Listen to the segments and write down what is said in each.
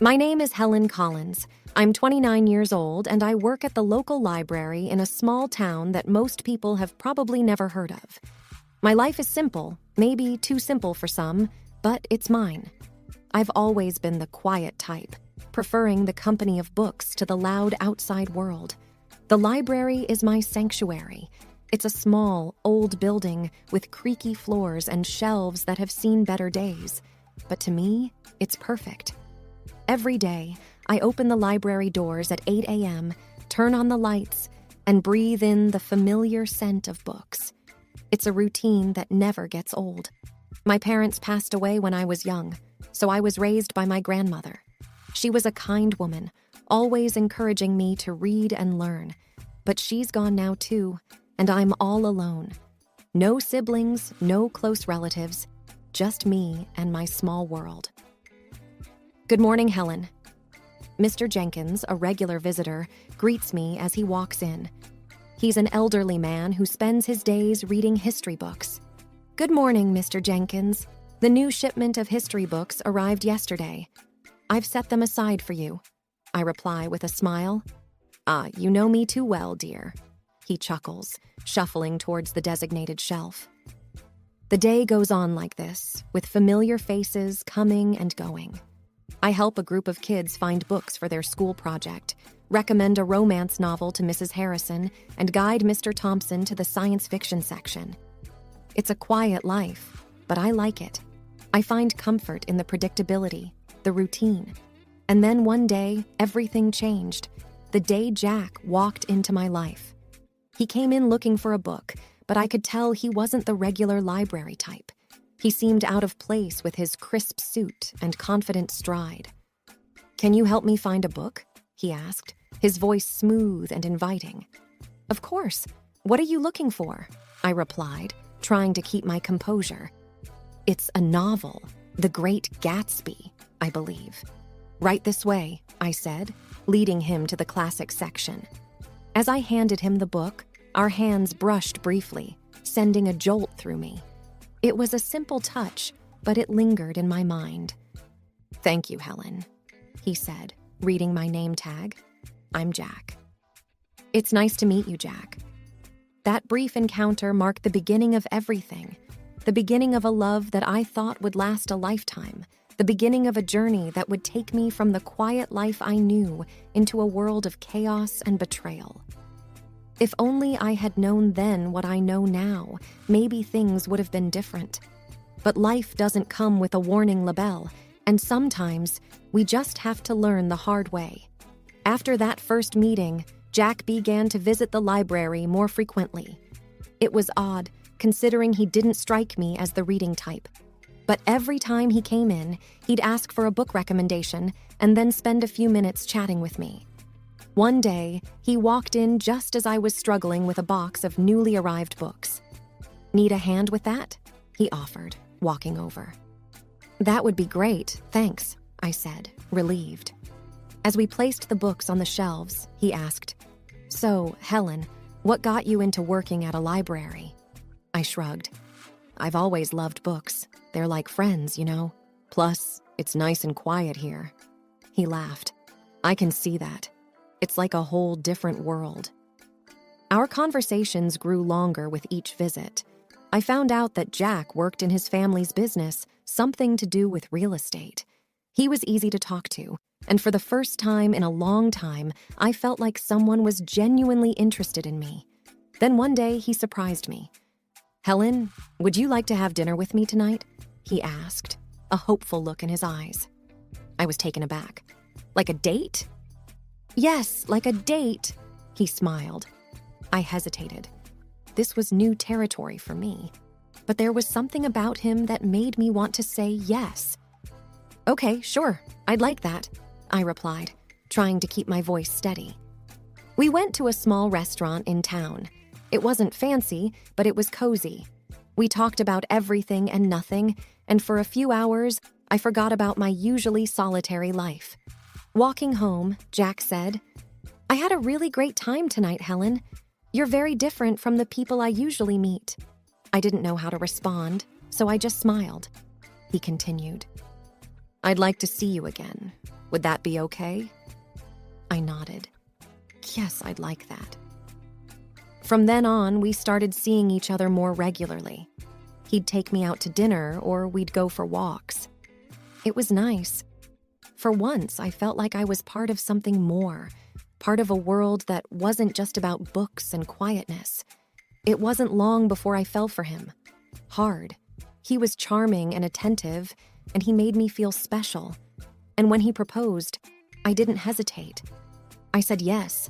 My name is Helen Collins. I'm 29 years old and I work at the local library in a small town that most people have probably never heard of. My life is simple, maybe too simple for some, but it's mine. I've always been the quiet type, preferring the company of books to the loud outside world. The library is my sanctuary. It's a small, old building with creaky floors and shelves that have seen better days. But to me, it's perfect. Every day, I open the library doors at 8 a.m., turn on the lights, and breathe in the familiar scent of books. It's a routine that never gets old. My parents passed away when I was young, so I was raised by my grandmother. She was a kind woman, always encouraging me to read and learn. But she's gone now too, and I'm all alone. No siblings, no close relatives, just me and my small world. Good morning, Helen. Mr. Jenkins, a regular visitor, greets me as he walks in. He's an elderly man who spends his days reading history books. Good morning, Mr. Jenkins. The new shipment of history books arrived yesterday. I've set them aside for you, I reply with a smile. Ah, you know me too well, dear. He chuckles, shuffling towards the designated shelf. The day goes on like this, with familiar faces coming and going. I help a group of kids find books for their school project, recommend a romance novel to Mrs. Harrison, and guide Mr. Thompson to the science fiction section. It's a quiet life, but I like it. I find comfort in the predictability, the routine. And then one day, everything changed. The day Jack walked into my life. He came in looking for a book, but I could tell he wasn't the regular library type. He seemed out of place with his crisp suit and confident stride. Can you help me find a book? He asked, his voice smooth and inviting. Of course. What are you looking for? I replied, trying to keep my composure. It's a novel, The Great Gatsby, I believe. Right this way, I said, leading him to the classic section. As I handed him the book, our hands brushed briefly, sending a jolt through me. It was a simple touch, but it lingered in my mind. Thank you, Helen, he said, reading my name tag. I'm Jack. It's nice to meet you, Jack. That brief encounter marked the beginning of everything. The beginning of a love that I thought would last a lifetime. The beginning of a journey that would take me from the quiet life I knew into a world of chaos and betrayal. If only I had known then what I know now, maybe things would have been different. But life doesn't come with a warning label, and sometimes we just have to learn the hard way. After that first meeting, Jack began to visit the library more frequently. It was odd, considering he didn't strike me as the reading type. But every time he came in, he'd ask for a book recommendation and then spend a few minutes chatting with me. One day, he walked in just as I was struggling with a box of newly arrived books. Need a hand with that? He offered, walking over. That would be great, thanks, I said, relieved. As we placed the books on the shelves, he asked, So, Helen, what got you into working at a library? I shrugged. I've always loved books. They're like friends, you know. Plus, it's nice and quiet here. He laughed. I can see that. It's like a whole different world. Our conversations grew longer with each visit. I found out that Jack worked in his family's business, something to do with real estate. He was easy to talk to, and for the first time in a long time, I felt like someone was genuinely interested in me. Then one day, he surprised me. Helen, would you like to have dinner with me tonight? He asked, a hopeful look in his eyes. I was taken aback. Like a date? Yes, like a date, he smiled. I hesitated. This was new territory for me, but there was something about him that made me want to say yes. Okay, sure, I'd like that, I replied, trying to keep my voice steady. We went to a small restaurant in town. It wasn't fancy, but it was cozy. We talked about everything and nothing, and for a few hours, I forgot about my usually solitary life. Walking home, Jack said, I had a really great time tonight, Helen. You're very different from the people I usually meet. I didn't know how to respond, so I just smiled. He continued, I'd like to see you again. Would that be okay? I nodded. Yes, I'd like that. From then on, we started seeing each other more regularly. He'd take me out to dinner or we'd go for walks. It was nice. For once, I felt like I was part of something more, part of a world that wasn't just about books and quietness. It wasn't long before I fell for him. Hard. He was charming and attentive, and he made me feel special. And when he proposed, I didn't hesitate. I said yes.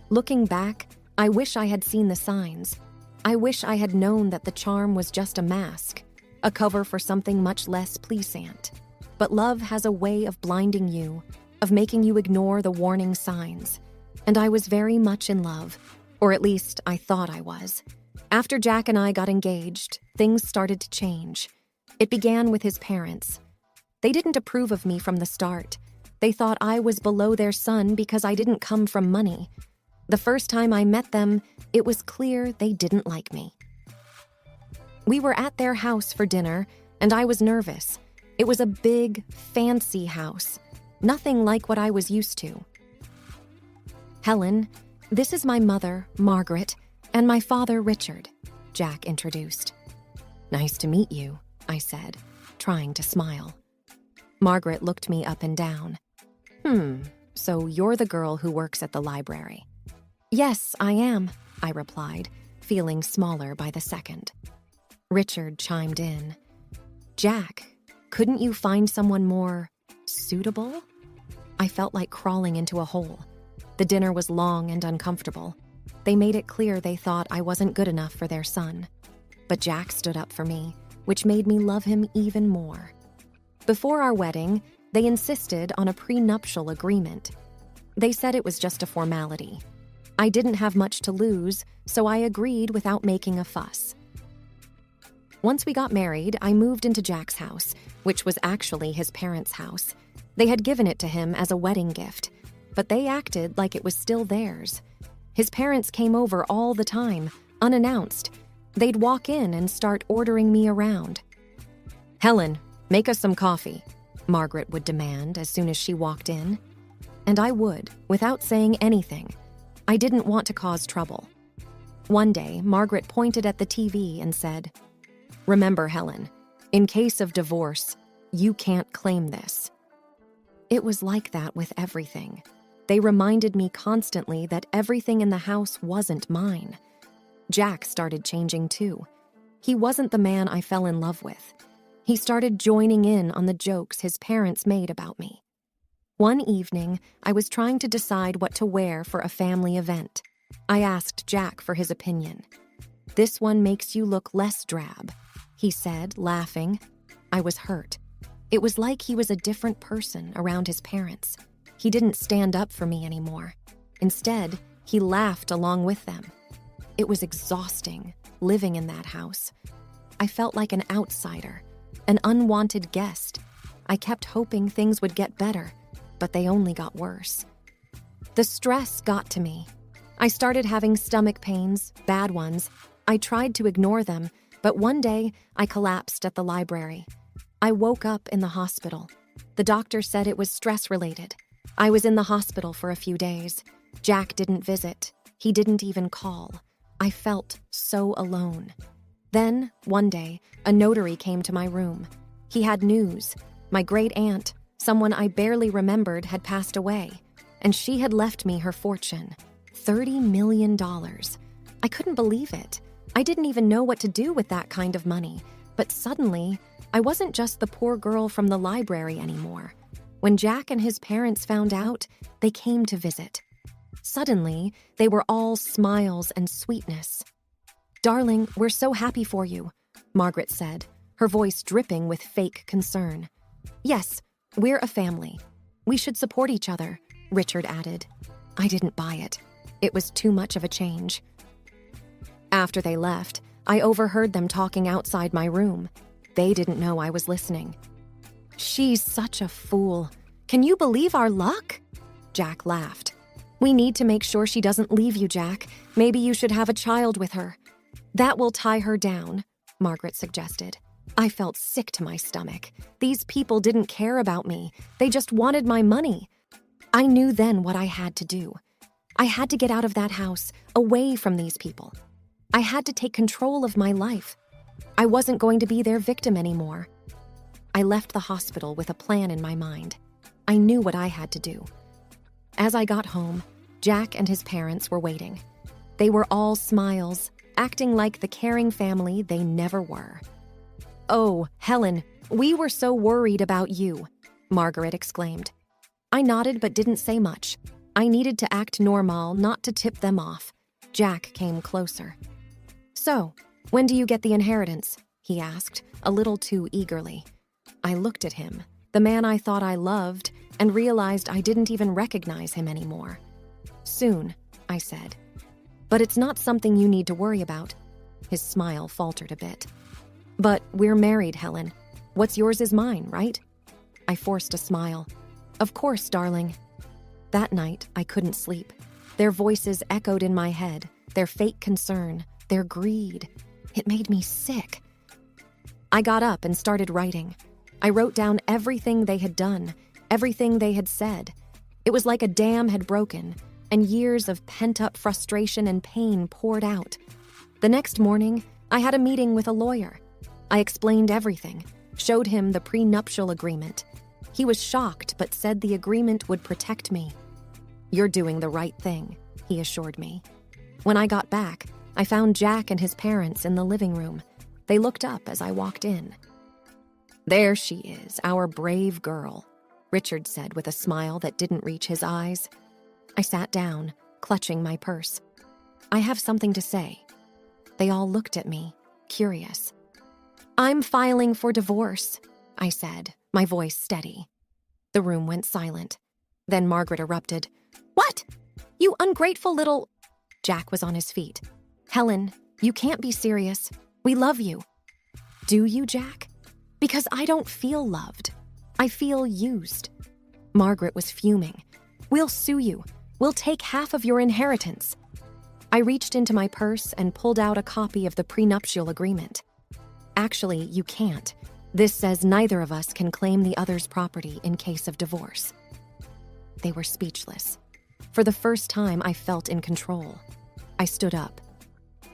Looking back, I wish I had seen the signs. I wish I had known that the charm was just a mask, a cover for something much less pleasant. But love has a way of blinding you, of making you ignore the warning signs. And I was very much in love, or at least I thought I was. After Jack and I got engaged, things started to change. It began with his parents. They didn't approve of me from the start. They thought I was below their son because I didn't come from money. The first time I met them, it was clear they didn't like me. We were at their house for dinner, and I was nervous. It was a big, fancy house. Nothing like what I was used to. Helen, this is my mother, Margaret, and my father, Richard, Jack introduced. Nice to meet you, I said, trying to smile. Margaret looked me up and down. So you're the girl who works at the library. Yes, I am, I replied, feeling smaller by the second. Richard chimed in. Jack, couldn't you find someone more suitable? I felt like crawling into a hole. The dinner was long and uncomfortable. They made it clear they thought I wasn't good enough for their son. But Jack stood up for me, which made me love him even more. Before our wedding, they insisted on a prenuptial agreement. They said it was just a formality. I didn't have much to lose, so I agreed without making a fuss. Once we got married, I moved into Jack's house, which was actually his parents' house. They had given it to him as a wedding gift, but they acted like it was still theirs. His parents came over all the time, unannounced. They'd walk in and start ordering me around. Helen, make us some coffee, Margaret would demand as soon as she walked in. And I would, without saying anything. I didn't want to cause trouble. One day, Margaret pointed at the TV and said, Remember, Helen, in case of divorce, you can't claim this. It was like that with everything. They reminded me constantly that everything in the house wasn't mine. Jack started changing too. He wasn't the man I fell in love with. He started joining in on the jokes his parents made about me. One evening, I was trying to decide what to wear for a family event. I asked Jack for his opinion. This one makes you look less drab, he said, laughing. I was hurt. It was like he was a different person around his parents. He didn't stand up for me anymore. Instead, he laughed along with them. It was exhausting, living in that house. I felt like an outsider, an unwanted guest. I kept hoping things would get better, but they only got worse. The stress got to me. I started having stomach pains, bad ones. I tried to ignore them, but one day I collapsed at the library. I woke up in the hospital. The doctor said it was stress-related. I was in the hospital for a few days. Jack didn't visit. He didn't even call. I felt so alone. Then, one day, a notary came to my room. He had news. My great-aunt, someone I barely remembered, had passed away, and she had left me her fortune, $30 million. I couldn't believe it. I didn't even know what to do with that kind of money, but suddenly, I wasn't just the poor girl from the library anymore. When Jack and his parents found out, they came to visit. Suddenly, they were all smiles and sweetness. Darling, we're so happy for you, Margaret said, her voice dripping with fake concern. Yes, we're a family. We should support each other, Richard added. I didn't buy it. It was too much of a change. After they left, I overheard them talking outside my room. They didn't know I was listening. She's such a fool. Can you believe our luck? Jack laughed. We need to make sure she doesn't leave you, Jack. Maybe you should have a child with her. That will tie her down, Margaret suggested. I felt sick to my stomach. These people didn't care about me. They just wanted my money. I knew then what I had to do. I had to get out of that house, away from these people. I had to take control of my life. I wasn't going to be their victim anymore. I left the hospital with a plan in my mind. I knew what I had to do. As I got home, Jack and his parents were waiting. They were all smiles, acting like the caring family they never were. "Oh, Helen, we were so worried about you," Margaret exclaimed. I nodded but didn't say much. I needed to act normal, not to tip them off. Jack came closer. "So, when do you get the inheritance?" he asked, a little too eagerly. I looked at him, the man I thought I loved, and realized I didn't even recognize him anymore. "Soon," I said. "But it's not something you need to worry about." His smile faltered a bit. "But we're married, Helen. What's yours is mine, right?" I forced a smile. "Of course, darling." That night, I couldn't sleep. Their voices echoed in my head, their fake concern, their greed. It made me sick. I got up and started writing. I wrote down everything they had done, everything they had said. It was like a dam had broken, and years of pent-up frustration and pain poured out. The next morning, I had a meeting with a lawyer. I explained everything, showed him the prenuptial agreement. He was shocked but said the agreement would protect me. "You're doing the right thing," he assured me. When I got back, I found Jack and his parents in the living room. They looked up as I walked in. "There she is, our brave girl," Richard said with a smile that didn't reach his eyes. I sat down, clutching my purse. "I have something to say." They all looked at me, curious. "I'm filing for divorce," I said, my voice steady. The room went silent. Then Margaret erupted. "What? You ungrateful little—" Jack was on his feet. "Helen, you can't be serious. We love you." "Do you, Jack?" "Because I don't feel loved. I feel used." Margaret was fuming. "We'll sue you. We'll take half of your inheritance." I reached into my purse and pulled out a copy of the prenuptial agreement. "Actually, you can't. This says neither of us can claim the other's property in case of divorce." They were speechless. For the first time, I felt in control. I stood up.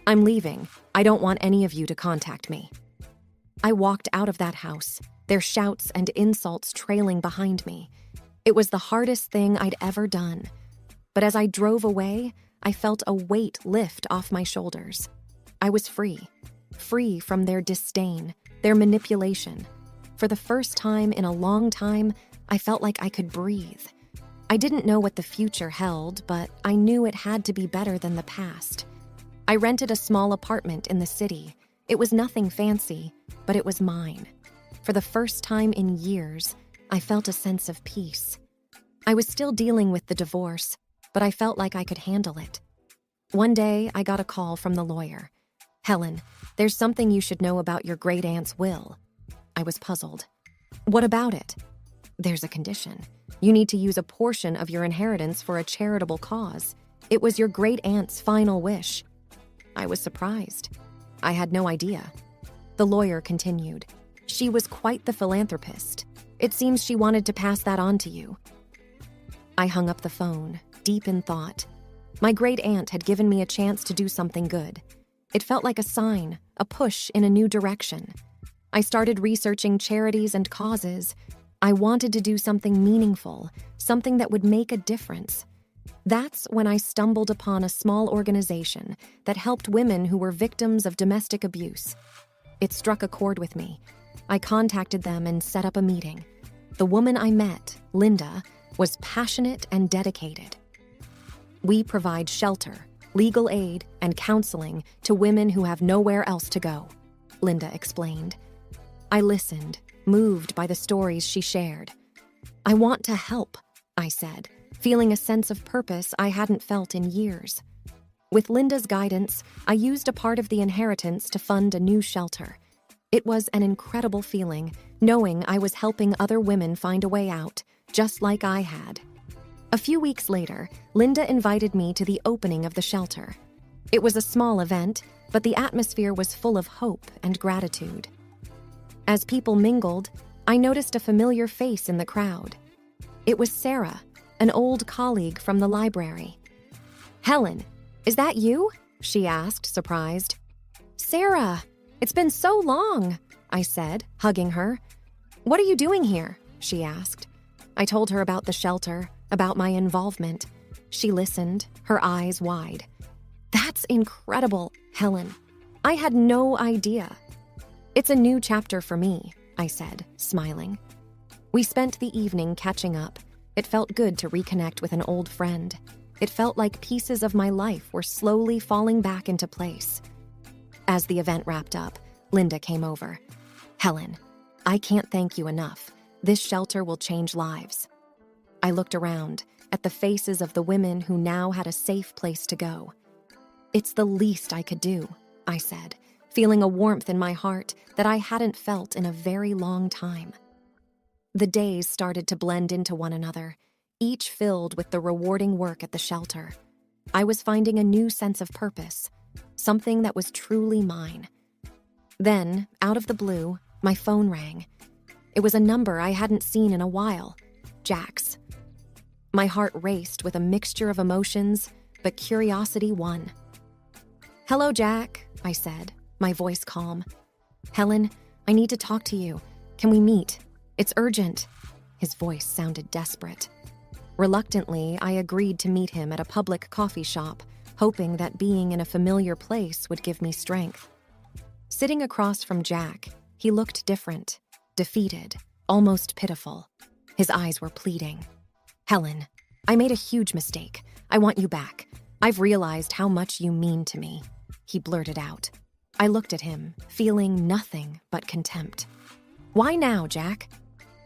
"I'm leaving. I don't want any of you to contact me." I walked out of that house, their shouts and insults trailing behind me. It was the hardest thing I'd ever done. But as I drove away, I felt a weight lift off my shoulders. I was free from their disdain, their manipulation. For the first time in a long time, I felt like I could breathe. I didn't know what the future held, but I knew it had to be better than the past. I rented a small apartment in the city. It was nothing fancy, but it was mine. For the first time in years, I felt a sense of peace. I was still dealing with the divorce, but I felt like I could handle it. One day, I got a call from the lawyer. "Helen, there's something you should know about your great-aunt's will." I was puzzled. "What about it?" "There's a condition. You need to use a portion of your inheritance for a charitable cause. It was your great-aunt's final wish." I was surprised. I had no idea. The lawyer continued. "She was quite the philanthropist. It seems she wanted to pass that on to you." I hung up the phone, deep in thought. My great-aunt had given me a chance to do something good. It felt like a sign, a push in a new direction. I started researching charities and causes. I wanted to do something meaningful, something that would make a difference. That's when I stumbled upon a small organization that helped women who were victims of domestic abuse. It struck a chord with me. I contacted them and set up a meeting. The woman I met, Linda, was passionate and dedicated. "We provide shelter, legal aid, and counseling to women who have nowhere else to go," Linda explained. I listened, moved by the stories she shared. "I want to help," I said, feeling a sense of purpose I hadn't felt in years. With Linda's guidance, I used a part of the inheritance to fund a new shelter. It was an incredible feeling, knowing I was helping other women find a way out, just like I had. A few weeks later, Linda invited me to the opening of the shelter. It was a small event, but the atmosphere was full of hope and gratitude. As people mingled, I noticed a familiar face in the crowd. It was Sarah, an old colleague from the library. "Helen, is that you?" she asked, surprised. "Sarah, it's been so long," I said, hugging her. "What are you doing here?" she asked. I told her about the shelter, about my involvement. She listened, her eyes wide. "That's incredible, Helen. I had no idea." "It's a new chapter for me," I said, smiling. We spent the evening catching up. It felt good to reconnect with an old friend. It felt like pieces of my life were slowly falling back into place. As the event wrapped up, Linda came over. "Helen, I can't thank you enough. This shelter will change lives." I looked around at the faces of the women who now had a safe place to go. "It's the least I could do," I said, feeling a warmth in my heart that I hadn't felt in a very long time. The days started to blend into one another, each filled with the rewarding work at the shelter. I was finding a new sense of purpose, something that was truly mine. Then, out of the blue, my phone rang. It was a number I hadn't seen in a while, Jack's. My heart raced with a mixture of emotions, but curiosity won. "Hello, Jack," I said, my voice calm. "Helen, I need to talk to you. Can we meet? It's urgent." His voice sounded desperate. Reluctantly, I agreed to meet him at a public coffee shop, hoping that being in a familiar place would give me strength. Sitting across from Jack, he looked different, defeated, almost pitiful. His eyes were pleading. "Helen, I made a huge mistake. I want you back. I've realized how much you mean to me," he blurted out. I looked at him, feeling nothing but contempt. "Why now, Jack?"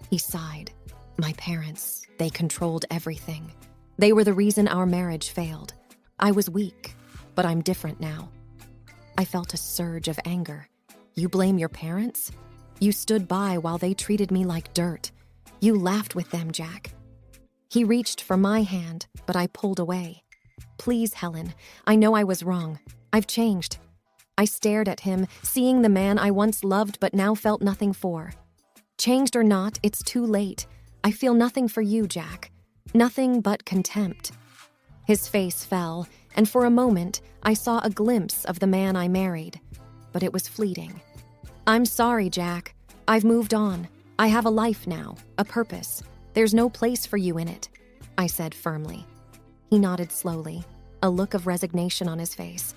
He sighed. "My parents, they controlled everything. They were the reason our marriage failed. I was weak, but I'm different now." I felt a surge of anger. "You blame your parents? You stood by while they treated me like dirt. You laughed with them, Jack." He reached for my hand, but I pulled away. "Please, Helen, I know I was wrong. I've changed." I stared at him, seeing the man I once loved but now felt nothing for. "Changed or not, it's too late. I feel nothing for you, Jack. Nothing but contempt." His face fell, and for a moment, I saw a glimpse of the man I married. But it was fleeting. "I'm sorry, Jack. I've moved on. I have a life now, a purpose. There's no place for you in it," I said firmly. He nodded slowly, a look of resignation on his face.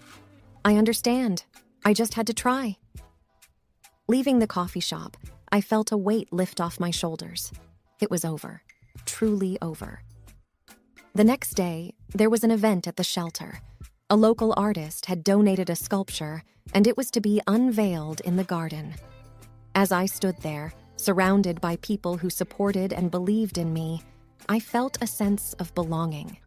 "I understand. I just had to try." Leaving the coffee shop, I felt a weight lift off my shoulders. It was over. Truly over. The next day, there was an event at the shelter. A local artist had donated a sculpture, and it was to be unveiled in the garden. As I stood there, surrounded by people who supported and believed in me, I felt a sense of belonging.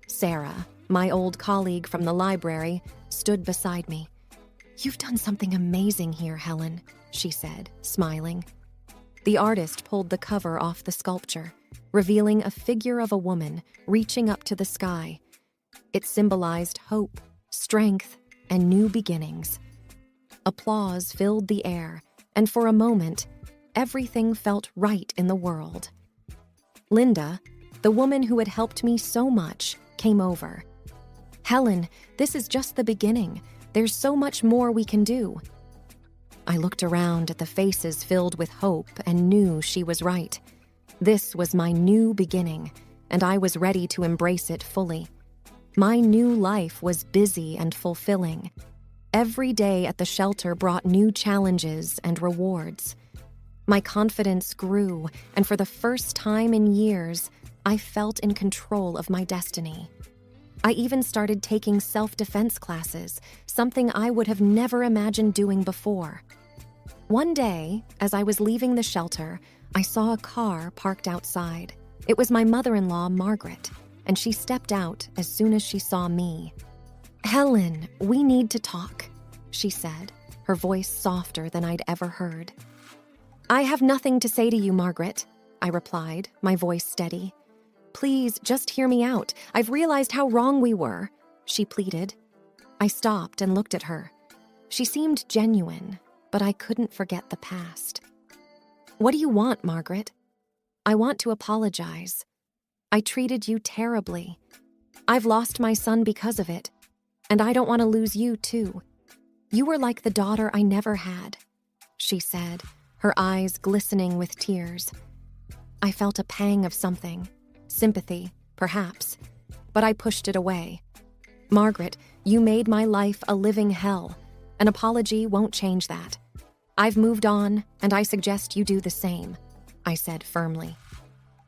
Sarah, my old colleague from the library, stood beside me. "You've done something amazing here, Helen," she said, smiling. The artist pulled the cover off the sculpture, revealing a figure of a woman reaching up to the sky. It symbolized hope, strength, and new beginnings. Applause filled the air, and for a moment, everything felt right in the world. Linda, the woman who had helped me so much, came over. "Helen, this is just the beginning. There's so much more we can do." I looked around at the faces filled with hope and knew she was right. This was my new beginning, and I was ready to embrace it fully. My new life was busy and fulfilling. Every day at the shelter brought new challenges and rewards. My confidence grew, and for the first time in years, I felt in control of my destiny. I even started taking self-defense classes, something I would have never imagined doing before. One day, as I was leaving the shelter, I saw a car parked outside. It was my mother-in-law, Margaret, and she stepped out as soon as she saw me. "Helen, we need to talk," she said, her voice softer than I'd ever heard. "I have nothing to say to you, Margaret," I replied, my voice steady. "Please, just hear me out. I've realized how wrong we were," she pleaded. I stopped and looked at her. She seemed genuine, but I couldn't forget the past. "What do you want, Margaret?" "I want to apologize." I treated you terribly. I've lost my son because of it, and I don't want to lose you too. You were like the daughter I never had," she said, her eyes glistening with tears. I felt a pang of something, sympathy, perhaps, but I pushed it away. "Margaret, you made my life a living hell. An apology won't change that. I've moved on, and I suggest you do the same," I said firmly.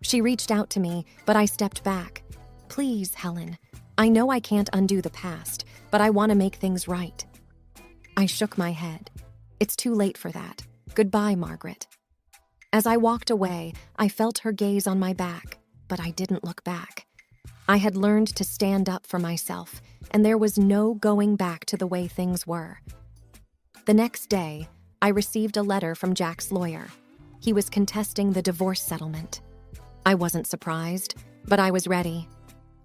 She reached out to me, but I stepped back. "Please, Helen, I know I can't undo the past, but I want to make things right." I shook my head. "It's too late for that. Goodbye, Margaret." As I walked away, I felt her gaze on my back, but I didn't look back. I had learned to stand up for myself, and there was no going back to the way things were. The next day, I received a letter from Jack's lawyer. He was contesting the divorce settlement. I wasn't surprised, but I was ready.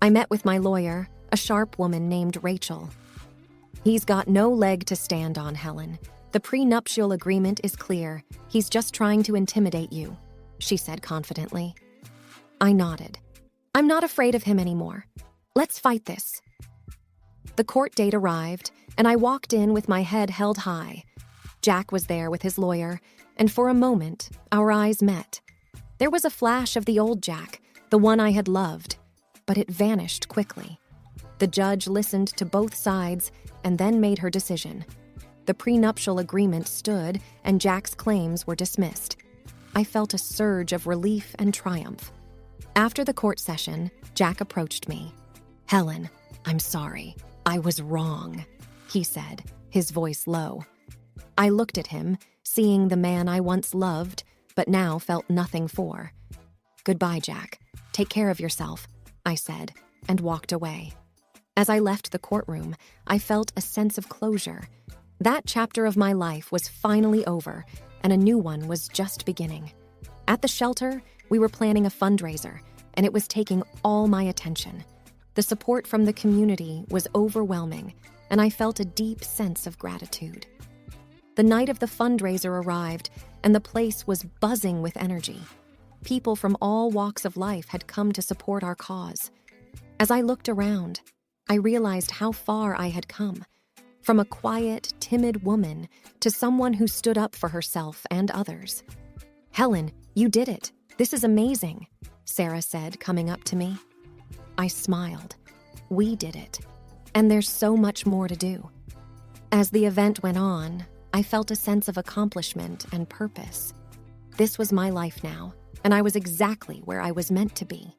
I met with my lawyer, a sharp woman named Rachel. "He's got no leg to stand on, Helen. The prenuptial agreement is clear. He's just trying to intimidate you," she said confidently. I nodded. "I'm not afraid of him anymore. Let's fight this." The court date arrived, and I walked in with my head held high. Jack was there with his lawyer, and for a moment, our eyes met. There was a flash of the old Jack, the one I had loved, but it vanished quickly. The judge listened to both sides and then made her decision. The prenuptial agreement stood, and Jack's claims were dismissed. I felt a surge of relief and triumph. After the court session, Jack approached me. "Helen, I'm sorry. I was wrong," he said, his voice low. I looked at him, seeing the man I once loved, but now felt nothing for. "Goodbye, Jack. Take care of yourself," I said, and walked away. As I left the courtroom, I felt a sense of closure. That chapter of my life was finally over, and a new one was just beginning. At the shelter, we were planning a fundraiser, and it was taking all my attention. The support from the community was overwhelming, and I felt a deep sense of gratitude. The night of the fundraiser arrived, and the place was buzzing with energy. People from all walks of life had come to support our cause. As I looked around, I realized how far I had come. From a quiet, timid woman to someone who stood up for herself and others. "Helen, you did it. This is amazing," Sarah said, coming up to me. I smiled. We did it. And there's so much more to do. As the event went on, I felt a sense of accomplishment and purpose. This was my life now, and I was exactly where I was meant to be.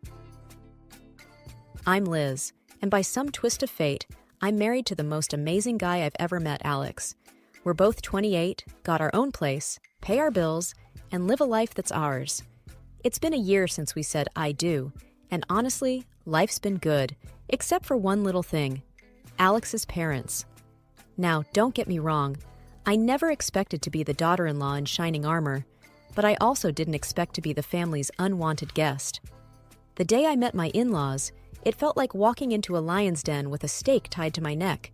I'm Liz, and by some twist of fate, I'm married to the most amazing guy I've ever met, Alex. We're both 28, got our own place, pay our bills, and live a life that's ours. It's been a year since we said I do, and honestly, life's been good, except for one little thing: Alex's parents. Now, don't get me wrong, I never expected to be the daughter-in-law in shining armor, but I also didn't expect to be the family's unwanted guest. The day I met my in-laws, it felt like walking into a lion's den with a stake tied to my neck.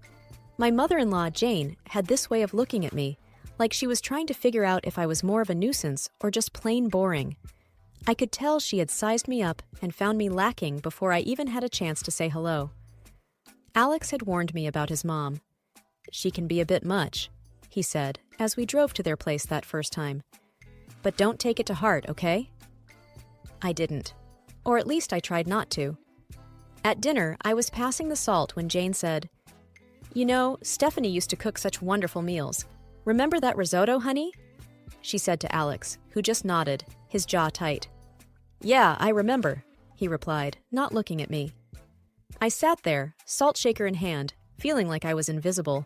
My mother-in-law, Jane, had this way of looking at me, like she was trying to figure out if I was more of a nuisance or just plain boring. I could tell she had sized me up and found me lacking before I even had a chance to say hello. Alex had warned me about his mom. "She can be a bit much," he said, as we drove to their place that first time. "But don't take it to heart, okay?" I didn't. Or at least I tried not to. At dinner, I was passing the salt when Jane said, "You know, Stephanie used to cook such wonderful meals. Remember that risotto, honey?" She said to Alex, who just nodded, his jaw tight. "Yeah, I remember," he replied, not looking at me. I sat there, salt shaker in hand, feeling like I was invisible.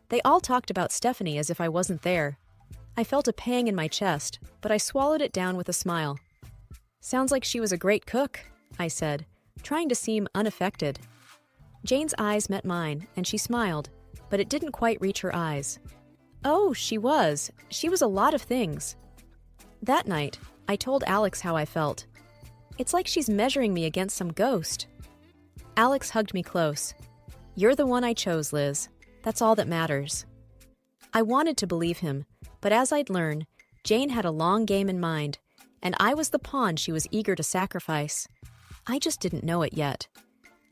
They all talked about Stephanie as if I wasn't there. I felt a pang in my chest, but I swallowed it down with a smile. "Sounds like she was a great cook," I said, trying to seem unaffected. Jane's eyes met mine, and she smiled, but it didn't quite reach her eyes. "Oh, she was. She was a lot of things." That night, I told Alex how I felt. It's like she's measuring me against some ghost. Alex hugged me close. "You're the one I chose, Liz. That's all that matters." I wanted to believe him, but as I'd learned, Jane had a long game in mind, and I was the pawn she was eager to sacrifice. I just didn't know it yet.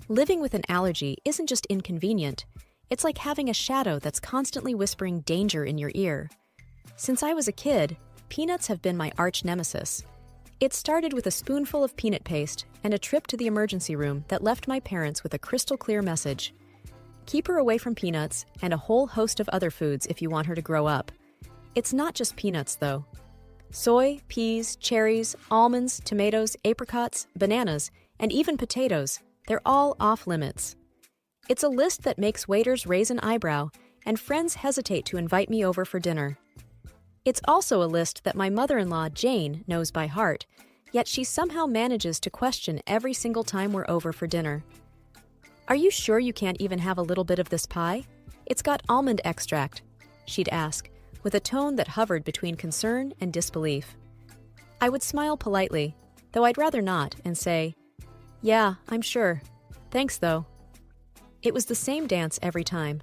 Living with an allergy isn't just inconvenient, it's like having a shadow that's constantly whispering danger in your ear. Since I was a kid, peanuts have been my arch nemesis. It started with a spoonful of peanut paste and a trip to the emergency room that left my parents with a crystal clear message. Keep her away from peanuts and a whole host of other foods if you want her to grow up. It's not just peanuts, though. Soy, peas, cherries, almonds, tomatoes, apricots, bananas, and even potatoes, they're all off limits. It's a list that makes waiters raise an eyebrow and friends hesitate to invite me over for dinner. It's also a list that my mother-in-law, Jane, knows by heart, yet she somehow manages to question every single time we're over for dinner. "Are you sure you can't even have a little bit of this pie? It's got almond extract," she'd ask, with a tone that hovered between concern and disbelief. I would smile politely, though I'd rather not, and say, "Yeah, I'm sure. Thanks, though." It was the same dance every time.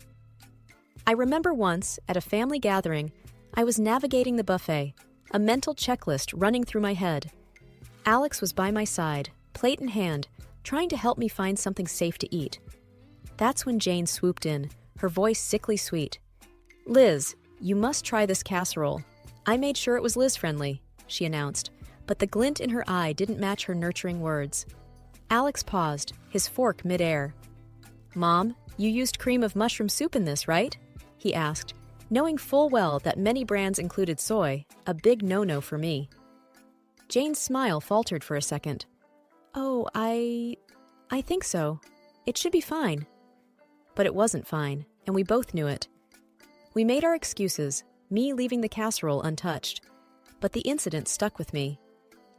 I remember once, at a family gathering, I was navigating the buffet, a mental checklist running through my head. Alex was by my side, plate in hand, trying to help me find something safe to eat. That's when Jane swooped in, her voice sickly sweet. "Liz, you must try this casserole. I made sure it was Liz-friendly," she announced, but the glint in her eye didn't match her nurturing words. Alex paused, his fork midair. "Mom, you used cream of mushroom soup in this, right?" he asked, knowing full well that many brands included soy, a big no-no for me. Jane's smile faltered for a second. "Oh, I think so. It should be fine." But it wasn't fine, and we both knew it. We made our excuses, me leaving the casserole untouched. But the incident stuck with me.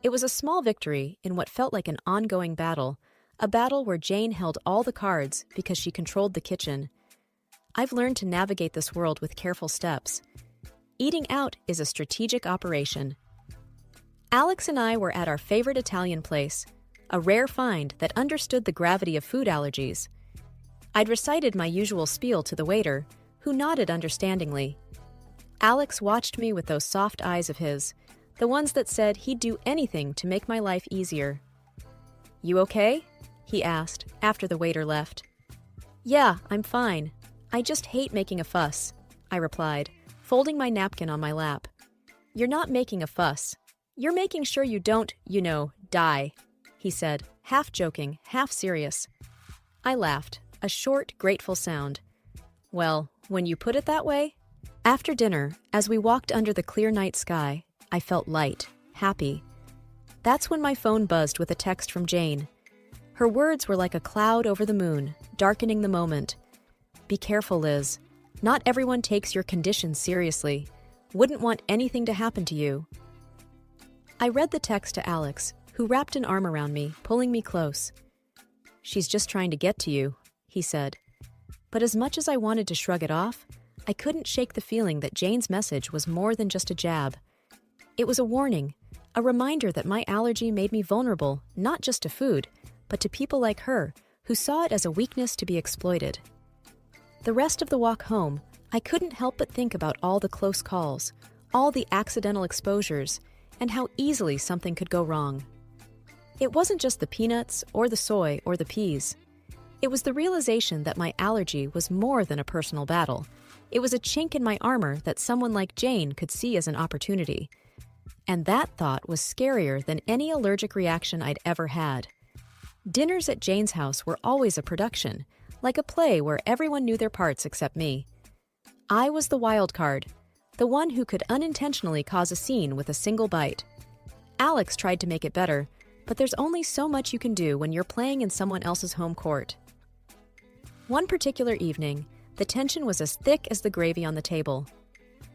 It was a small victory in what felt like an ongoing battle, a battle where Jane held all the cards because she controlled the kitchen. I've learned to navigate this world with careful steps. Eating out is a strategic operation. Alex and I were at our favorite Italian place, a rare find that understood the gravity of food allergies. I'd recited my usual spiel to the waiter, who nodded understandingly. Alex watched me with those soft eyes of his, the ones that said he'd do anything to make my life easier. "You okay?" he asked after the waiter left. "Yeah, I'm fine. I just hate making a fuss," I replied, folding my napkin on my lap. "You're not making a fuss. You're making sure you don't, die," he said, half joking, half serious. I laughed, a short, grateful sound. Well, when you put it that way. After dinner, as we walked under the clear night sky, I felt light, happy. That's when my phone buzzed with a text from Jane. Her words were like a cloud over the moon, darkening the moment. "Be careful, Liz. Not everyone takes your condition seriously. Wouldn't want anything to happen to you." I read the text to Alex, who wrapped an arm around me, pulling me close. "She's just trying to get to you," he said. But as much as I wanted to shrug it off, I couldn't shake the feeling that Jane's message was more than just a jab. It was a warning, a reminder that my allergy made me vulnerable, not just to food, but to people like her, who saw it as a weakness to be exploited. The rest of the walk home, I couldn't help but think about all the close calls, all the accidental exposures, and how easily something could go wrong. It wasn't just the peanuts, or the soy, or the peas. It was the realization that my allergy was more than a personal battle. It was a chink in my armor that someone like Jane could see as an opportunity. And that thought was scarier than any allergic reaction I'd ever had. Dinners at Jane's house were always a production, like a play where everyone knew their parts except me. I was the wild card, the one who could unintentionally cause a scene with a single bite. Alex tried to make it better, but there's only so much you can do when you're playing in someone else's home court. One particular evening, the tension was as thick as the gravy on the table.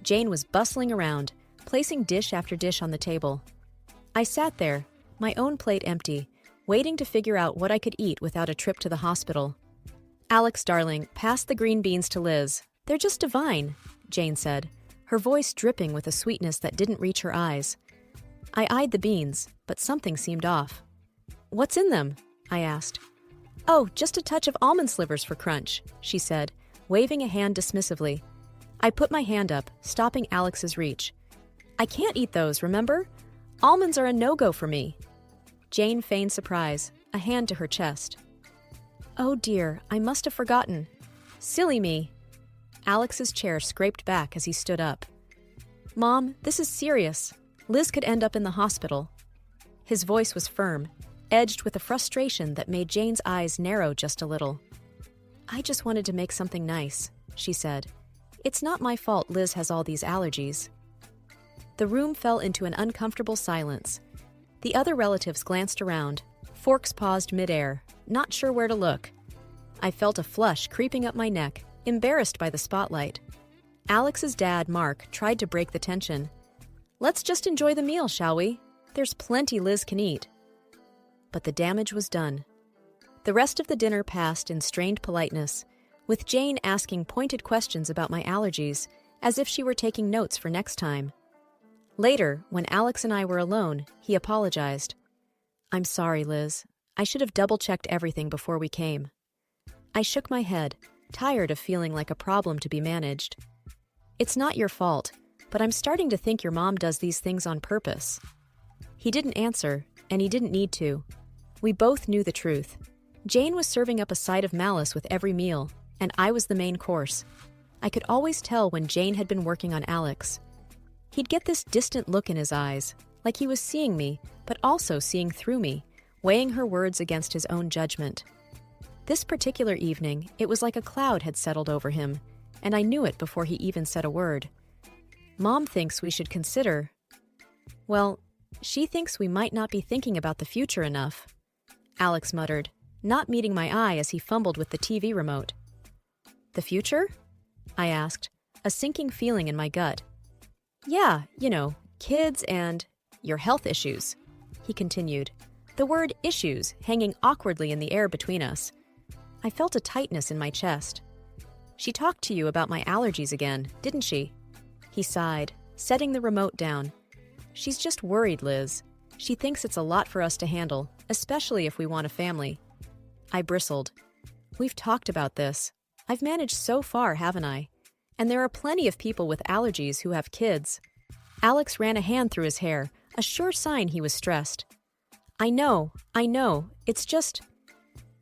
Jane was bustling around, placing dish after dish on the table. I sat there, my own plate empty, waiting to figure out what I could eat without a trip to the hospital. "Alex, darling, pass the green beans to Liz. They're just divine," Jane said, her voice dripping with a sweetness that didn't reach her eyes. I eyed the beans, but something seemed off. "What's in them?" I asked. "Oh, just a touch of almond slivers for crunch," she said, waving a hand dismissively. I put my hand up, stopping Alex's reach. "I can't eat those, remember? Almonds are a no-go for me." Jane feigned surprise. a hand to her chest. "Oh dear, I must have forgotten. Silly me." Alex's chair scraped back as he stood up. "Mom, this is serious. Liz could end up in the hospital." His voice was firm, edged with a frustration that made Jane's eyes narrow just a little. "I just wanted to make something nice," she said. "It's not my fault Liz has all these allergies." The room fell into an uncomfortable silence. The other relatives glanced around, forks paused midair, not sure where to look. I felt a flush creeping up my neck, embarrassed by the spotlight. Alex's dad, Mark, tried to break the tension. "Let's just enjoy the meal, shall we? There's plenty Liz can eat." But the damage was done. The rest of the dinner passed in strained politeness, with Jane asking pointed questions about my allergies, as if she were taking notes for next time. Later, when Alex and I were alone, he apologized. "I'm sorry, Liz. I should have double-checked everything before we came." I shook my head, tired of feeling like a problem to be managed. "It's not your fault, but I'm starting to think your mom does these things on purpose." He didn't answer, and he didn't need to. We both knew the truth. Jane was serving up a side of malice with every meal, and I was the main course. I could always tell when Jane had been working on Alex. He'd get this distant look in his eyes, like he was seeing me, but also seeing through me, weighing her words against his own judgment. This particular evening, it was like a cloud had settled over him, and I knew it before he even said a word. "Mom thinks we should consider..." "Well, she thinks we might not be thinking about the future enough," Alex muttered, not meeting my eye as he fumbled with the TV remote. "The future?" I asked, a sinking feeling in my gut. "Yeah, kids and your health issues," he continued, the word issues hanging awkwardly in the air between us. I felt a tightness in my chest. "She talked to you about my allergies again, didn't she?" He sighed, setting the remote down. "She's just worried, Liz. She thinks it's a lot for us to handle, especially if we want a family." I bristled. "We've talked about this. I've managed so far, haven't I? And there are plenty of people with allergies who have kids." Alex ran a hand through his hair, a sure sign he was stressed. I know. It's just...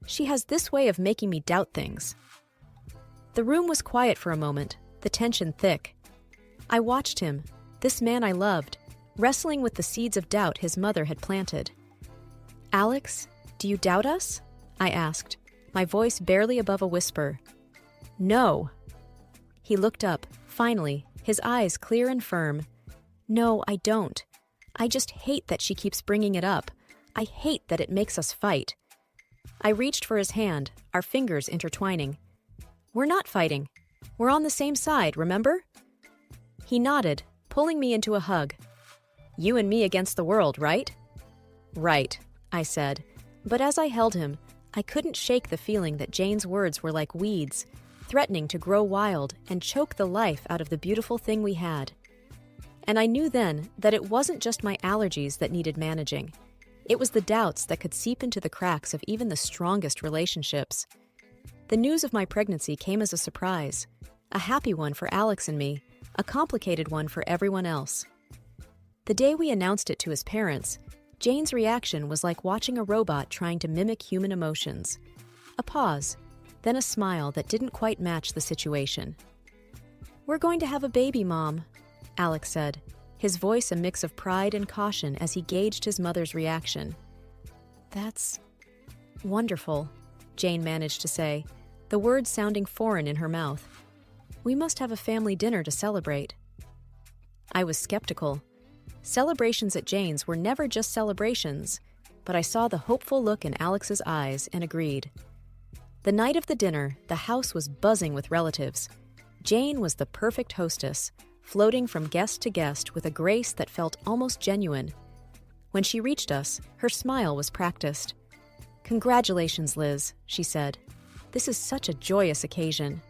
she has this way of making me doubt things." The room was quiet for a moment, the tension thick. I watched him, this man I loved, wrestling with the seeds of doubt his mother had planted. "Alex, do you doubt us?" I asked, my voice barely above a whisper. "No." He looked up, finally, his eyes clear and firm. "No, I don't. I just hate that she keeps bringing it up. I hate that it makes us fight." I reached for his hand, our fingers intertwining. "We're not fighting. We're on the same side, remember?" He nodded, pulling me into a hug. "You and me against the world, right?" "Right," I said, but as I held him, I couldn't shake the feeling that Jane's words were like weeds, threatening to grow wild and choke the life out of the beautiful thing we had. And I knew then that it wasn't just my allergies that needed managing. It was the doubts that could seep into the cracks of even the strongest relationships. The news of my pregnancy came as a surprise, a happy one for Alex and me, a complicated one for everyone else. The day we announced it to his parents, Jane's reaction was like watching a robot trying to mimic human emotions. A pause, then a smile that didn't quite match the situation. "We're going to have a baby, Mom," Alex said, his voice a mix of pride and caution as he gauged his mother's reaction. "That's wonderful," Jane managed to say, the words sounding foreign in her mouth. "We must have a family dinner to celebrate." I was skeptical. Celebrations at Jane's were never just celebrations, but I saw the hopeful look in Alex's eyes and agreed. The night of the dinner, the house was buzzing with relatives. Jane was the perfect hostess, floating from guest to guest with a grace that felt almost genuine. When she reached us, her smile was practiced. "Congratulations, Liz," she said. "This is such a joyous occasion."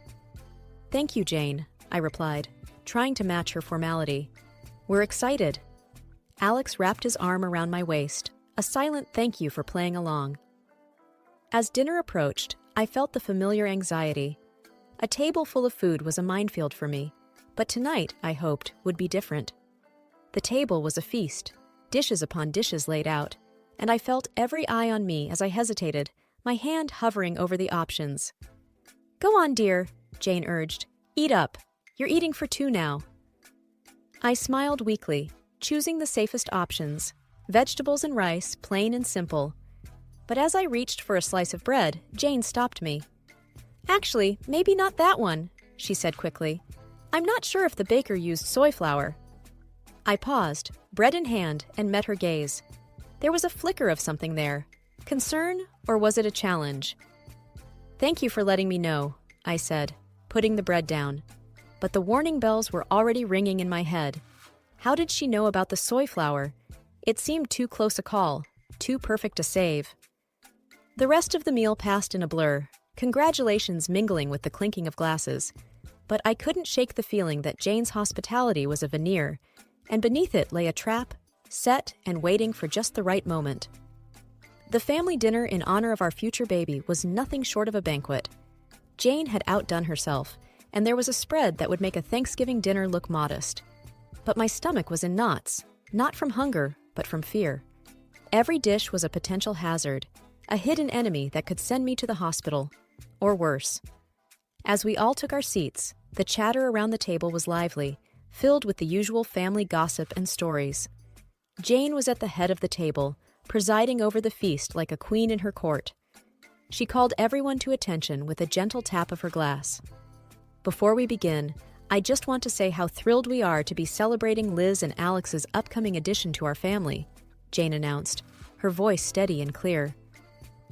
"Thank you, Jane," I replied, trying to match her formality. "We're excited." Alex wrapped his arm around my waist, a silent thank you for playing along. As dinner approached, I felt the familiar anxiety. A table full of food was a minefield for me, but tonight, I hoped, would be different. The table was a feast, dishes upon dishes laid out, and I felt every eye on me as I hesitated, my hand hovering over the options. "Go on, dear," Jane urged. "Eat up. You're eating for two now." I smiled weakly, choosing the safest options, vegetables and rice, plain and simple. But as I reached for a slice of bread, Jane stopped me. "Actually, maybe not that one," she said quickly. "I'm not sure if the baker used soy flour." I paused, bread in hand, and met her gaze. There was a flicker of something there. Concern, or was it a challenge? "Thank you for letting me know," I said, putting the bread down. But the warning bells were already ringing in my head. How did she know about the soy flour? It seemed too close a call, too perfect a save. The rest of the meal passed in a blur, congratulations mingling with the clinking of glasses. But I couldn't shake the feeling that Jane's hospitality was a veneer, and beneath it lay a trap, set and waiting for just the right moment. The family dinner in honor of our future baby was nothing short of a banquet. Jane had outdone herself, and there was a spread that would make a Thanksgiving dinner look modest. But my stomach was in knots, not from hunger, but from fear. Every dish was a potential hazard, a hidden enemy that could send me to the hospital, or worse. As we all took our seats, the chatter around the table was lively, filled with the usual family gossip and stories. Jane was at the head of the table, presiding over the feast like a queen in her court. She called everyone to attention with a gentle tap of her glass. "Before we begin, I just want to say how thrilled we are to be celebrating Liz and Alex's upcoming addition to our family," Jane announced, her voice steady and clear.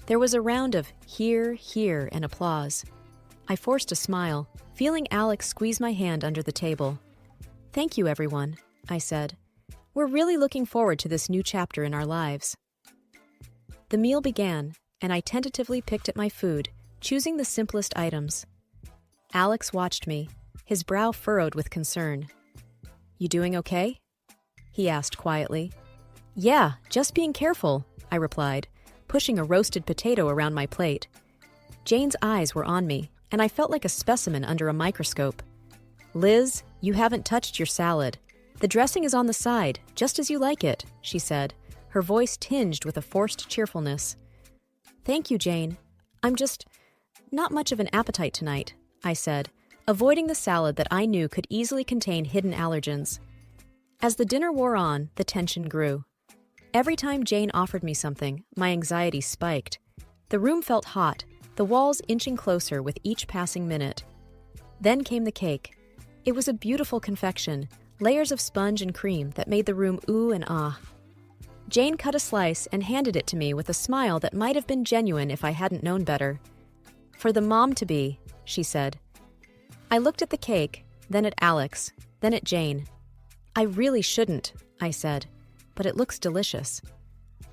There was a round of hear, hear, and applause. I forced a smile, feeling Alex squeeze my hand under the table. "Thank you, everyone," I said. "We're really looking forward to this new chapter in our lives." The meal began, and I tentatively picked at my food, choosing the simplest items. Alex watched me, his brow furrowed with concern. "You doing okay?" he asked quietly. "Yeah, just being careful," I replied, pushing a roasted potato around my plate. Jane's eyes were on me, and I felt like a specimen under a microscope. "Liz, you haven't touched your salad. The dressing is on the side, just as you like it," she said, her voice tinged with a forced cheerfulness. "Thank you, Jane. I'm just not much of an appetite tonight," I said, avoiding the salad that I knew could easily contain hidden allergens. As the dinner wore on, the tension grew. Every time Jane offered me something, my anxiety spiked. The room felt hot, the walls inching closer with each passing minute. Then came the cake. It was a beautiful confection, layers of sponge and cream that made the room ooh and ah. Jane cut a slice and handed it to me with a smile that might have been genuine if I hadn't known better. "For the mom-to-be," she said. I looked at the cake, then at Alex, then at Jane. "I really shouldn't," I said, "but it looks delicious."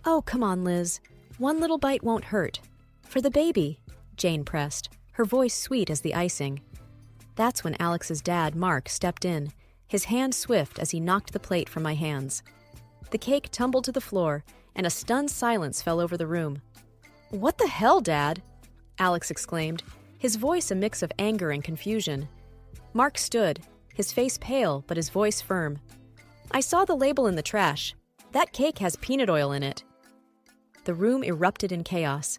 "Oh, come on, Liz. One little bite won't hurt. For the baby," Jane pressed, her voice sweet as the icing. That's when Alex's dad, Mark, stepped in, his hand swift as he knocked the plate from my hands. The cake tumbled to the floor, and a stunned silence fell over the room. "What the hell, Dad?" Alex exclaimed, his voice a mix of anger and confusion. Mark stood, his face pale but his voice firm. "I saw the label in the trash. That cake has peanut oil in it." The room erupted in chaos.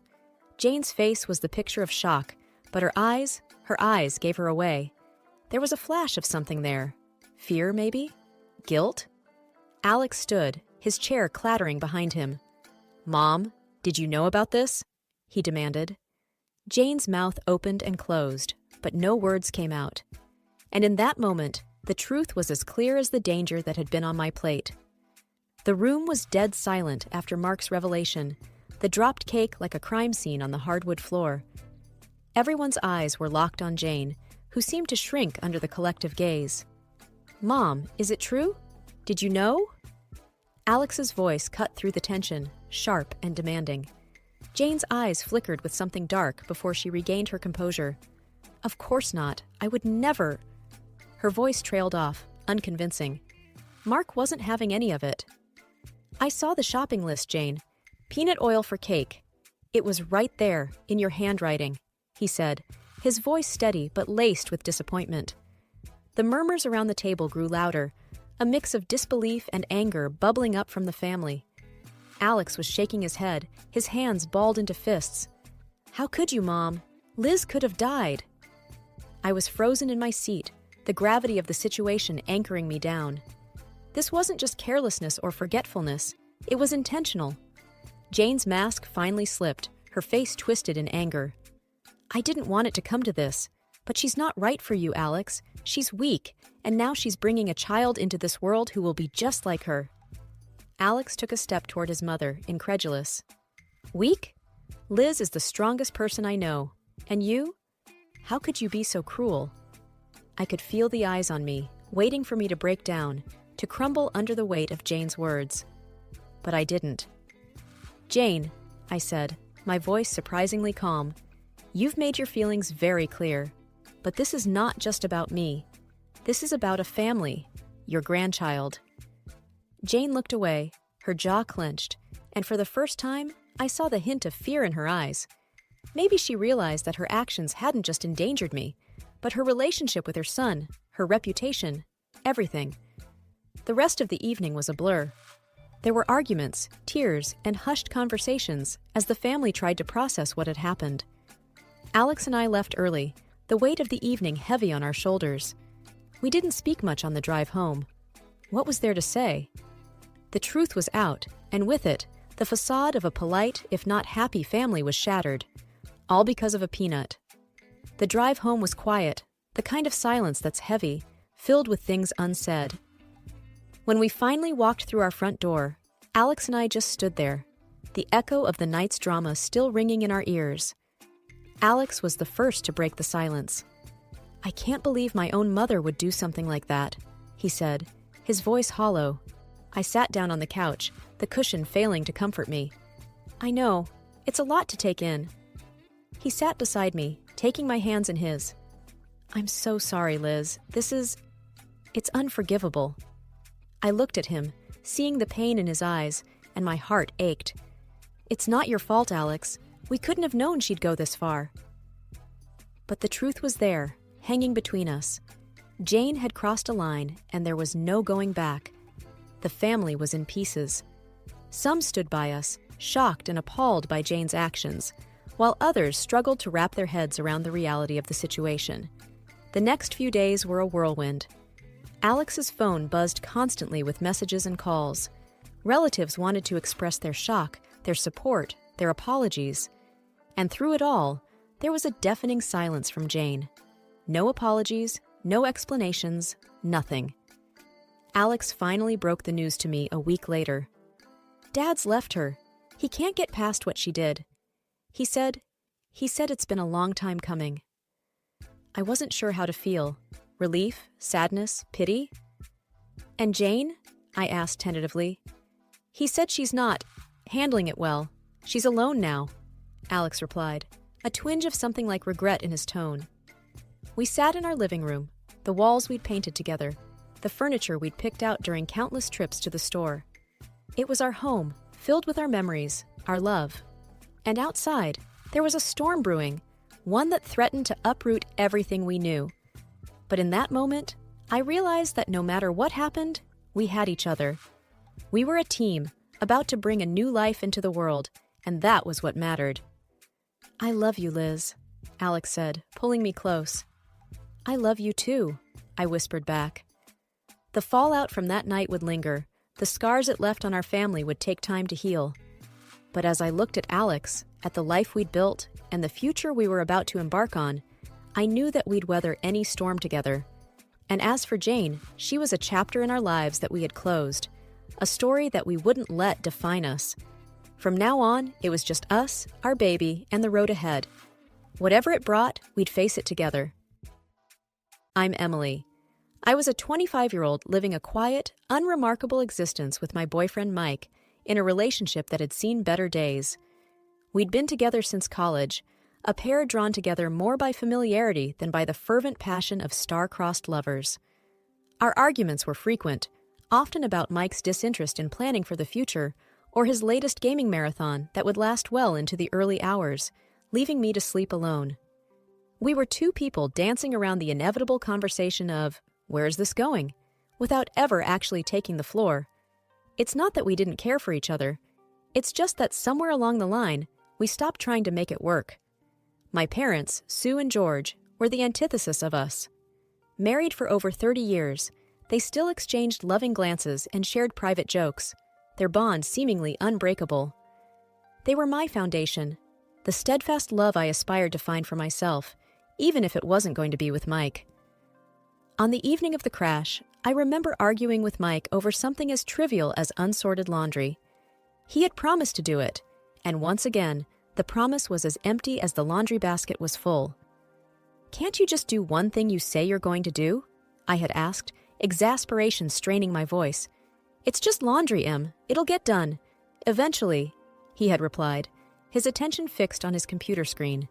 Jane's face was the picture of shock, but her eyes gave her away. There was a flash of something there. Fear, maybe? Guilt? Alex stood, his chair clattering behind him. "Mom, did you know about this?" he demanded. Jane's mouth opened and closed, but no words came out. And in that moment, the truth was as clear as the danger that had been on my plate. The room was dead silent after Mark's revelation, the dropped cake like a crime scene on the hardwood floor. Everyone's eyes were locked on Jane, who seemed to shrink under the collective gaze. "Mom, is it true? Did you know?" Alex's voice cut through the tension, sharp and demanding. Jane's eyes flickered with something dark before she regained her composure. "Of course not. I would never." Her voice trailed off, unconvincing. Mark wasn't having any of it. "I saw the shopping list, Jane. Peanut oil for cake. It was right there, in your handwriting," he said, his voice steady but laced with disappointment. The murmurs around the table grew louder, a mix of disbelief and anger bubbling up from the family. Alex was shaking his head, his hands balled into fists. "How could you, Mom? Liz could have died." I was frozen in my seat, the gravity of the situation anchoring me down. This wasn't just carelessness or forgetfulness, it was intentional. Jane's mask finally slipped, her face twisted in anger. "I didn't want it to come to this, but she's not right for you, Alex. She's weak, and now she's bringing a child into this world who will be just like her." Alex took a step toward his mother, incredulous. "Weak? Liz is the strongest person I know. And you? How could you be so cruel?" I could feel the eyes on me, waiting for me to break down, to crumble under the weight of Jane's words. But I didn't. "Jane," I said, my voice surprisingly calm, "you've made your feelings very clear. But this is not just about me. This is about a family, your grandchild." Jane looked away, her jaw clenched, and for the first time, I saw the hint of fear in her eyes. Maybe she realized that her actions hadn't just endangered me, but her relationship with her son, her reputation, everything. The rest of the evening was a blur. There were arguments, tears, and hushed conversations as the family tried to process what had happened. Alex and I left early, the weight of the evening heavy on our shoulders. We didn't speak much on the drive home. What was there to say? The truth was out, and with it, the facade of a polite, if not happy family was shattered. All because of a peanut. The drive home was quiet, the kind of silence that's heavy, filled with things unsaid. When we finally walked through our front door, Alex and I just stood there, the echo of the night's drama still ringing in our ears. Alex was the first to break the silence. "I can't believe my own mother would do something like that," he said, his voice hollow. I sat down on the couch, the cushion failing to comfort me. "I know, it's a lot to take in." He sat beside me, taking my hands in his. "I'm so sorry, Liz. It's unforgivable." I looked at him, seeing the pain in his eyes, and my heart ached. "It's not your fault, Alex. We couldn't have known she'd go this far." But the truth was there, hanging between us. Jane had crossed a line, and there was no going back. The family was in pieces. Some stood by us, shocked and appalled by Jane's actions, while others struggled to wrap their heads around the reality of the situation. The next few days were a whirlwind. Alex's phone buzzed constantly with messages and calls. Relatives wanted to express their shock, their support, their apologies. And through it all, there was a deafening silence from Jane. No apologies, no explanations, nothing. Alex finally broke the news to me a week later. "Dad's left her. He can't get past what she did. He said it's been a long time coming." I wasn't sure how to feel. Relief, sadness, pity? "And Jane?" I asked tentatively. "He said she's not handling it well. She's alone now," Alex replied, a twinge of something like regret in his tone. We sat in our living room, the walls we'd painted together, the furniture we'd picked out during countless trips to the store. It was our home, filled with our memories, our love. And outside, there was a storm brewing, one that threatened to uproot everything we knew. But in that moment, I realized that no matter what happened, we had each other. We were a team, about to bring a new life into the world, and that was what mattered. "I love you, Liz," Alex said, pulling me close. "I love you too," I whispered back. The fallout from that night would linger. The scars it left on our family would take time to heal. But as I looked at Alex, at the life we'd built, and the future we were about to embark on, I knew that we'd weather any storm together. And as for Jane, she was a chapter in our lives that we had closed, a story that we wouldn't let define us. From now on, it was just us, our baby, and the road ahead. Whatever it brought, we'd face it together. I'm Emily. I was a 25-year-old living a quiet, unremarkable existence with my boyfriend Mike, in a relationship that had seen better days. We'd been together since college, a pair drawn together more by familiarity than by the fervent passion of star-crossed lovers. Our arguments were frequent, often about Mike's disinterest in planning for the future, or his latest gaming marathon that would last well into the early hours, leaving me to sleep alone. We were two people dancing around the inevitable conversation of, "Where is this going?" without ever actually taking the floor. It's not that we didn't care for each other. It's just that somewhere along the line, we stopped trying to make it work. My parents, Sue and George, were the antithesis of us. Married for over 30 years, they still exchanged loving glances and shared private jokes, their bond seemingly unbreakable. They were my foundation, the steadfast love I aspired to find for myself, even if it wasn't going to be with Mike. On the evening of the crash, I remember arguing with Mike over something as trivial as unsorted laundry. He had promised to do it, and once again, the promise was as empty as the laundry basket was full. "Can't you just do one thing you say you're going to do?" I had asked, exasperation straining my voice. "It's just laundry, Em. It'll get done. Eventually," he had replied, his attention fixed on his computer screen.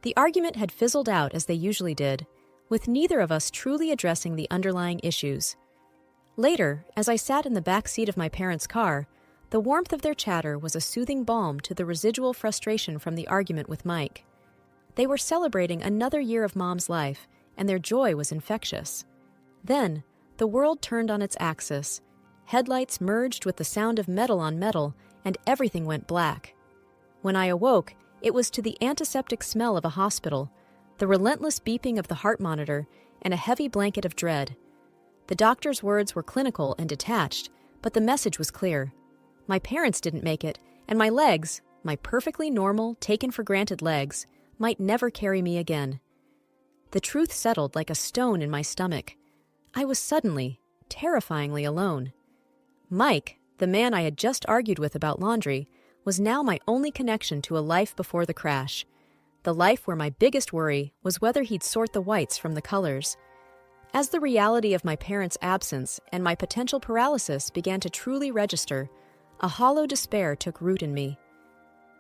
The argument had fizzled out as they usually did, with neither of us truly addressing the underlying issues. Later, as I sat in the back seat of my parents' car, the warmth of their chatter was a soothing balm to the residual frustration from the argument with Mike. They were celebrating another year of Mom's life, and their joy was infectious. Then, the world turned on its axis. Headlights merged with the sound of metal on metal, and everything went black. When I awoke, it was to the antiseptic smell of a hospital, the relentless beeping of the heart monitor, and a heavy blanket of dread. The doctor's words were clinical and detached, but the message was clear. My parents didn't make it, and my legs, my perfectly normal, taken-for-granted legs, might never carry me again. The truth settled like a stone in my stomach. I was suddenly, terrifyingly alone. Mike, the man I had just argued with about laundry, was now my only connection to a life before the crash. The life where my biggest worry was whether he'd sort the whites from the colors. As the reality of my parents' absence and my potential paralysis began to truly register, a hollow despair took root in me.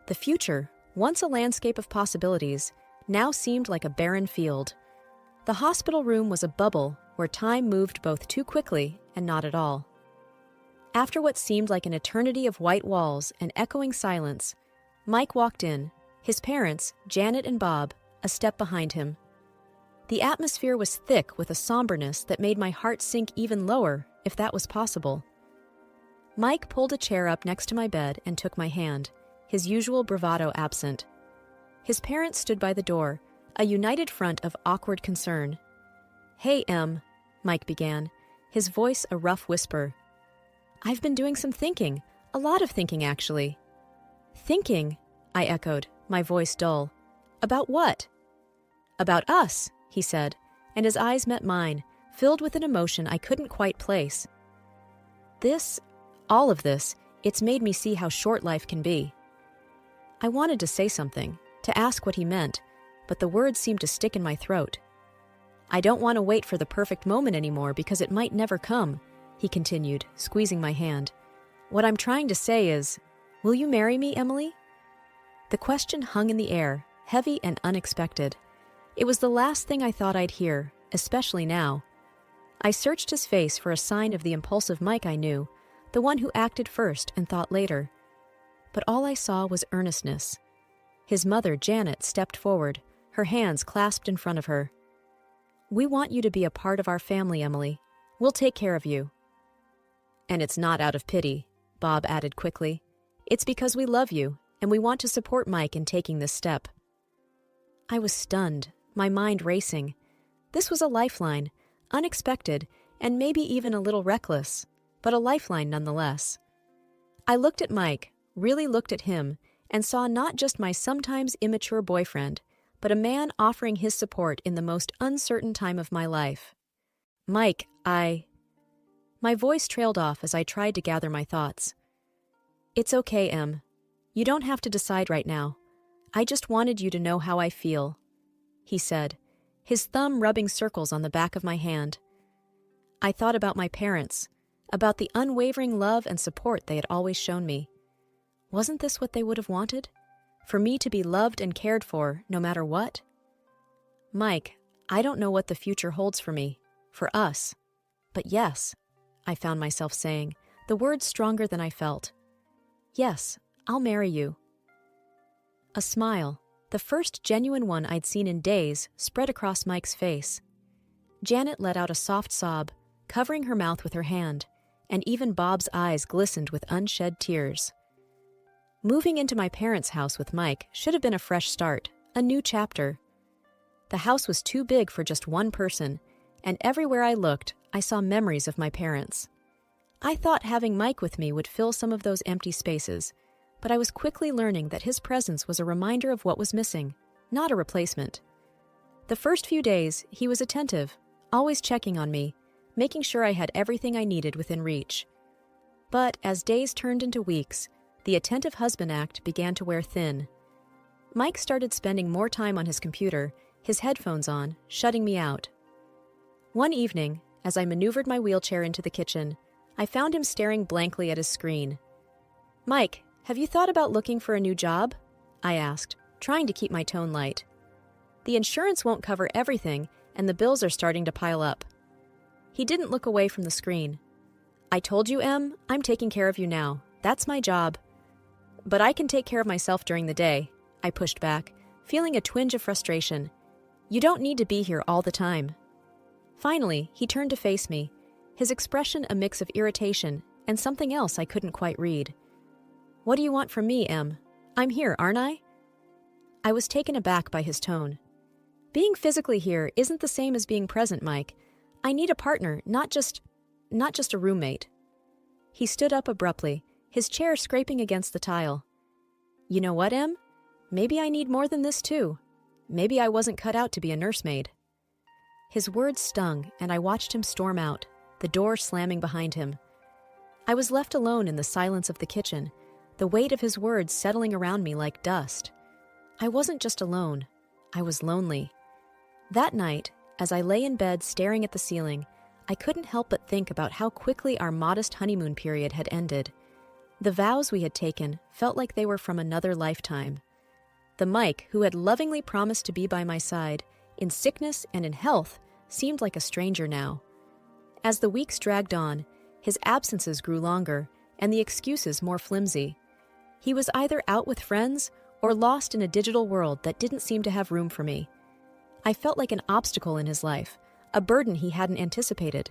The future, once a landscape of possibilities, now seemed like a barren field. The hospital room was a bubble where time moved both too quickly and not at all. After what seemed like an eternity of white walls and echoing silence, Mike walked in, his parents, Janet and Bob, a step behind him. The atmosphere was thick with a somberness that made my heart sink even lower, if that was possible. Mike pulled a chair up next to my bed and took my hand, his usual bravado absent. His parents stood by the door, a united front of awkward concern. "Hey, Em," Mike began, his voice a rough whisper. "I've been doing some thinking, a lot of thinking, actually." "Thinking?" I echoed, my voice dull. "About what?" "About us," he said, and his eyes met mine, filled with an emotion I couldn't quite place. All of this, it's made me see how short life can be. I wanted to say something, to ask what he meant, but the words seemed to stick in my throat. "I don't want to wait for the perfect moment anymore because it might never come," he continued, squeezing my hand. "What I'm trying to say is, will you marry me, Emily?" The question hung in the air, heavy and unexpected. It was the last thing I thought I'd hear, especially now. I searched his face for a sign of the impulsive Mike I knew, the one who acted first and thought later. But all I saw was earnestness. His mother, Janet, stepped forward, her hands clasped in front of her. "We want you to be a part of our family, Emily. We'll take care of you." "And it's not out of pity," Bob added quickly. "It's because we love you, and we want to support Mike in taking this step." I was stunned, my mind racing. This was a lifeline, unexpected, and maybe even a little reckless, but a lifeline nonetheless. I looked at Mike, really looked at him, and saw not just my sometimes immature boyfriend, but a man offering his support in the most uncertain time of my life. "Mike, My voice trailed off as I tried to gather my thoughts. "It's okay, Em. You don't have to decide right now. I just wanted you to know how I feel," he said, his thumb rubbing circles on the back of my hand. I thought about my parents, about the unwavering love and support they had always shown me. Wasn't this what they would have wanted? For me to be loved and cared for, no matter what? "Mike, I don't know what the future holds for me, for us. But yes," I found myself saying, the words stronger than I felt. "Yes, I'll marry you." A smile, the first genuine one I'd seen in days, spread across Mike's face. Janet let out a soft sob, covering her mouth with her hand, and even Bob's eyes glistened with unshed tears. Moving into my parents' house with Mike should have been a fresh start, a new chapter. The house was too big for just one person, and everywhere I looked, I saw memories of my parents. I thought having Mike with me would fill some of those empty spaces, but I was quickly learning that his presence was a reminder of what was missing, not a replacement. The first few days, he was attentive, always checking on me, making sure I had everything I needed within reach. But as days turned into weeks, the attentive husband act began to wear thin. Mike started spending more time on his computer, his headphones on, shutting me out. One evening, as I maneuvered my wheelchair into the kitchen, I found him staring blankly at his screen. "Mike, have you thought about looking for a new job?" I asked, trying to keep my tone light. "The insurance won't cover everything, and the bills are starting to pile up." He didn't look away from the screen. "I told you, Em, I'm taking care of you now. That's my job." "But I can take care of myself during the day," I pushed back, feeling a twinge of frustration. "You don't need to be here all the time." Finally, he turned to face me, his expression a mix of irritation and something else I couldn't quite read. "What do you want from me, Em? I'm here, aren't I?" I was taken aback by his tone. "Being physically here isn't the same as being present, Mike. I need a partner, not just a roommate." He stood up abruptly, his chair scraping against the tile. "You know what, Em? Maybe I need more than this too. Maybe I wasn't cut out to be a nursemaid." His words stung, and I watched him storm out, the door slamming behind him. I was left alone in the silence of the kitchen, the weight of his words settling around me like dust. I wasn't just alone. I was lonely. That night, as I lay in bed staring at the ceiling, I couldn't help but think about how quickly our modest honeymoon period had ended. The vows we had taken felt like they were from another lifetime. The Mike, who had lovingly promised to be by my side, in sickness and in health, seemed like a stranger now. As the weeks dragged on, his absences grew longer, and the excuses more flimsy. He was either out with friends or lost in a digital world that didn't seem to have room for me. I felt like an obstacle in his life, a burden he hadn't anticipated.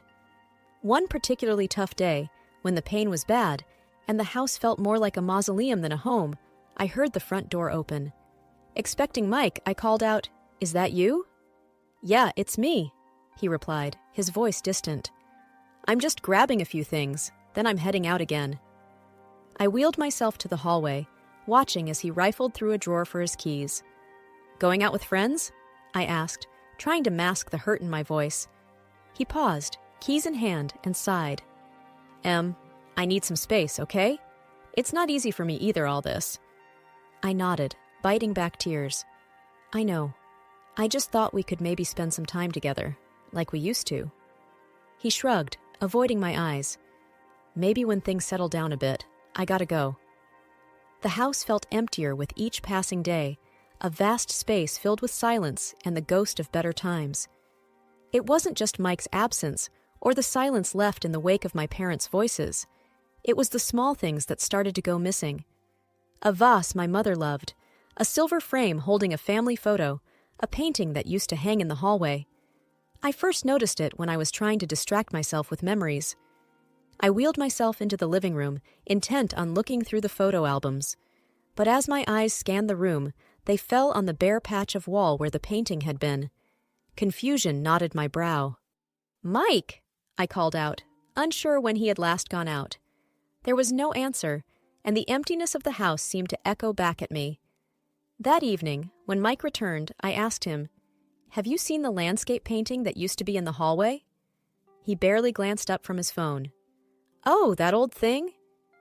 One particularly tough day, when the pain was bad, and the house felt more like a mausoleum than a home, I heard the front door open. Expecting Mike, I called out, "Is that you?" "Yeah, it's me," he replied, his voice distant. "I'm just grabbing a few things, then I'm heading out again." I wheeled myself to the hallway, watching as he rifled through a drawer for his keys. "Going out with friends?" I asked, trying to mask the hurt in my voice. He paused, keys in hand, and sighed. I need some space, okay? It's not easy for me either, all this." I nodded, biting back tears. "I know. I just thought we could maybe spend some time together, like we used to." He shrugged, avoiding my eyes. "Maybe when things settle down a bit, I gotta go." The house felt emptier with each passing day, a vast space filled with silence and the ghost of better times. It wasn't just Mike's absence or the silence left in the wake of my parents' voices. It was the small things that started to go missing. A vase my mother loved, a silver frame holding a family photo, a painting that used to hang in the hallway. I first noticed it when I was trying to distract myself with memories. I wheeled myself into the living room, intent on looking through the photo albums. But as my eyes scanned the room, they fell on the bare patch of wall where the painting had been. Confusion knotted my brow. "Mike!" I called out, unsure when he had last gone out. There was no answer, and the emptiness of the house seemed to echo back at me. That evening, when Mike returned, I asked him, "Have you seen the landscape painting that used to be in the hallway?" He barely glanced up from his phone. "Oh, that old thing?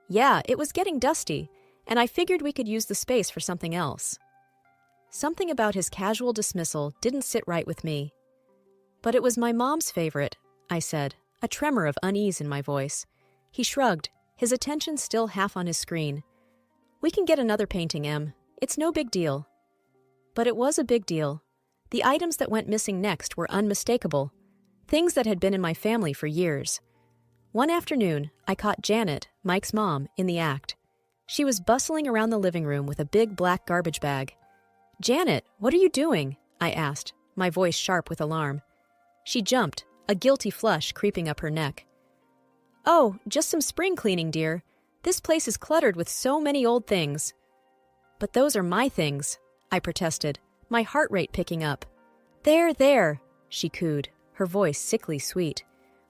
Yeah, it was getting dusty, and I figured we could use the space for something else." Something about his casual dismissal didn't sit right with me. "But it was my mom's favorite," I said, a tremor of unease in my voice. He shrugged, his attention still half on his screen. "We can get another painting, Em. It's no big deal." But it was a big deal. The items that went missing next were unmistakable, things that had been in my family for years. One afternoon, I caught Janet, Mike's mom, in the act. She was bustling around the living room with a big black garbage bag. "Janet, what are you doing?" I asked, my voice sharp with alarm. She jumped, a guilty flush creeping up her neck. "Oh, just some spring cleaning, dear. This place is cluttered with so many old things." "But those are my things," I protested, my heart rate picking up. There, she cooed, her voice sickly sweet.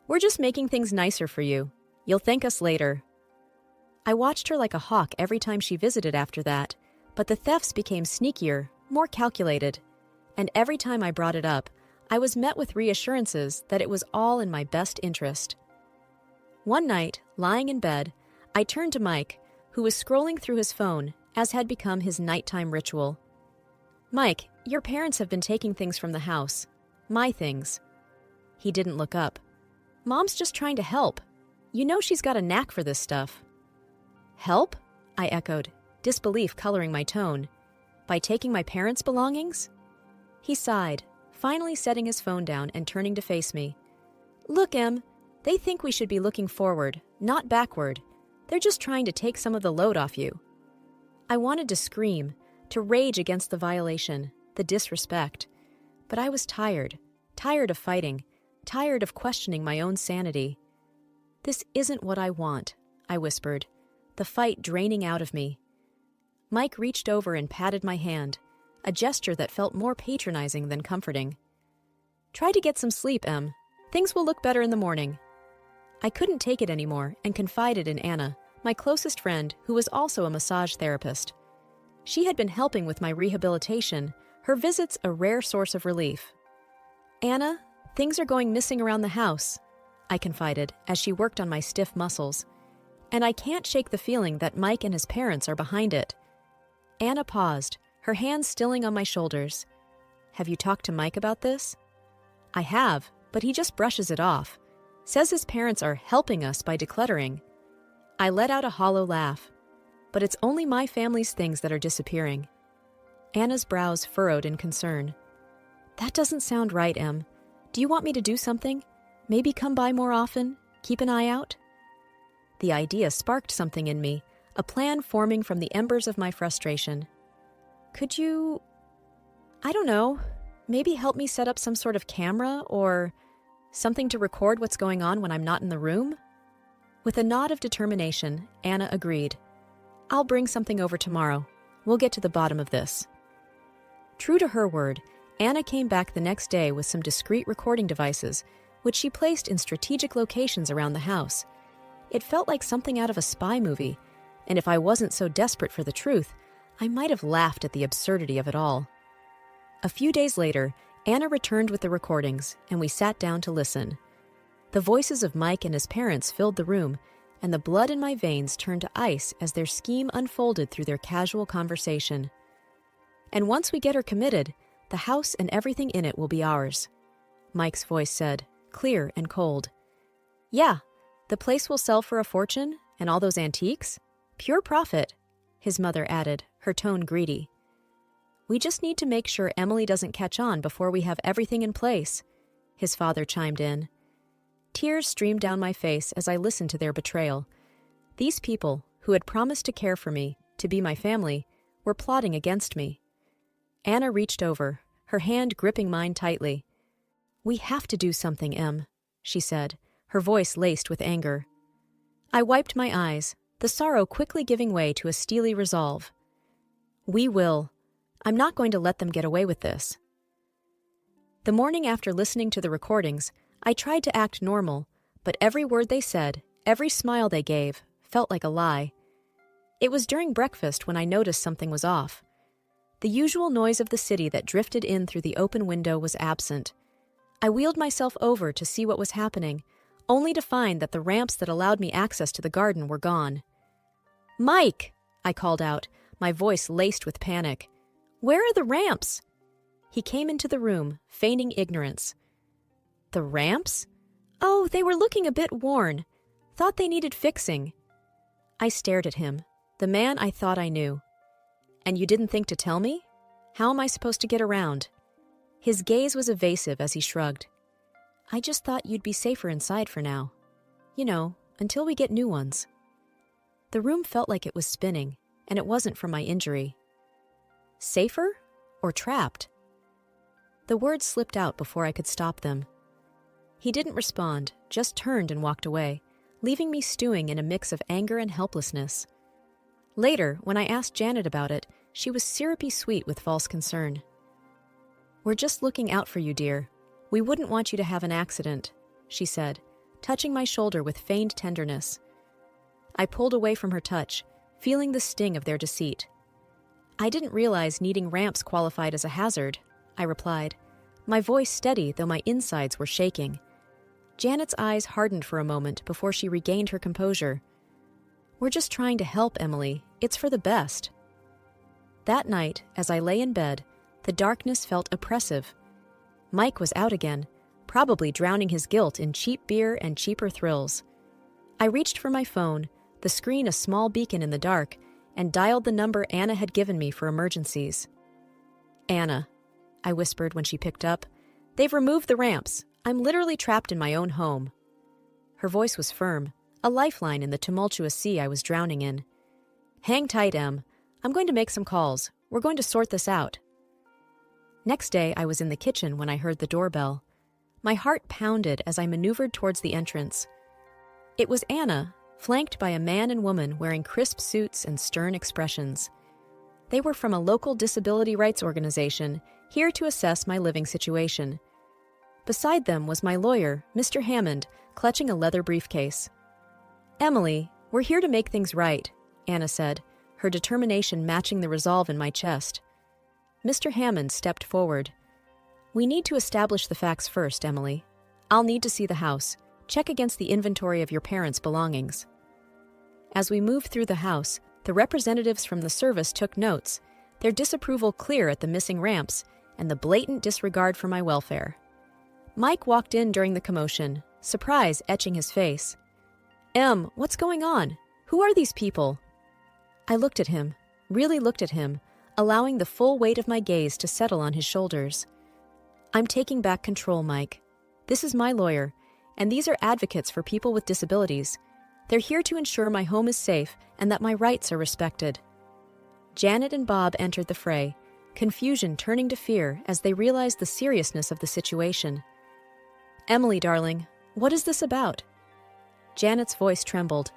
"We're just making things nicer for you. You'll thank us later." I watched her like a hawk every time she visited after that, but the thefts became sneakier, more calculated. And every time I brought it up, I was met with reassurances that it was all in my best interest. One night, lying in bed, I turned to Mike, who was scrolling through his phone, as had become his nighttime ritual. "Mike, your parents have been taking things from the house. My things." He didn't look up. "Mom's just trying to help. You know she's got a knack for this stuff." "Help?" I echoed, disbelief coloring my tone. "By taking my parents' belongings?" He sighed, finally setting his phone down and turning to face me. "Look, Em, they think we should be looking forward, not backward. They're just trying to take some of the load off you." I wanted to scream, to rage against the violation, the disrespect. But I was tired of fighting, tired of questioning my own sanity. "This isn't what I want," I whispered, the fight draining out of me. Mike reached over and patted my hand, a gesture that felt more patronizing than comforting. "Try to get some sleep, Em. Things will look better in the morning." I couldn't take it anymore and confided in Anna, my closest friend, who was also a massage therapist. She had been helping with my rehabilitation, her visits a rare source of relief. "Anna, things are going missing around the house," I confided as she worked on my stiff muscles. "And I can't shake the feeling that Mike and his parents are behind it." Anna paused, her hands stilling on my shoulders. "Have you talked to Mike about this?" "I have, but he just brushes it off. Says his parents are helping us by decluttering." I let out a hollow laugh. "But it's only my family's things that are disappearing." Anna's brows furrowed in concern. "That doesn't sound right, Em. Do you want me to do something? Maybe come by more often? Keep an eye out?" The idea sparked something in me, a plan forming from the embers of my frustration. "Could you, I don't know, maybe help me set up some sort of camera or something to record what's going on when I'm not in the room?" With a nod of determination, Anna agreed. "I'll bring something over tomorrow. We'll get to the bottom of this." True to her word, Anna came back the next day with some discreet recording devices, which she placed in strategic locations around the house. It felt like something out of a spy movie, and if I wasn't so desperate for the truth, I might have laughed at the absurdity of it all. A few days later, Anna returned with the recordings, and we sat down to listen. The voices of Mike and his parents filled the room, and the blood in my veins turned to ice as their scheme unfolded through their casual conversation. "And once we get her committed, the house and everything in it will be ours," Mike's voice said, clear and cold. "Yeah, the place will sell for a fortune, and all those antiques? Pure profit," his mother added, her tone greedy. "We just need to make sure Emily doesn't catch on before we have everything in place," his father chimed in. Tears streamed down my face as I listened to their betrayal. These people, who had promised to care for me, to be my family, were plotting against me. Anna reached over, her hand gripping mine tightly. "We have to do something, Em," she said, her voice laced with anger. I wiped my eyes, the sorrow quickly giving way to a steely resolve. "We will. I'm not going to let them get away with this." The morning after listening to the recordings, I tried to act normal, but every word they said, every smile they gave, felt like a lie. It was during breakfast when I noticed something was off. The usual noise of the city that drifted in through the open window was absent. I wheeled myself over to see what was happening, only to find that the ramps that allowed me access to the garden were gone. "Mike!" I called out, my voice laced with panic. "Where are the ramps?" He came into the room, feigning ignorance. "The ramps? Oh, they were looking a bit worn. Thought they needed fixing." I stared at him, the man I thought I knew. "And you didn't think to tell me? How am I supposed to get around?" His gaze was evasive as he shrugged. "I just thought you'd be safer inside for now. You know, until we get new ones." The room felt like it was spinning, and it wasn't from my injury. Safer? Or trapped? The words slipped out before I could stop them. He didn't respond, just turned and walked away, leaving me stewing in a mix of anger and helplessness. Later, when I asked Janet about it, She was syrupy sweet with false concern. "We're just looking out for you, dear. We wouldn't want you to have an accident," she said, touching my shoulder with feigned tenderness. I pulled away from her touch, feeling the sting of their deceit. "I didn't realize needing ramps qualified as a hazard," I replied, my voice steady though my insides were shaking. Janet's eyes hardened for a moment before she regained her composure. "We're just trying to help, Emily. It's for the best." That night, as I lay in bed, the darkness felt oppressive. Mike was out again, probably drowning his guilt in cheap beer and cheaper thrills. I reached for my phone, the screen a small beacon in the dark, and dialed the number Anna had given me for emergencies. "Anna," I whispered when she picked up, "they've removed the ramps. I'm literally trapped in my own home." Her voice was firm, a lifeline in the tumultuous sea I was drowning in. "Hang tight, Em. I'm going to make some calls. We're going to sort this out." Next day, I was in the kitchen when I heard the doorbell. My heart pounded as I maneuvered towards the entrance. It was Anna, flanked by a man and woman wearing crisp suits and stern expressions. They were from a local disability rights organization, here to assess my living situation. Beside them was my lawyer, Mr. Hammond, clutching a leather briefcase. "Emily, we're here to make things right," Anna said, her determination matching the resolve in my chest. Mr. Hammond stepped forward. "We need to establish the facts first, Emily. I'll need to see the house. Check against the inventory of your parents' belongings." As we moved through the house, the representatives from the service took notes, their disapproval clear at the missing ramps and the blatant disregard for my welfare. Mike walked in during the commotion, surprise etching his face. "Em, what's going on? Who are these people?" I looked at him, really looked at him, allowing the full weight of my gaze to settle on his shoulders. "I'm taking back control, Mike. This is my lawyer, and these are advocates for people with disabilities. They're here to ensure my home is safe and that my rights are respected." Janet and Bob entered the fray, confusion turning to fear as they realized the seriousness of the situation. "Emily, darling, what is this about?" Janet's voice trembled.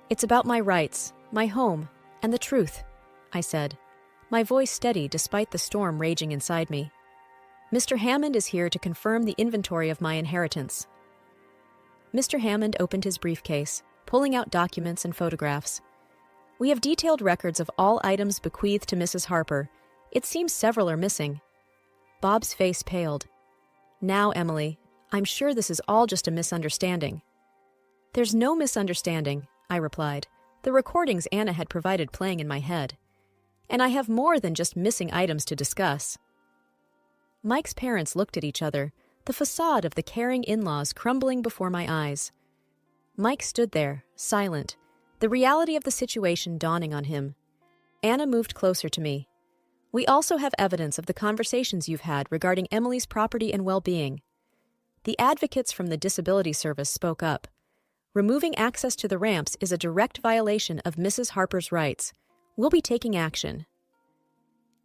"It's about my rights, my home, and the truth," I said, my voice steady despite the storm raging inside me. "Mr. Hammond is here to confirm the inventory of my inheritance." Mr. Hammond opened his briefcase, pulling out documents and photographs. "We have detailed records of all items bequeathed to Mrs. Harper. It seems several are missing." Bob's face paled. "Now, Emily, I'm sure this is all just a misunderstanding." "There's no misunderstanding," I replied, the recordings Anna had provided playing in my head. "And I have more than just missing items to discuss." Mike's parents looked at each other, the facade of the caring in-laws crumbling before my eyes. Mike stood there, silent, the reality of the situation dawning on him. Anna moved closer to me. "We also have evidence of the conversations you've had regarding Emily's property and well-being." The advocates from the Disability Service spoke up. "Removing access to the ramps is a direct violation of Mrs. Harper's rights. We'll be taking action."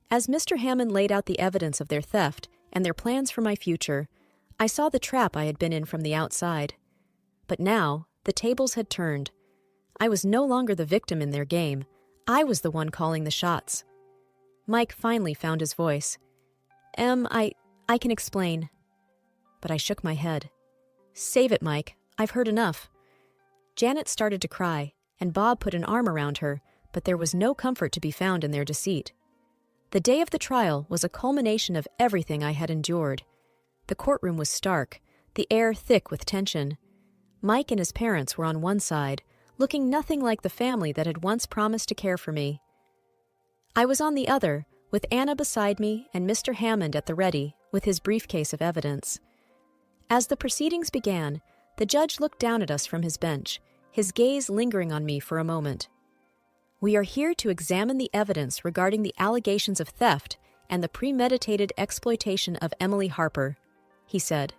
As Mr. Hammond laid out the evidence of their theft and their plans for my future, I saw the trap I had been in from the outside. But now, the tables had turned. I was no longer the victim in their game. I was the one calling the shots. Mike finally found his voice. I can explain." But I shook my head. "Save it, Mike. I've heard enough." Janet started to cry, and Bob put an arm around her, but there was no comfort to be found in their deceit. The day of the trial was a culmination of everything I had endured. The courtroom was stark, the air thick with tension. Mike and his parents were on one side, looking nothing like the family that had once promised to care for me. I was on the other, with Anna beside me and Mr. Hammond at the ready, with his briefcase of evidence. As the proceedings began, the judge looked down at us from his bench, his gaze lingering on me for a moment. "We are here to examine the evidence regarding the allegations of theft and the premeditated exploitation of Emily Harper," he said.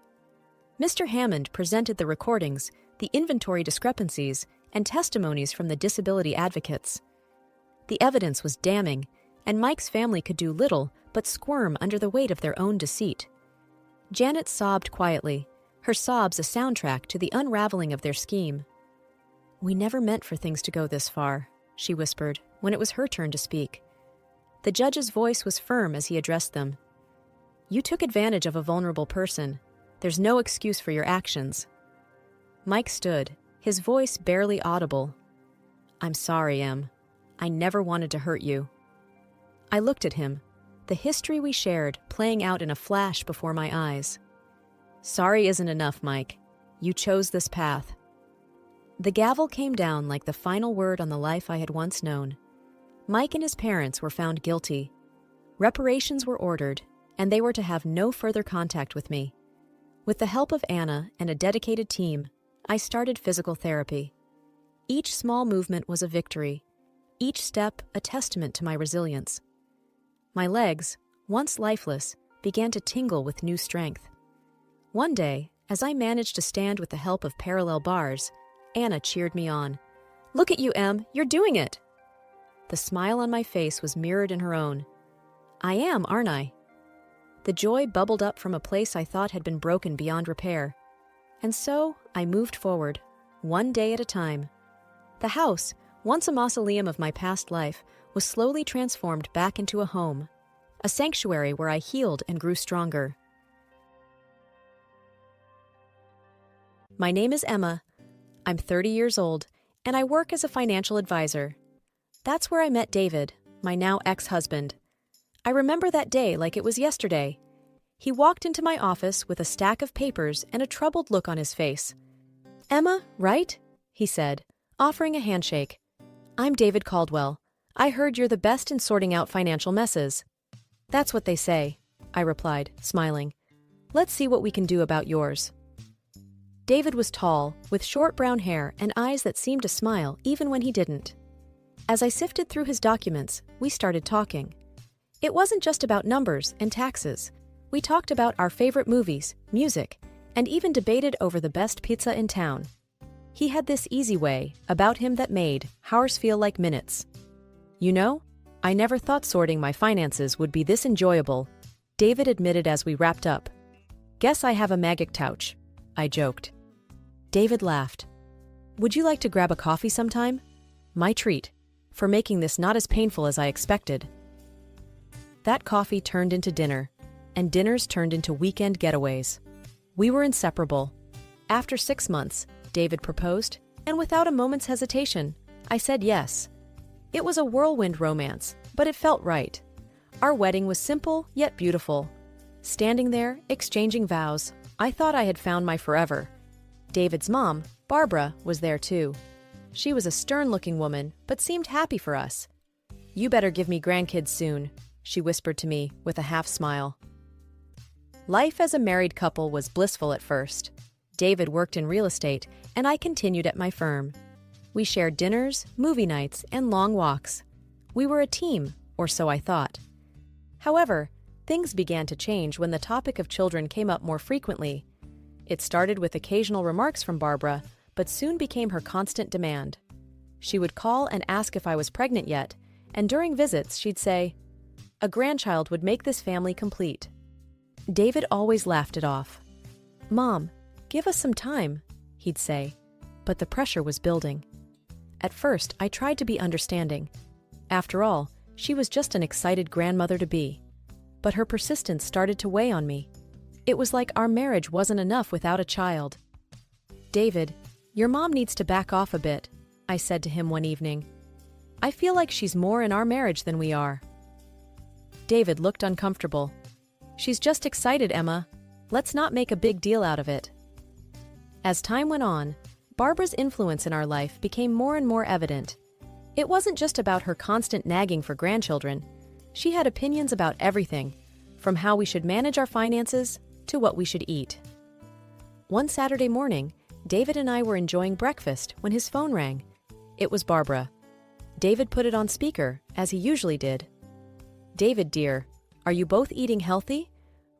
Mr. Hammond presented the recordings, the inventory discrepancies, and testimonies from the disability advocates. The evidence was damning, and Mike's family could do little but squirm under the weight of their own deceit. Janet sobbed quietly, her sobs a soundtrack to the unraveling of their scheme. "We never meant for things to go this far," she whispered when it was her turn to speak. The judge's voice was firm as he addressed them. "You took advantage of a vulnerable person. There's no excuse for your actions." Mike stood, his voice barely audible. "I'm sorry, Em. I never wanted to hurt you." I looked at him, the history we shared playing out in a flash before my eyes. "Sorry isn't enough, Mike. You chose this path." The gavel came down like the final word on the life I had once known. Mike and his parents were found guilty. Reparations were ordered, and they were to have no further contact with me. With the help of Anna and a dedicated team, I started physical therapy. Each small movement was a victory, each step a testament to my resilience. My legs, once lifeless, began to tingle with new strength. One day, as I managed to stand with the help of parallel bars, Anna cheered me on. "Look at you, Em, you're doing it!" The smile on my face was mirrored in her own. "I am, aren't I?" The joy bubbled up from a place I thought had been broken beyond repair. And so I moved forward, one day at a time. The house, once a mausoleum of my past life, was slowly transformed back into a home, a sanctuary where I healed and grew stronger. My name is Emma. I'm 30 years old, and I work as a financial advisor. That's where I met David, my now ex-husband. I remember that day like it was yesterday. He walked into my office with a stack of papers and a troubled look on his face. "Emma, right?" he said, offering a handshake. "I'm David Caldwell. I heard you're the best in sorting out financial messes." "That's what they say," I replied, smiling. "Let's see what we can do about yours." David was tall, with short brown hair and eyes that seemed to smile even when he didn't. As I sifted through his documents, we started talking. It wasn't just about numbers and taxes. We talked about our favorite movies, music, and even debated over the best pizza in town. He had this easy way about him that made hours feel like minutes. "You know, I never thought sorting my finances would be this enjoyable," David admitted as we wrapped up. "Guess I have a magic touch," I joked. David laughed. "Would you like to grab a coffee sometime? My treat, for making this not as painful as I expected." That coffee turned into dinner, and dinners turned into weekend getaways. We were inseparable. After 6 months, David proposed, and without a moment's hesitation, I said yes. It was a whirlwind romance, but it felt right. Our wedding was simple yet beautiful. Standing there, exchanging vows, I thought I had found my forever. David's mom, Barbara, was there too. She was a stern-looking woman, but seemed happy for us. "You better give me grandkids soon," she whispered to me with a half-smile. Life as a married couple was blissful at first. David worked in real estate, and I continued at my firm. We shared dinners, movie nights, and long walks. We were a team, or so I thought. However, things began to change when the topic of children came up more frequently. It started with occasional remarks from Barbara, but soon became her constant demand. She would call and ask if I was pregnant yet, and during visits she'd say, "A grandchild would make this family complete." David always laughed it off. "Mom, give us some time," he'd say, but the pressure was building. At first, I tried to be understanding. After all, she was just an excited grandmother-to-be. But her persistence started to weigh on me. It was like our marriage wasn't enough without a child. "David, your mom needs to back off a bit," I said to him one evening. "I feel like she's more in our marriage than we are." David looked uncomfortable. "She's just excited, Emma. Let's not make a big deal out of it." As time went on, Barbara's influence in our life became more and more evident. It wasn't just about her constant nagging for grandchildren. She had opinions about everything, from how we should manage our finances to what we should eat. One Saturday morning, David and I were enjoying breakfast when his phone rang. It was Barbara. David put it on speaker, as he usually did. "David, dear, are you both eating healthy?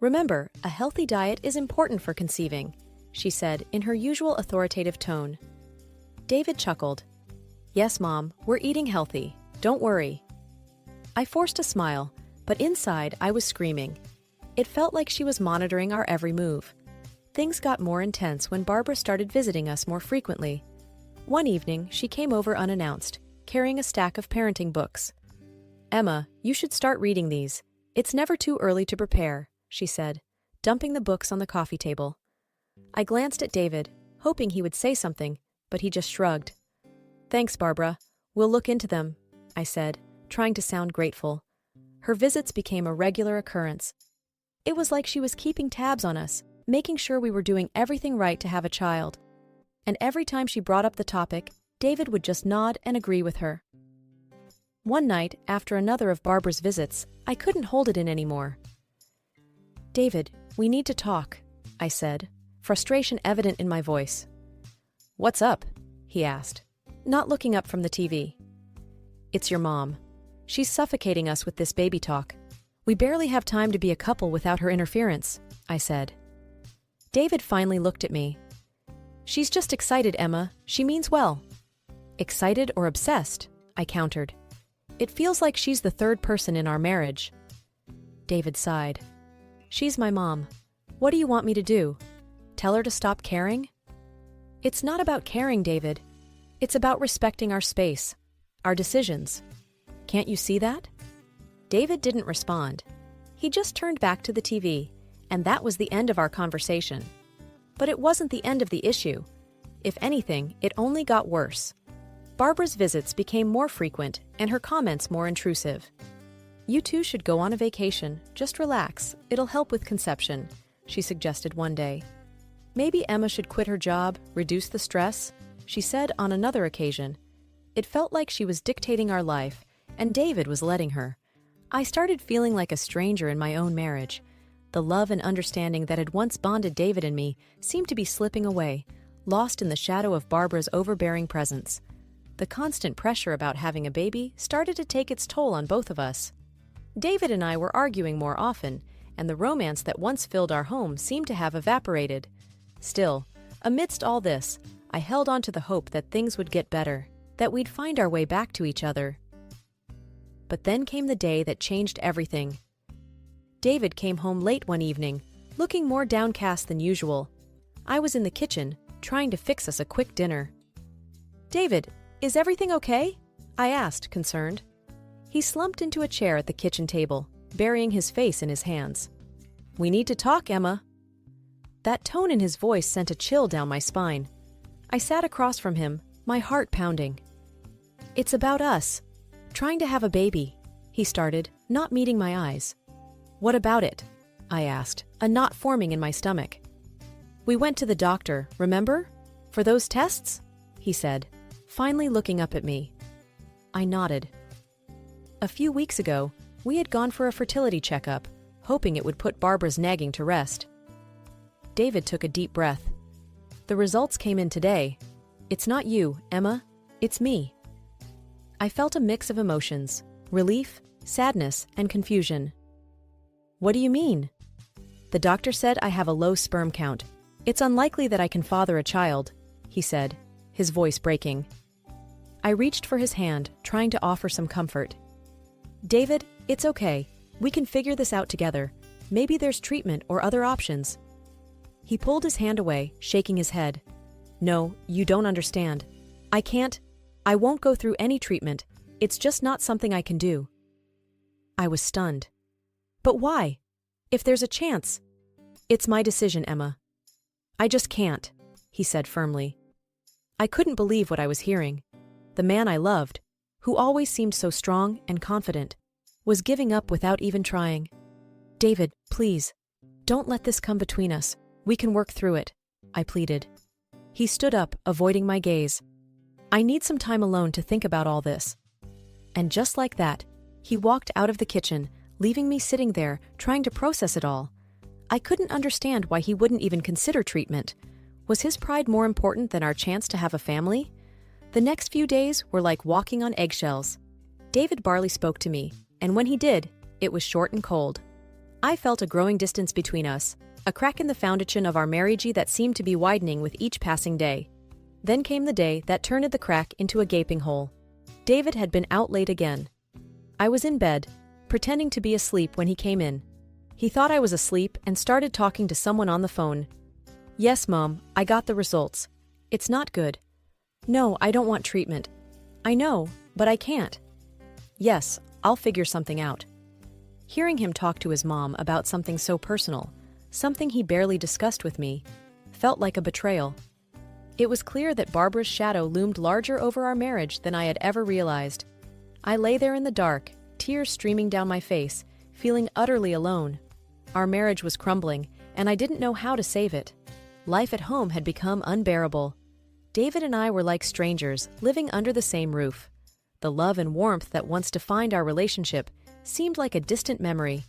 Remember, a healthy diet is important for conceiving," she said in her usual authoritative tone. David chuckled. "Yes, Mom, we're eating healthy. Don't worry." I forced a smile, but inside I was screaming. It felt like she was monitoring our every move. Things got more intense when Barbara started visiting us more frequently. One evening, she came over unannounced, carrying a stack of parenting books. "Emma, you should start reading these. It's never too early to prepare," she said, dumping the books on the coffee table. I glanced at David, hoping he would say something, but he just shrugged. "Thanks, Barbara. We'll look into them," I said, trying to sound grateful. Her visits became a regular occurrence. It was like she was keeping tabs on us, making sure we were doing everything right to have a child. And every time she brought up the topic, David would just nod and agree with her. One night, after another of Barbara's visits, I couldn't hold it in anymore. "David, we need to talk," I said, frustration evident in my voice. "What's up?" he asked, not looking up from the TV. "It's your mom. She's suffocating us with this baby talk. We barely have time to be a couple without her interference," I said. David finally looked at me. "She's just excited, Emma. She means well." "Excited or obsessed?" I countered. "It feels like she's the third person in our marriage." David sighed. "She's my mom. What do you want me to do? Tell her to stop caring?" "It's not about caring, David. It's about respecting our space, our decisions. Can't you see that?" David didn't respond. He just turned back to the TV, and that was the end of our conversation. But it wasn't the end of the issue. If anything, it only got worse. Barbara's visits became more frequent and her comments more intrusive. "You two should go on a vacation. Just relax. It'll help with conception," she suggested one day. "Maybe Emma should quit her job, reduce the stress," she said on another occasion. It felt like she was dictating our life, and David was letting her. I started feeling like a stranger in my own marriage. The love and understanding that had once bonded David and me seemed to be slipping away, lost in the shadow of Barbara's overbearing presence. The constant pressure about having a baby started to take its toll on both of us. David and I were arguing more often, and the romance that once filled our home seemed to have evaporated. Still, amidst all this, I held on to the hope that things would get better, that we'd find our way back to each other. But then came the day that changed everything. David came home late one evening, looking more downcast than usual. I was in the kitchen, trying to fix us a quick dinner. "David, is everything okay?" I asked, concerned. He slumped into a chair at the kitchen table, burying his face in his hands. "We need to talk, Emma." That tone in his voice sent a chill down my spine. I sat across from him, my heart pounding. "It's about us. Trying to have a baby," he started, not meeting my eyes. "What about it?" I asked, a knot forming in my stomach. "We went to the doctor, remember? For those tests?" he said, finally looking up at me. I nodded. A few weeks ago, we had gone for a fertility checkup, hoping it would put Barbara's nagging to rest. David took a deep breath. "The results came in today. It's not you, Emma. It's me." I felt a mix of emotions, relief, sadness, and confusion. "What do you mean?" "The doctor said I have a low sperm count. It's unlikely that I can father a child," he said, his voice breaking. I reached for his hand, trying to offer some comfort. "David, it's okay. We can figure this out together. Maybe there's treatment or other options." He pulled his hand away, shaking his head. "No, you don't understand. I won't go through any treatment. It's just not something I can do." I was stunned. "But why? If there's a chance." "It's my decision, Emma. I just can't," he said firmly. I couldn't believe what I was hearing. The man I loved, who always seemed so strong and confident, was giving up without even trying. "David, please, don't let this come between us. We can work through it," I pleaded. He stood up, avoiding my gaze. "I need some time alone to think about all this." And just like that, he walked out of the kitchen, leaving me sitting there, trying to process it all. I couldn't understand why he wouldn't even consider treatment. Was his pride more important than our chance to have a family? The next few days were like walking on eggshells. David barely spoke to me, and when he did, it was short and cold. I felt a growing distance between us, a crack in the foundation of our marriage that seemed to be widening with each passing day. Then came the day that turned the crack into a gaping hole. David had been out late again. I was in bed, pretending to be asleep when he came in. He thought I was asleep and started talking to someone on the phone. "Yes, Mom, I got the results. It's not good." "No, I don't want treatment." "I know, but I can't." "Yes, I'll figure something out. Hearing him talk to his mom about something so personal, something he barely discussed with me, felt like a betrayal. It was clear that Barbara's shadow loomed larger over our marriage than I had ever realized. I lay there in the dark, tears streaming down my face, feeling utterly alone. Our marriage was crumbling, and I didn't know how to save it. Life at home had become unbearable. David and I were like strangers, living under the same roof. The love and warmth that once defined our relationship seemed like a distant memory.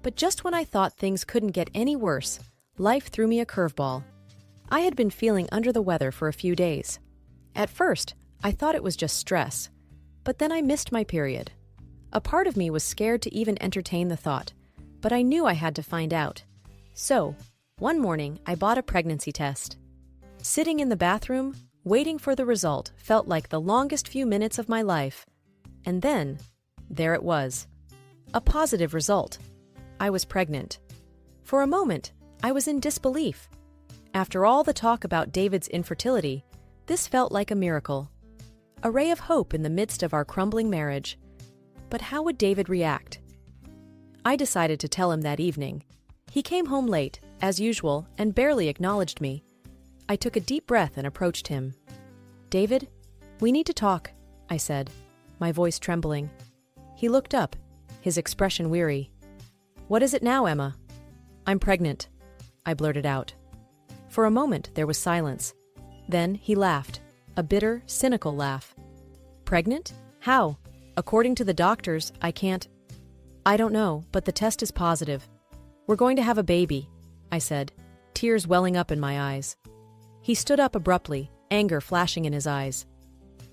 But just when I thought things couldn't get any worse, life threw me a curveball. I had been feeling under the weather for a few days. At first, I thought it was just stress, but then I missed my period. A part of me was scared to even entertain the thought, but I knew I had to find out. So, one morning, I bought a pregnancy test. Sitting in the bathroom, waiting for the result felt like the longest few minutes of my life. And then, there it was. A positive result. I was pregnant. For a moment, I was in disbelief. After all the talk about David's infertility, this felt like a miracle. A ray of hope in the midst of our crumbling marriage. But how would David react? I decided to tell him that evening. He came home late, as usual, and barely acknowledged me. I took a deep breath and approached him. "David, we need to talk," I said, my voice trembling. He looked up, his expression weary. "What is it now, Emma?" "I'm pregnant," I blurted out. For a moment, there was silence. Then he laughed, a bitter, cynical laugh. "Pregnant? How? According to the doctors, I can't." "I don't know, but the test is positive. We're going to have a baby," I said, tears welling up in my eyes. He stood up abruptly, anger flashing in his eyes.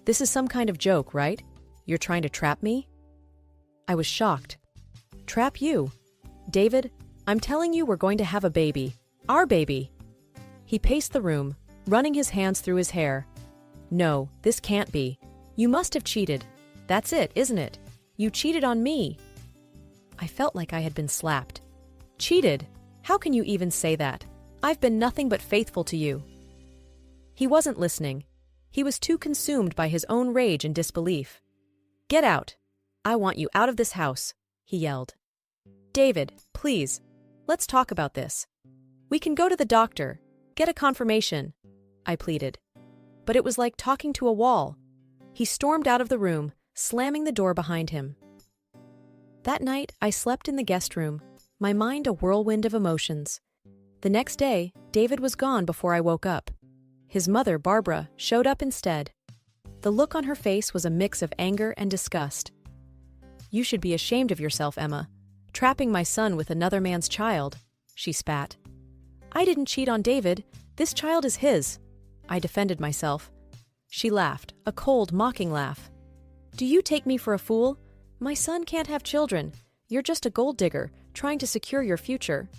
"This is some kind of joke, right? You're trying to trap me?" I was shocked. "Trap you? David, I'm telling you we're going to have a baby. Our baby." He paced the room, running his hands through his hair. "No, this can't be. You must have cheated. That's it, isn't it? You cheated on me." I felt like I had been slapped. "Cheated? How can you even say that? I've been nothing but faithful to you." He wasn't listening. He was too consumed by his own rage and disbelief. "Get out. I want you out of this house," he yelled. "David, please, let's talk about this. We can go to the doctor, get a confirmation," I pleaded. But it was like talking to a wall. He stormed out of the room, slamming the door behind him. That night, I slept in the guest room, my mind a whirlwind of emotions. The next day, David was gone before I woke up. His mother, Barbara, showed up instead. The look on her face was a mix of anger and disgust. "You should be ashamed of yourself, Emma, trapping my son with another man's child," she spat. "I didn't cheat on David. This child is his," I defended myself. She laughed, a cold, mocking laugh. "Do you take me for a fool? My son can't have children. You're just a gold digger, trying to secure your future."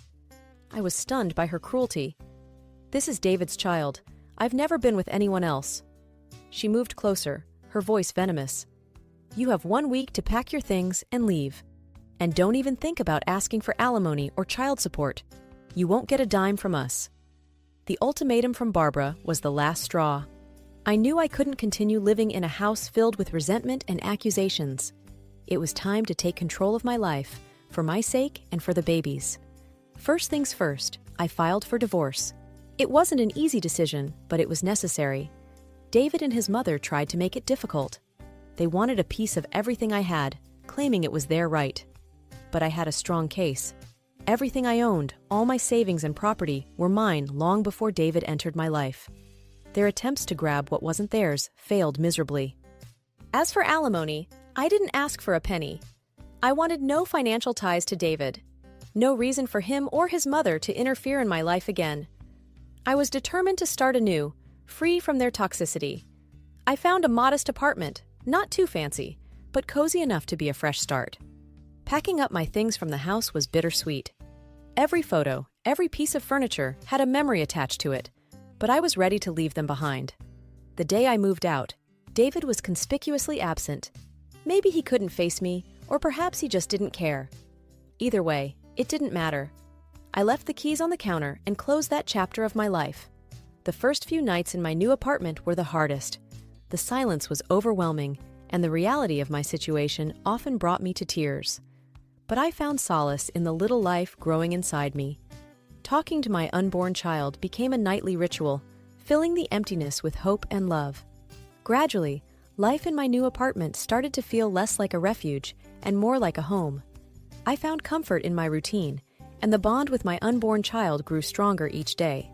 I was stunned by her cruelty. "This is David's child. I've never been with anyone else." She moved closer, her voice venomous. "You have 1 week to pack your things and leave. And don't even think about asking for alimony or child support. You won't get a dime from us." The ultimatum from Barbara was the last straw. I knew I couldn't continue living in a house filled with resentment and accusations. It was time to take control of my life, for my sake and for the baby's. First things first, I filed for divorce. It wasn't an easy decision, but it was necessary. David and his mother tried to make it difficult. They wanted a piece of everything I had, claiming it was their right. But I had a strong case. Everything I owned, all my savings and property, were mine long before David entered my life. Their attempts to grab what wasn't theirs failed miserably. As for alimony, I didn't ask for a penny. I wanted no financial ties to David. No reason for him or his mother to interfere in my life again. I was determined to start anew, free from their toxicity. I found a modest apartment, not too fancy, but cozy enough to be a fresh start. Packing up my things from the house was bittersweet. Every photo, every piece of furniture had a memory attached to it, but I was ready to leave them behind. The day I moved out, David was conspicuously absent. Maybe he couldn't face me, or perhaps he just didn't care. Either way, it didn't matter. I left the keys on the counter and closed that chapter of my life. The first few nights in my new apartment were the hardest. The silence was overwhelming, and the reality of my situation often brought me to tears. But I found solace in the little life growing inside me. Talking to my unborn child became a nightly ritual, filling the emptiness with hope and love. Gradually, life in my new apartment started to feel less like a refuge and more like a home. I found comfort in my routine, and the bond with my unborn child grew stronger each day.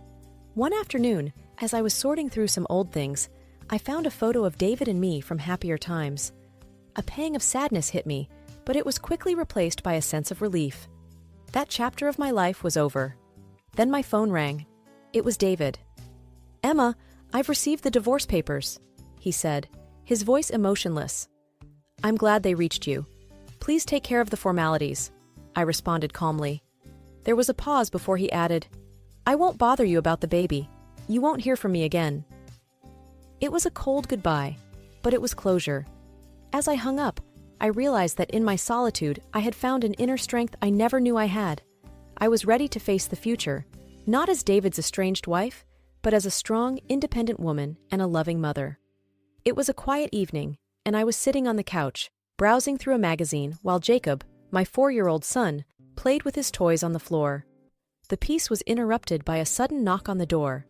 One afternoon, as I was sorting through some old things, I found a photo of David and me from happier times. A pang of sadness hit me, but it was quickly replaced by a sense of relief. That chapter of my life was over. Then my phone rang. It was David. "Emma, I've received the divorce papers," he said, his voice emotionless. "I'm glad they reached you. Please take care of the formalities," I responded calmly. There was a pause before he added, "I won't bother you about the baby. You won't hear from me again." It was a cold goodbye, but it was closure. As I hung up, I realized that in my solitude, I had found an inner strength I never knew I had. I was ready to face the future, not as David's estranged wife, but as a strong, independent woman and a loving mother. It was a quiet evening, and I was sitting on the couch, browsing through a magazine while Jacob, my 4-year-old son, played with his toys on the floor. The peace was interrupted by a sudden knock on the door.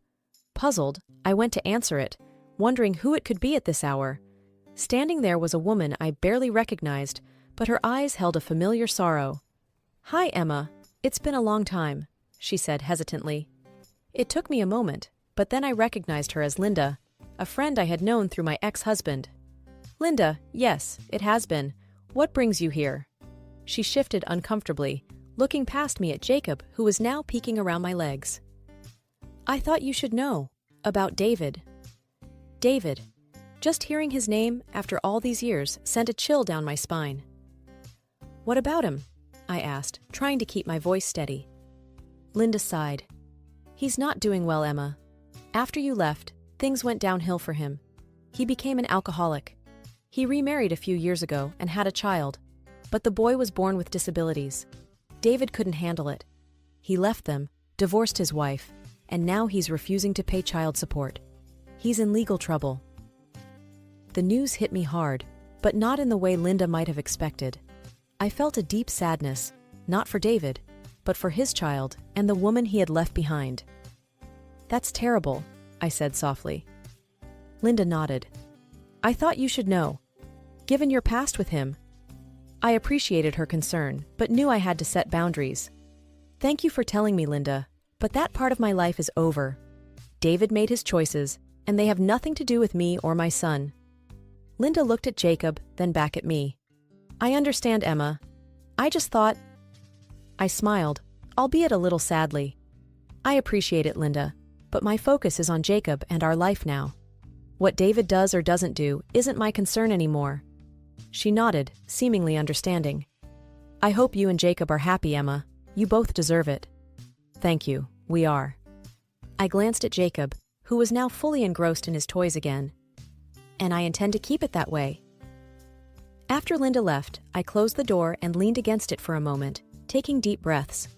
Puzzled, I went to answer it, wondering who it could be at this hour. Standing there was a woman I barely recognized, but her eyes held a familiar sorrow. "Hi, Emma. It's been a long time," she said hesitantly. It took me a moment, but then I recognized her as Linda, a friend I had known through my ex-husband. "Linda, yes, it has been. What brings you here?" She shifted uncomfortably, looking past me at Jacob, who was now peeking around my legs. "I thought you should know. About David." David. Just hearing his name after all these years sent a chill down my spine. "What about him?" I asked, trying to keep my voice steady. Linda sighed. "He's not doing well, Emma. After you left, things went downhill for him. He became an alcoholic. He remarried a few years ago and had a child, but the boy was born with disabilities. David couldn't handle it. He left them, divorced his wife, and now he's refusing to pay child support. He's in legal trouble." The news hit me hard, but not in the way Linda might have expected. I felt a deep sadness, not for David, but for his child and the woman he had left behind. "That's terrible," I said softly. Linda nodded. "I thought you should know. Given your past with him." I appreciated her concern, but knew I had to set boundaries. "Thank you for telling me, Linda, but that part of my life is over. David made his choices, and they have nothing to do with me or my son." Linda looked at Jacob, then back at me. "I understand, Emma. I just thought—" I smiled, albeit a little sadly. "I appreciate it, Linda, but my focus is on Jacob and our life now. What David does or doesn't do isn't my concern anymore." She nodded, seemingly understanding. "I hope you and Jacob are happy, Emma. You both deserve it." "Thank you, we are." I glanced at Jacob, who was now fully engrossed in his toys again. "And I intend to keep it that way." After Linda left, I closed the door and leaned against it for a moment, taking deep breaths.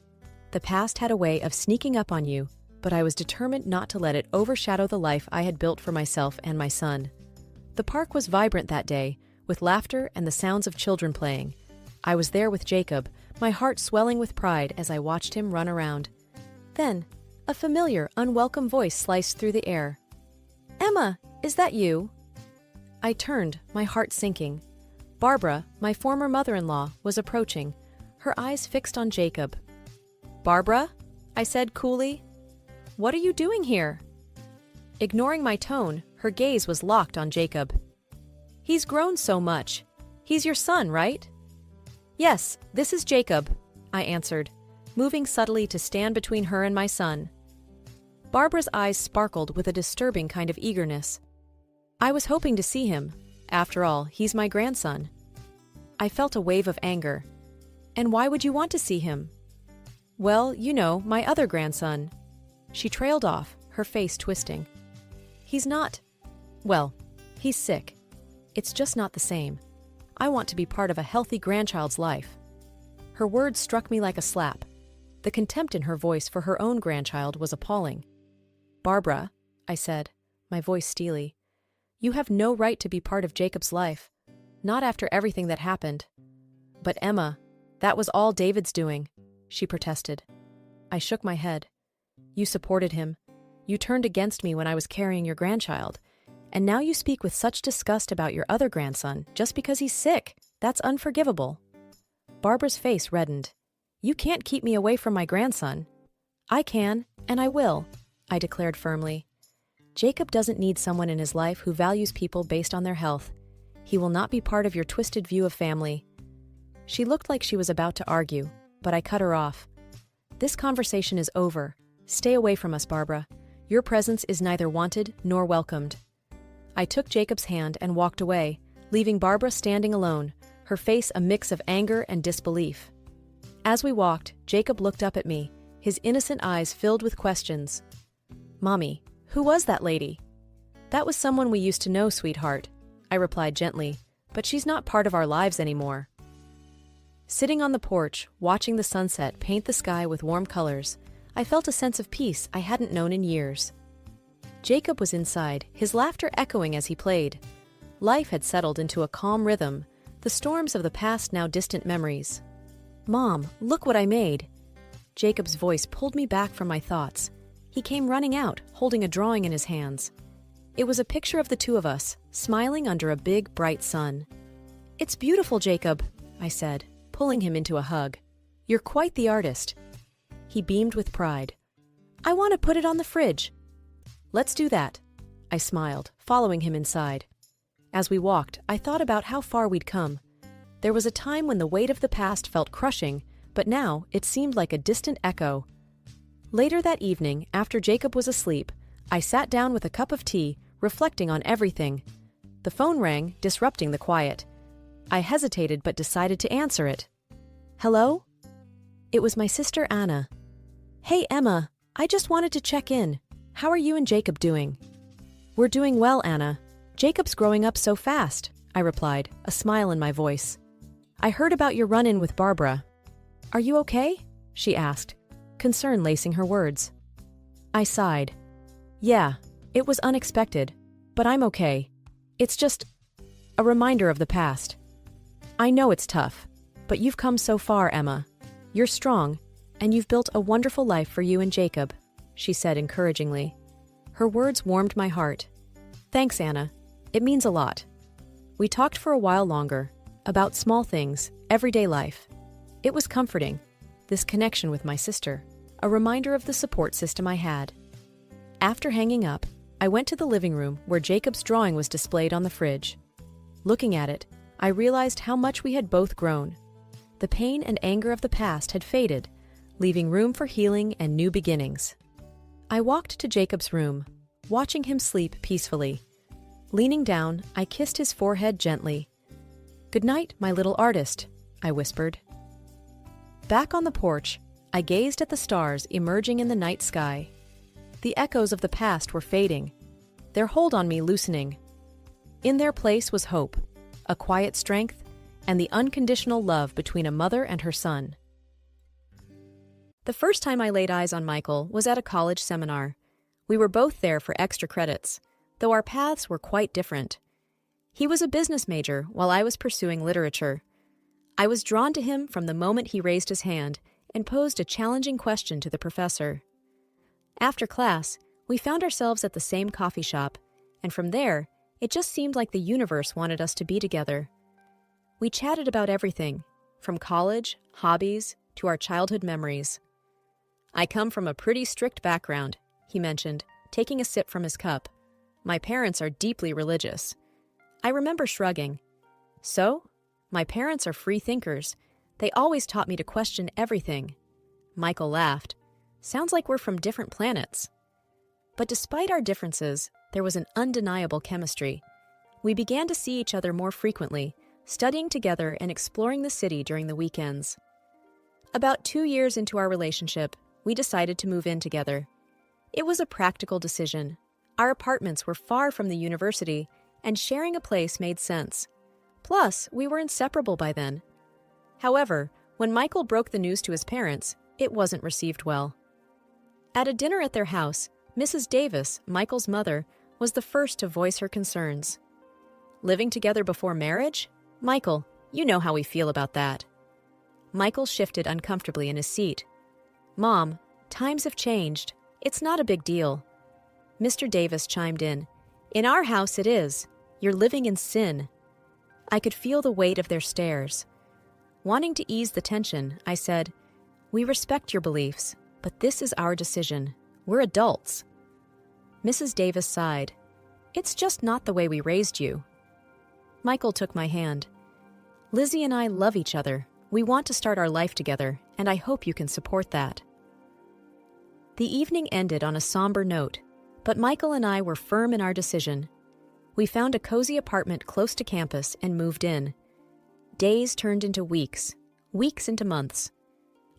The past had a way of sneaking up on you, but I was determined not to let it overshadow the life I had built for myself and my son. The park was vibrant that day, with laughter and the sounds of children playing. I was there with Jacob, my heart swelling with pride as I watched him run around. Then, a familiar, unwelcome voice sliced through the air. "Emma, is that you?" I turned, my heart sinking. Barbara, my former mother-in-law, was approaching, her eyes fixed on Jacob. "Barbara?" I said coolly. "What are you doing here?" Ignoring my tone, her gaze was locked on Jacob. "He's grown so much. He's your son, right?" "Yes, this is Jacob," I answered, moving subtly to stand between her and my son. Barbara's eyes sparkled with a disturbing kind of eagerness. "I was hoping to see him. After all, he's my grandson." I felt a wave of anger. "And why would you want to see him?" "Well, you know, my other grandson." She trailed off, her face twisting. "He's not... Well, he's sick. It's just not the same. I want to be part of a healthy grandchild's life." Her words struck me like a slap. The contempt in her voice for her own grandchild was appalling. "Barbara," I said, my voice steely, "you have no right to be part of Jacob's life. not after everything that happened. But Emma, that was all David's doing, she protested. I shook my head. You supported him. You turned against me when I was carrying your grandchild. And now you speak with such disgust about your other grandson just because he's sick. That's unforgivable. Barbara's face reddened. You can't keep me away from my grandson. I can, and I will, I declared firmly. Jacob doesn't need someone in his life who values people based on their health. He will not be part of your twisted view of family. She looked like she was about to argue, but I cut her off. This conversation is over. Stay away from us, Barbara. Your presence is neither wanted nor welcomed. I took Jacob's hand and walked away, leaving Barbara standing alone, her face a mix of anger and disbelief. As we walked, Jacob looked up at me, his innocent eyes filled with questions. Mommy, who was that lady? That was someone we used to know, sweetheart, I replied gently, but she's not part of our lives anymore. Sitting on the porch, watching the sunset paint the sky with warm colors, I felt a sense of peace I hadn't known in years. Jacob was inside, his laughter echoing as he played. Life had settled into a calm rhythm, the storms of the past now distant memories. Mom, look what I made. Jacob's voice pulled me back from my thoughts. He came running out, holding a drawing in his hands. It was a picture of the two of us, smiling under a big, bright sun. It's beautiful, Jacob, I said, pulling him into a hug. You're quite the artist. He beamed with pride. I want to put it on the fridge. Let's do that, I smiled, following him inside. As we walked, I thought about how far we'd come. There was a time when the weight of the past felt crushing, but now it seemed like a distant echo. Later that evening, after Jacob was asleep, I sat down with a cup of tea, reflecting on everything. The phone rang, disrupting the quiet. I hesitated but decided to answer it. Hello? It was my sister Anna. Hey, Emma, I just wanted to check in. How are you and Jacob doing? We're doing well, Anna. Jacob's growing up so fast, I replied, a smile in my voice. I heard about your run-in with Barbara. Are you okay? She asked, concern lacing her words. I sighed. Yeah, it was unexpected, but I'm okay. It's just a reminder of the past. I know it's tough, but you've come so far, Emma. You're strong, and you've built a wonderful life for you and Jacob, she said encouragingly. Her words warmed my heart. Thanks, Anna. It means a lot. We talked for a while longer, about small things, everyday life. It was comforting, this connection with my sister, a reminder of the support system I had. After hanging up, I went to the living room where Jacob's drawing was displayed on the fridge. Looking at it, I realized how much we had both grown. The pain and anger of the past had faded, leaving room for healing and new beginnings. I walked to Jacob's room, watching him sleep peacefully. Leaning down, I kissed his forehead gently. Good night, my little artist, I whispered. Back on the porch, I gazed at the stars emerging in the night sky. The echoes of the past were fading, their hold on me loosening. In their place was hope, a quiet strength, and the unconditional love between a mother and her son. The first time I laid eyes on Michael was at a college seminar. We were both there for extra credits, though our paths were quite different. He was a business major while I was pursuing literature. I was drawn to him from the moment he raised his hand and posed a challenging question to the professor. After class, we found ourselves at the same coffee shop, and from there, it just seemed like the universe wanted us to be together. We chatted about everything, from college, hobbies, to our childhood memories. I come from a pretty strict background, he mentioned, taking a sip from his cup. My parents are deeply religious. I remember shrugging. So? My parents are free thinkers. They always taught me to question everything. Michael laughed. Sounds like we're from different planets. But despite our differences, there was an undeniable chemistry. We began to see each other more frequently, studying together and exploring the city during the weekends. About 2 years into our relationship, we decided to move in together. It was a practical decision. Our apartments were far from the university, and sharing a place made sense. Plus, we were inseparable by then. However, when Michael broke the news to his parents, it wasn't received well. At a dinner at their house, Mrs. Davis, Michael's mother, was the first to voice her concerns. Living together before marriage? Michael, you know how we feel about that. Michael shifted uncomfortably in his seat. Mom, times have changed. It's not a big deal. Mr. Davis chimed in. In our house it is. You're living in sin. I could feel the weight of their stares. Wanting to ease the tension, I said, We respect your beliefs, but this is our decision. We're adults. Mrs. Davis sighed. It's just not the way we raised you. Michael took my hand. Lizzie and I love each other. We want to start our life together, and I hope you can support that. The evening ended on a somber note, but Michael and I were firm in our decision. We found a cozy apartment close to campus and moved in. Days turned into weeks, weeks into months.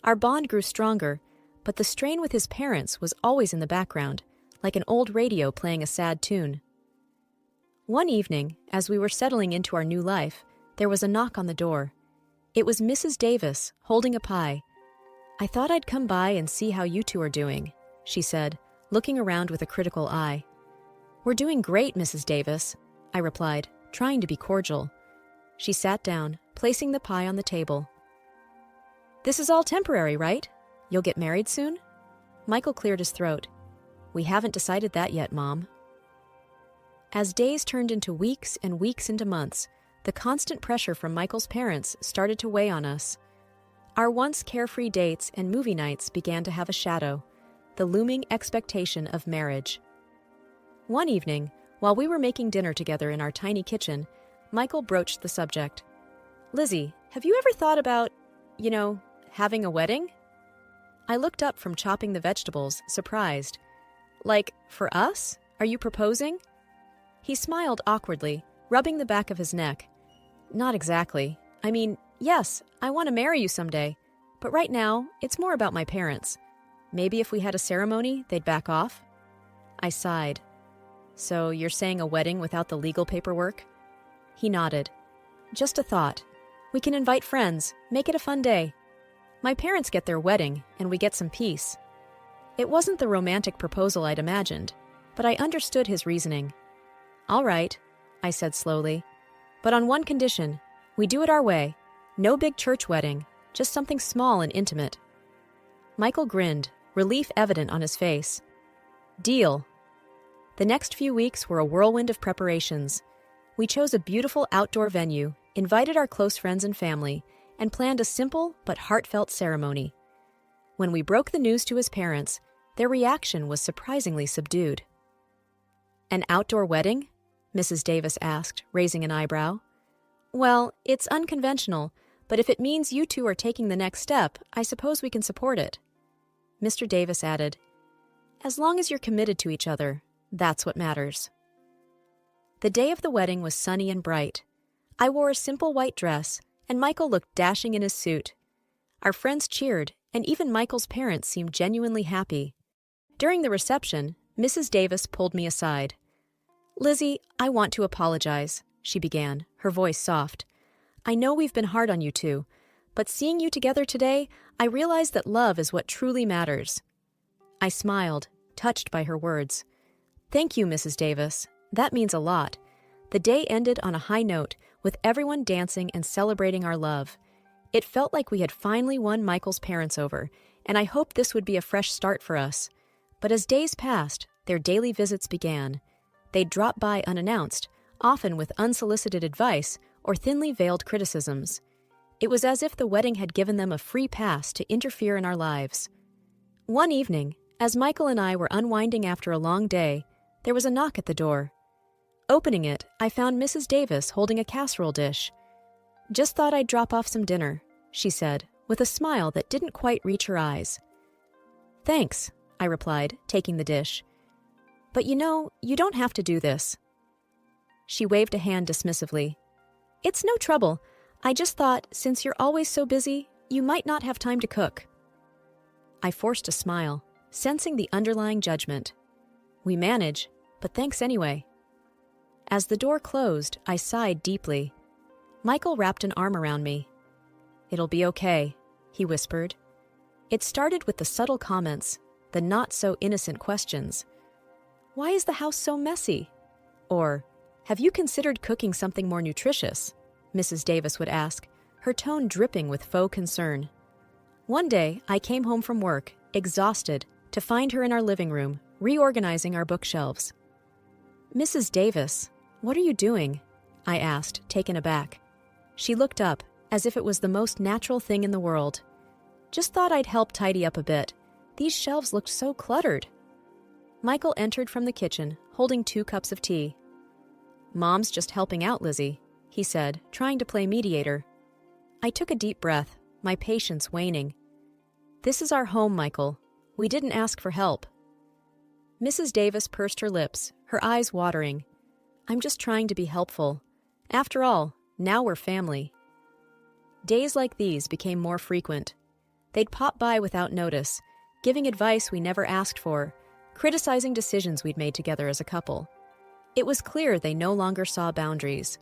Our bond grew stronger, but the strain with his parents was always in the background, like an old radio playing a sad tune. One evening, as we were settling into our new life, there was a knock on the door. It was Mrs. Davis, holding a pie. I thought I'd come by and see how you two are doing, she said, looking around with a critical eye. We're doing great, Mrs. Davis, I replied, trying to be cordial. She sat down, placing the pie on the table. This is all temporary, right? You'll get married soon? Michael cleared his throat. We haven't decided that yet, Mom. As days turned into weeks and weeks into months, the constant pressure from Michael's parents started to weigh on us. Our once carefree dates and movie nights began to have a shadow, the looming expectation of marriage. One evening, while we were making dinner together in our tiny kitchen, Michael broached the subject. Lizzie, have you ever thought about, having a wedding? I looked up from chopping the vegetables, surprised. Like, for us? Are you proposing? He smiled awkwardly, rubbing the back of his neck. Not exactly. I mean, yes, I want to marry you someday, but right now, it's more about my parents. Maybe if we had a ceremony, they'd back off? I sighed. So you're saying a wedding without the legal paperwork? He nodded. Just a thought. We can invite friends, make it a fun day. My parents get their wedding, and we get some peace. It wasn't the romantic proposal I'd imagined, but I understood his reasoning. All right, I said slowly. But on one condition, we do it our way. No big church wedding, just something small and intimate. Michael grinned, relief evident on his face. Deal. The next few weeks were a whirlwind of preparations. We chose a beautiful outdoor venue, invited our close friends and family, and planned a simple but heartfelt ceremony. When we broke the news to his parents, their reaction was surprisingly subdued. An outdoor wedding? Mrs. Davis asked, raising an eyebrow. Well, it's unconventional, but if it means you two are taking the next step, I suppose we can support it. Mr. Davis added, As long as you're committed to each other, that's what matters. The day of the wedding was sunny and bright. I wore a simple white dress, and Michael looked dashing in his suit. Our friends cheered, and even Michael's parents seemed genuinely happy. During the reception, Mrs. Davis pulled me aside. Lizzie, I want to apologize, she began, her voice soft. I know we've been hard on you two, but seeing you together today, I realize that love is what truly matters. I smiled, touched by her words. Thank you, Mrs. Davis. That means a lot. The day ended on a high note, with everyone dancing and celebrating our love. It felt like we had finally won Michael's parents over, and I hoped this would be a fresh start for us. But as days passed, their daily visits began. They'd drop by unannounced, often with unsolicited advice or thinly veiled criticisms. It was as if the wedding had given them a free pass to interfere in our lives. One evening, as Michael and I were unwinding after a long day, there was a knock at the door. Opening it, I found Mrs. Davis holding a casserole dish. Just thought I'd drop off some dinner, she said, with a smile that didn't quite reach her eyes. Thanks, I replied, taking the dish. But you don't have to do this. She waved a hand dismissively. It's no trouble. I just thought, since you're always so busy, you might not have time to cook. I forced a smile, sensing the underlying judgment. We manage, but thanks anyway. As the door closed, I sighed deeply. Michael wrapped an arm around me. It'll be okay, he whispered. It started with the subtle comments, the not-so-innocent questions. Why is the house so messy? Or, have you considered cooking something more nutritious? Mrs. Davis would ask, her tone dripping with faux concern. One day, I came home from work, exhausted, to find her in our living room, reorganizing our bookshelves. "Mrs. Davis, what are you doing?" I asked, taken aback. She looked up, as if it was the most natural thing in the world. "Just thought I'd help tidy up a bit. These shelves looked so cluttered." Michael entered from the kitchen, holding 2 cups of tea. "Mom's just helping out, Lizzie," he said, trying to play mediator. I took a deep breath, my patience waning. "This is our home, Michael. We didn't ask for help." Mrs. Davis pursed her lips, her eyes watering. "I'm just trying to be helpful. After all, now we're family." Days like these became more frequent. They'd pop by without notice, giving advice we never asked for, criticizing decisions we'd made together as a couple. It was clear they no longer saw boundaries.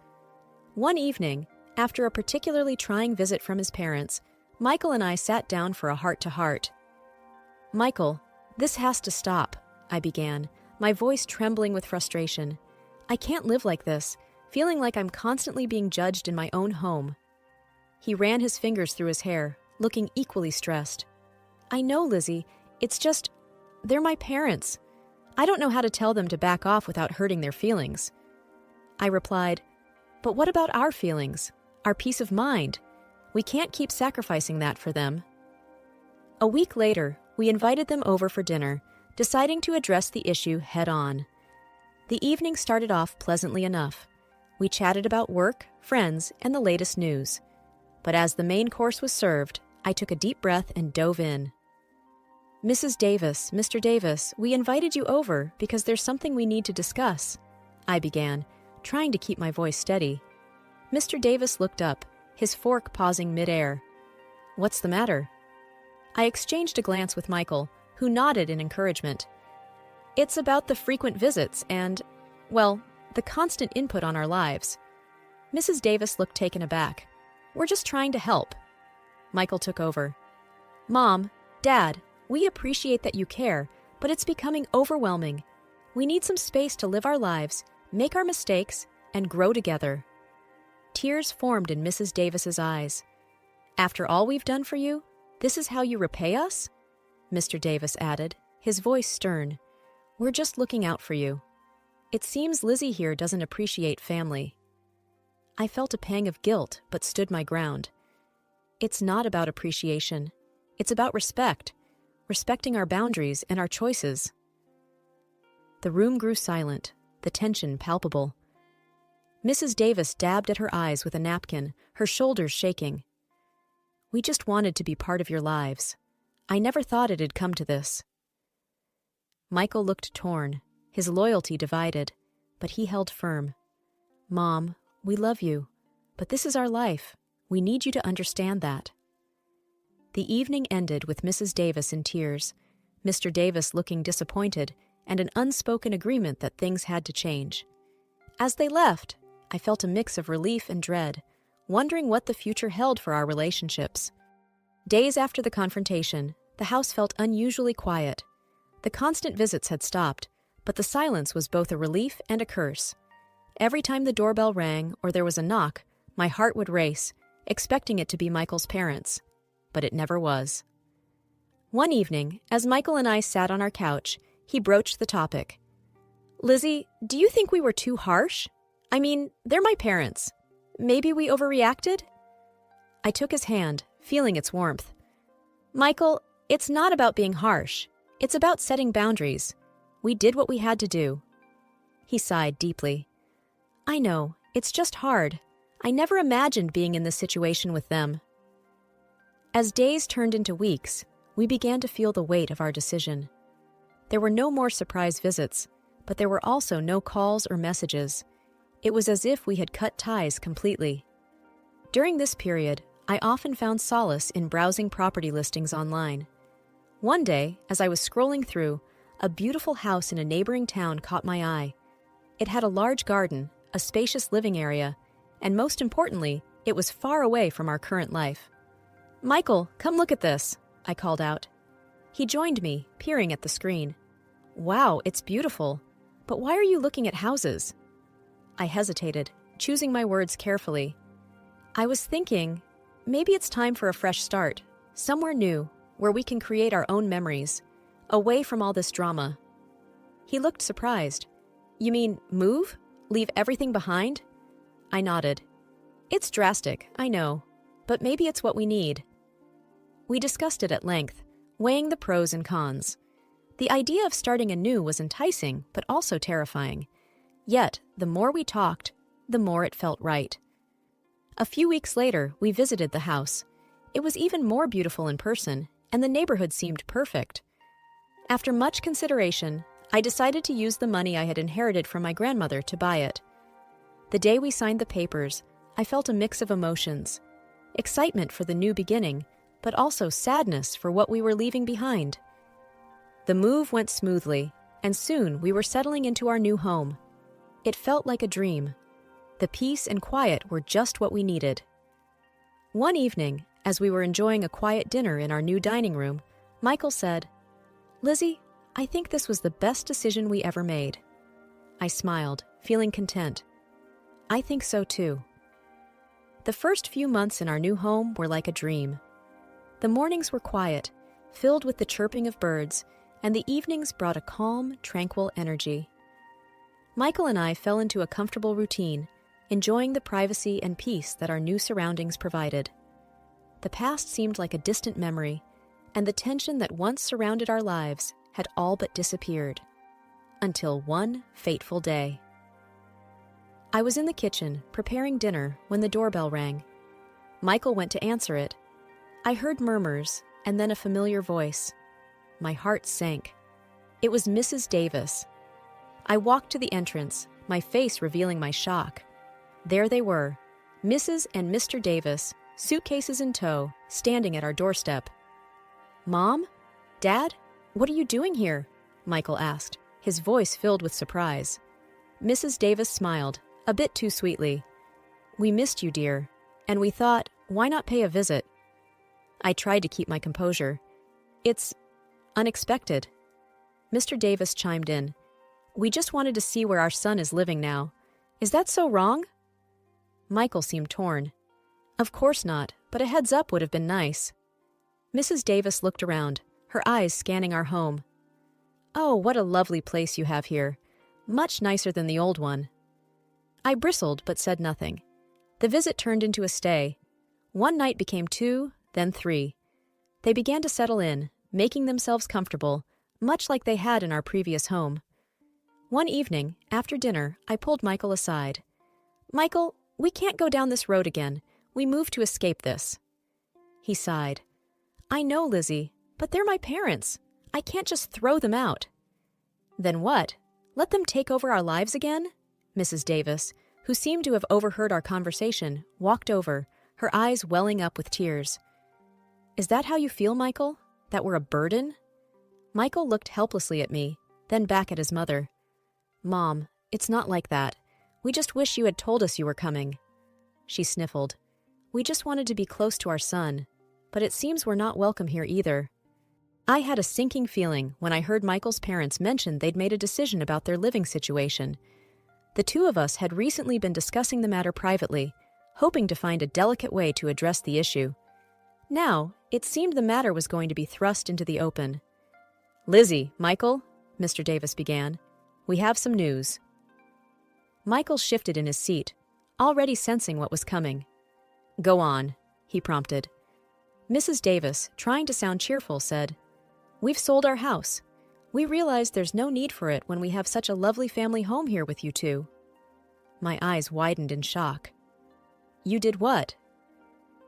One evening, after a particularly trying visit from his parents, Michael and I sat down for a heart-to-heart. "Michael, this has to stop," I began, my voice trembling with frustration. "I can't live like this, feeling like I'm constantly being judged in my own home." He ran his fingers through his hair, looking equally stressed. "I know, Lizzie. It's just, they're my parents. I don't know how to tell them to back off without hurting their feelings." I replied, "But what about our feelings? Our peace of mind? We can't keep sacrificing that for them." A week later, we invited them over for dinner, deciding to address the issue head-on. The evening started off pleasantly enough. We chatted about work, friends, and the latest news. But as the main course was served, I took a deep breath and dove in. "Mrs. Davis, Mr. Davis, we invited you over because there's something we need to discuss," I began, trying to keep my voice steady. Mr. Davis looked up, his fork pausing mid-air. "What's the matter?" I exchanged a glance with Michael, who nodded in encouragement. "It's about the frequent visits and, well, the constant input on our lives." Mrs. Davis looked taken aback. "We're just trying to help." Michael took over. "Mom, Dad, we appreciate that you care, but it's becoming overwhelming. We need some space to live our lives, make our mistakes, and grow together." Tears formed in Mrs. Davis's eyes. "After all we've done for you, this is how you repay us?" Mr. Davis added, his voice stern. "We're just looking out for you. It seems Lizzie here doesn't appreciate family." I felt a pang of guilt, but stood my ground. It's not about appreciation. It's about respect, respecting our boundaries and our choices. The room grew silent, the tension palpable. Mrs. Davis dabbed at her eyes with a napkin, her shoulders shaking. "We just wanted to be part of your lives. I never thought it'd come to this." Michael looked torn, his loyalty divided, but he held firm. "Mom, we love you, but this is our life. We need you to understand that." The evening ended with Mrs. Davis in tears, Mr. Davis looking disappointed, and an unspoken agreement that things had to change. As they left, I felt a mix of relief and dread, wondering what the future held for our relationships. Days after the confrontation, the house felt unusually quiet. The constant visits had stopped, but the silence was both a relief and a curse. Every time the doorbell rang or there was a knock, my heart would race, expecting it to be Michael's parents. But it never was. One evening, as Michael and I sat on our couch, he broached the topic. "Lizzie, do you think we were too harsh? I mean, they're my parents. Maybe we overreacted?" I took his hand, feeling its warmth. "Michael, it's not about being harsh. It's about setting boundaries. We did what we had to do." He sighed deeply. "I know, it's just hard. I never imagined being in this situation with them." As days turned into weeks, we began to feel the weight of our decision. There were no more surprise visits, but there were also no calls or messages. It was as if we had cut ties completely. During this period, I often found solace in browsing property listings online. One day, as I was scrolling through, a beautiful house in a neighboring town caught my eye. It had a large garden, a spacious living area, and most importantly, it was far away from our current life. "Michael, come look at this," I called out. He joined me, peering at the screen. "Wow, it's beautiful. But why are you looking at houses?" I hesitated, choosing my words carefully. I was thinking, maybe it's time for a fresh start, somewhere new, where we can create our own memories, away from all this drama. He looked surprised. You mean move? Leave everything behind? I nodded. It's drastic, I know, but maybe it's what we need. We discussed it at length, weighing the pros and cons. The idea of starting anew was enticing, but also terrifying. Yet, the more we talked, the more it felt right. A few weeks later, we visited the house. It was even more beautiful in person, and the neighborhood seemed perfect. After much consideration, I decided to use the money I had inherited from my grandmother to buy it. The day we signed the papers, I felt a mix of emotions. Excitement for the new beginning, but also sadness for what we were leaving behind. The move went smoothly, and soon we were settling into our new home. It felt like a dream. The peace and quiet were just what we needed. One evening, as we were enjoying a quiet dinner in our new dining room, Michael said, "Lizzie, I think this was the best decision we ever made." I smiled, feeling content. I think so too. The first few months in our new home were like a dream. The mornings were quiet, filled with the chirping of birds, and the evenings brought a calm, tranquil energy. Michael and I fell into a comfortable routine, enjoying the privacy and peace that our new surroundings provided. The past seemed like a distant memory, and the tension that once surrounded our lives had all but disappeared. Until one fateful day. I was in the kitchen, preparing dinner, when the doorbell rang. Michael went to answer it. I heard murmurs, and then a familiar voice. My heart sank. It was Mrs. Davis. I walked to the entrance, my face revealing my shock. There they were, Mrs. and Mr. Davis, suitcases in tow, standing at our doorstep. "Mom? Dad? What are you doing here?" Michael asked, his voice filled with surprise. Mrs. Davis smiled, a bit too sweetly. "We missed you, dear, and we thought, why not pay a visit?" I tried to keep my composure. "It's unexpected." Mr. Davis chimed in. "We just wanted to see where our son is living now. Is that so wrong?" Michael seemed torn. "Of course not, but a heads up would have been nice." Mrs. Davis looked around, her eyes scanning our home. "Oh, what a lovely place you have here. Much nicer than the old one." I bristled but said nothing. The visit turned into a stay. One night became 2, then 3. They began to settle in, making themselves comfortable, much like they had in our previous home. One evening, after dinner, I pulled Michael aside. "Michael, we can't go down this road again. We moved to escape this." He sighed. "I know, Lizzie, but they're my parents. I can't just throw them out." "Then what? Let them take over our lives again?" Mrs. Davis, who seemed to have overheard our conversation, walked over, her eyes welling up with tears. "Is that how you feel, Michael? That we're a burden?" Michael looked helplessly at me, then back at his mother. "Mom, it's not like that. We just wish you had told us you were coming." She sniffled. "We just wanted to be close to our son, but it seems we're not welcome here either." I had a sinking feeling when I heard Michael's parents mention they'd made a decision about their living situation. The two of us had recently been discussing the matter privately, hoping to find a delicate way to address the issue. Now, it seemed the matter was going to be thrust into the open. "Lizzie, Michael," Mr. Davis began, "we have some news." Michael shifted in his seat, already sensing what was coming. "Go on," he prompted. Mrs. Davis, trying to sound cheerful, said, "We've sold our house. We realize there's no need for it when we have such a lovely family home here with you two." My eyes widened in shock. "You did what?"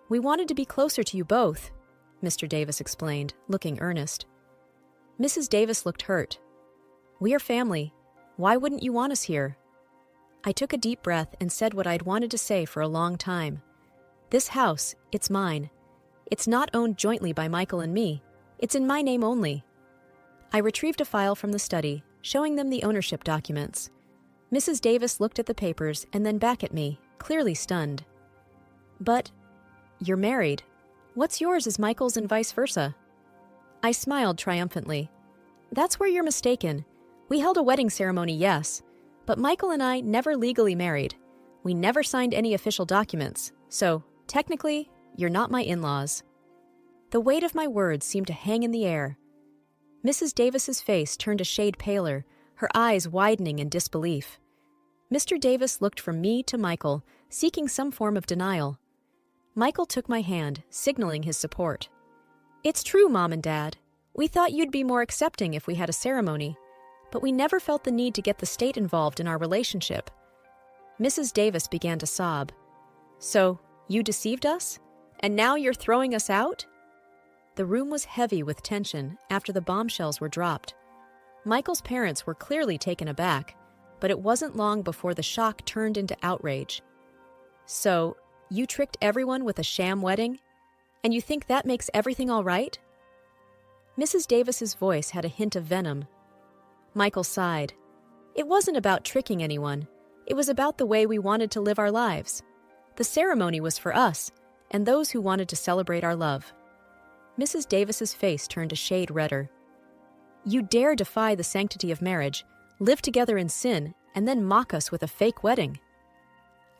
"We wanted to be closer to you both," Mr. Davis explained, looking earnest. Mrs. Davis looked hurt. "We are family. Why wouldn't you want us here?" I took a deep breath and said what I'd wanted to say for a long time. "This house, it's mine. It's not owned jointly by Michael and me. It's in my name only." I retrieved a file from the study, showing them the ownership documents. Mrs. Davis looked at the papers and then back at me, clearly stunned. "But you're married. What's yours is Michael's and vice versa." I smiled triumphantly. "That's where you're mistaken. We held a wedding ceremony, yes, but Michael and I never legally married. We never signed any official documents, so Technically, you're not my in-laws." The weight of my words seemed to hang in the air. Mrs. Davis's face turned a shade paler, her eyes widening in disbelief. Mr. Davis looked from me to Michael, seeking some form of denial. Michael took my hand, signaling his support. "It's true, Mom and Dad. We thought you'd be more accepting if we had a ceremony, but we never felt the need to get the state involved in our relationship." Mrs. Davis began to sob. "So, you deceived us? And now you're throwing us out?" The room was heavy with tension after the bombshells were dropped. Michael's parents were clearly taken aback, but it wasn't long before the shock turned into outrage. "So, you tricked everyone with a sham wedding? And you think that makes everything all right?" Mrs. Davis's voice had a hint of venom. Michael sighed. "It wasn't about tricking anyone. It was about the way we wanted to live our lives. The ceremony was for us, and those who wanted to celebrate our love." Mrs. Davis's face turned a shade redder. "You dare defy the sanctity of marriage, live together in sin, and then mock us with a fake wedding."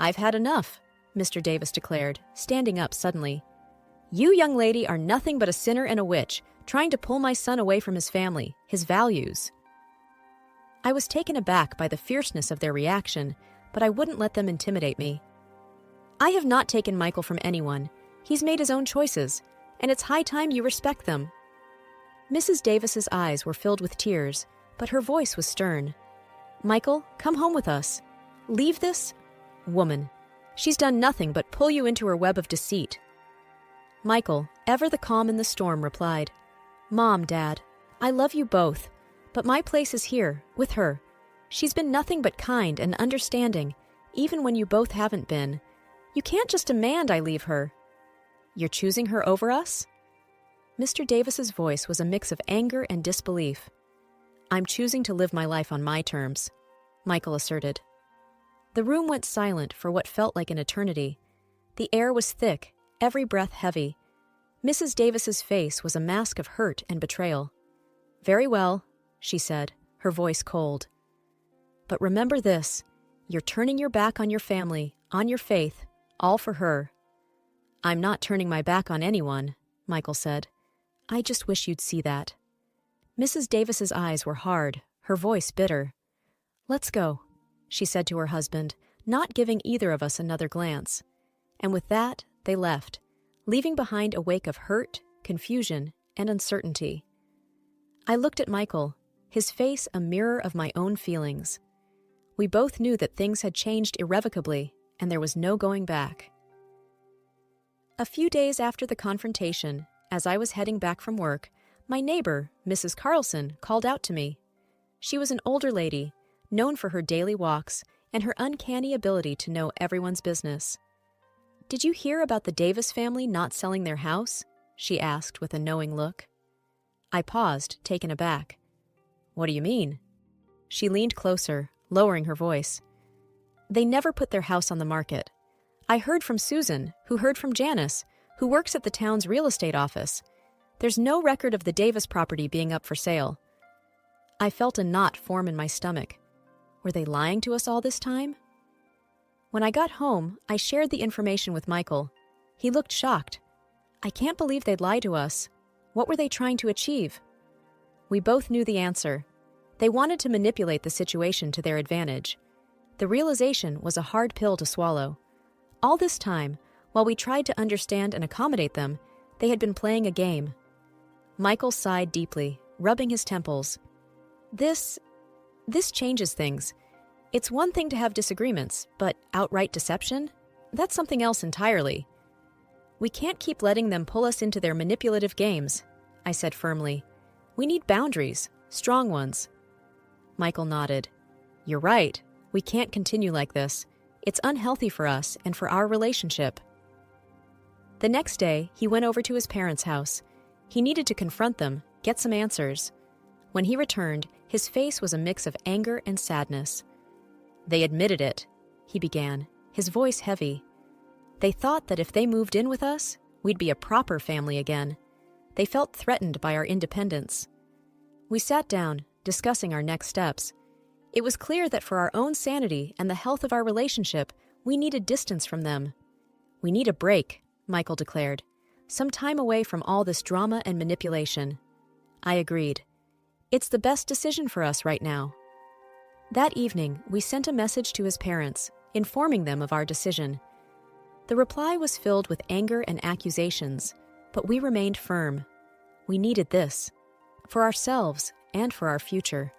"I've had enough," Mr. Davis declared, standing up suddenly. "You, young lady, are nothing but a sinner and a witch, trying to pull my son away from his family, his values." I was taken aback by the fierceness of their reaction, but I wouldn't let them intimidate me. "I have not taken Michael from anyone. He's made his own choices, and it's high time you respect them." Mrs. Davis's eyes were filled with tears, but her voice was stern. "Michael, come home with us. Leave this woman. She's done nothing but pull you into her web of deceit." Michael, ever the calm in the storm, replied, "Mom, Dad, I love you both, but my place is here, with her. She's been nothing but kind and understanding, even when you both haven't been. You can't just demand I leave her." "You're choosing her over us?" Mr. Davis's voice was a mix of anger and disbelief. "I'm choosing to live my life on my terms," Michael asserted. The room went silent for what felt like an eternity. The air was thick, every breath heavy. Mrs. Davis's face was a mask of hurt and betrayal. "Very well," she said, her voice cold. "But remember this, you're turning your back on your family, on your faith, all for her." "I'm not turning my back on anyone," Michael said. "I just wish you'd see that." Mrs. Davis's eyes were hard, her voice bitter. "Let's go," she said to her husband, not giving either of us another glance. And with that, they left, leaving behind a wake of hurt, confusion, and uncertainty. I looked at Michael, his face a mirror of my own feelings. We both knew that things had changed irrevocably, and there was no going back. A few days after the confrontation, as I was heading back from work, my neighbor, Mrs. Carlson, called out to me. She was an older lady, known for her daily walks and her uncanny ability to know everyone's business. "Did you hear about the Davis family not selling their house?" she asked with a knowing look. I paused, taken aback. "What do you mean?" She leaned closer, lowering her voice. "They never put their house on the market. I heard from Susan, who heard from Janice, who works at the town's real estate office. There's no record of the Davis property being up for sale." I felt a knot form in my stomach. Were they lying to us all this time? When I got home, I shared the information with Michael. He looked shocked. "I can't believe they'd lie to us. What were they trying to achieve?" We both knew the answer. They wanted to manipulate the situation to their advantage. The realization was a hard pill to swallow. All this time, while we tried to understand and accommodate them, they had been playing a game. Michael sighed deeply, rubbing his temples. This changes things. It's one thing to have disagreements, but outright deception? That's something else entirely. We can't keep letting them pull us into their manipulative games, I said firmly. We need boundaries, strong ones. Michael nodded. You're right. We can't continue like this. It's unhealthy for us and for our relationship. The next day, he went over to his parents' house. He needed to confront them, get some answers. When he returned, his face was a mix of anger and sadness. They admitted it, he began, his voice heavy. They thought that if they moved in with us, we'd be a proper family again. They felt threatened by our independence. We sat down, discussing our next steps. It was clear that for our own sanity and the health of our relationship, we needed distance from them. "We need a break," Michael declared. "Some time away from all this drama and manipulation." I agreed. "It's the best decision for us right now." That evening, we sent a message to his parents, informing them of our decision. The reply was filled with anger and accusations, but we remained firm. We needed this, for ourselves and for our future.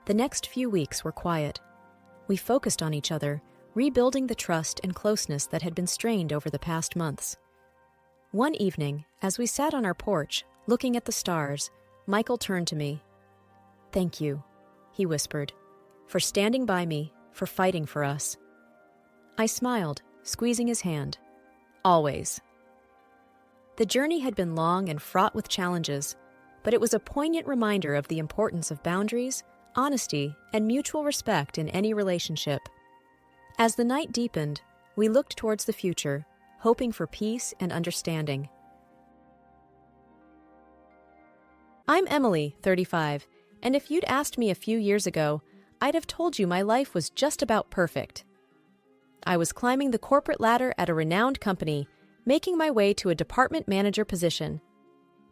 The next few weeks were quiet. We focused on each other, rebuilding the trust and closeness that had been strained over the past months. One evening, as we sat on our porch, looking at the stars, Michael turned to me. "Thank you," he whispered, "for standing by me, for fighting for us." I smiled, squeezing his hand. "Always." The journey had been long and fraught with challenges, but it was a poignant reminder of the importance of boundaries, honesty, and mutual respect in any relationship. As the night deepened, we looked towards the future, hoping for peace and understanding. I'm Emily, 35, and if you'd asked me a few years ago, I'd have told you my life was just about perfect. I was climbing the corporate ladder at a renowned company, making my way to a department manager position.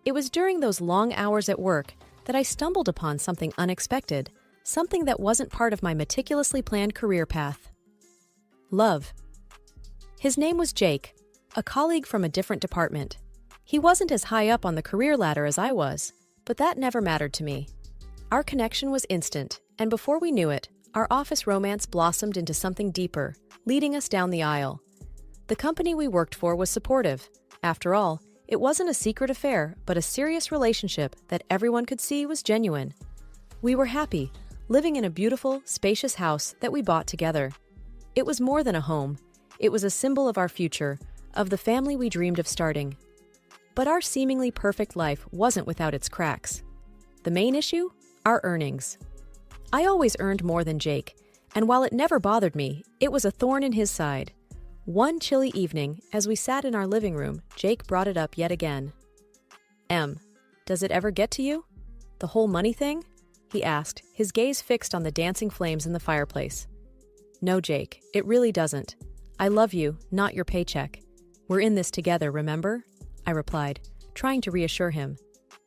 It was during those long hours at work that I stumbled upon something unexpected, something that wasn't part of my meticulously planned career path. Love. His name was Jake, a colleague from a different department. He wasn't as high up on the career ladder as I was, but that never mattered to me. Our connection was instant, and before we knew it, our office romance blossomed into something deeper, leading us down the aisle. The company we worked for was supportive. After all, it wasn't a secret affair, but a serious relationship that everyone could see was genuine. We were happy, living in a beautiful, spacious house that we bought together. It was more than a home. It was a symbol of our future, of the family we dreamed of starting. But our seemingly perfect life wasn't without its cracks. The main issue? Our earnings. I always earned more than Jake, and while it never bothered me, it was a thorn in his side. One chilly evening, as we sat in our living room, Jake brought it up yet again. Does it ever get to you? The whole money thing?" he asked, his gaze fixed on the dancing flames in the fireplace. "No, Jake, it really doesn't. I love you, not your paycheck. We're in this together, remember?" I replied, trying to reassure him.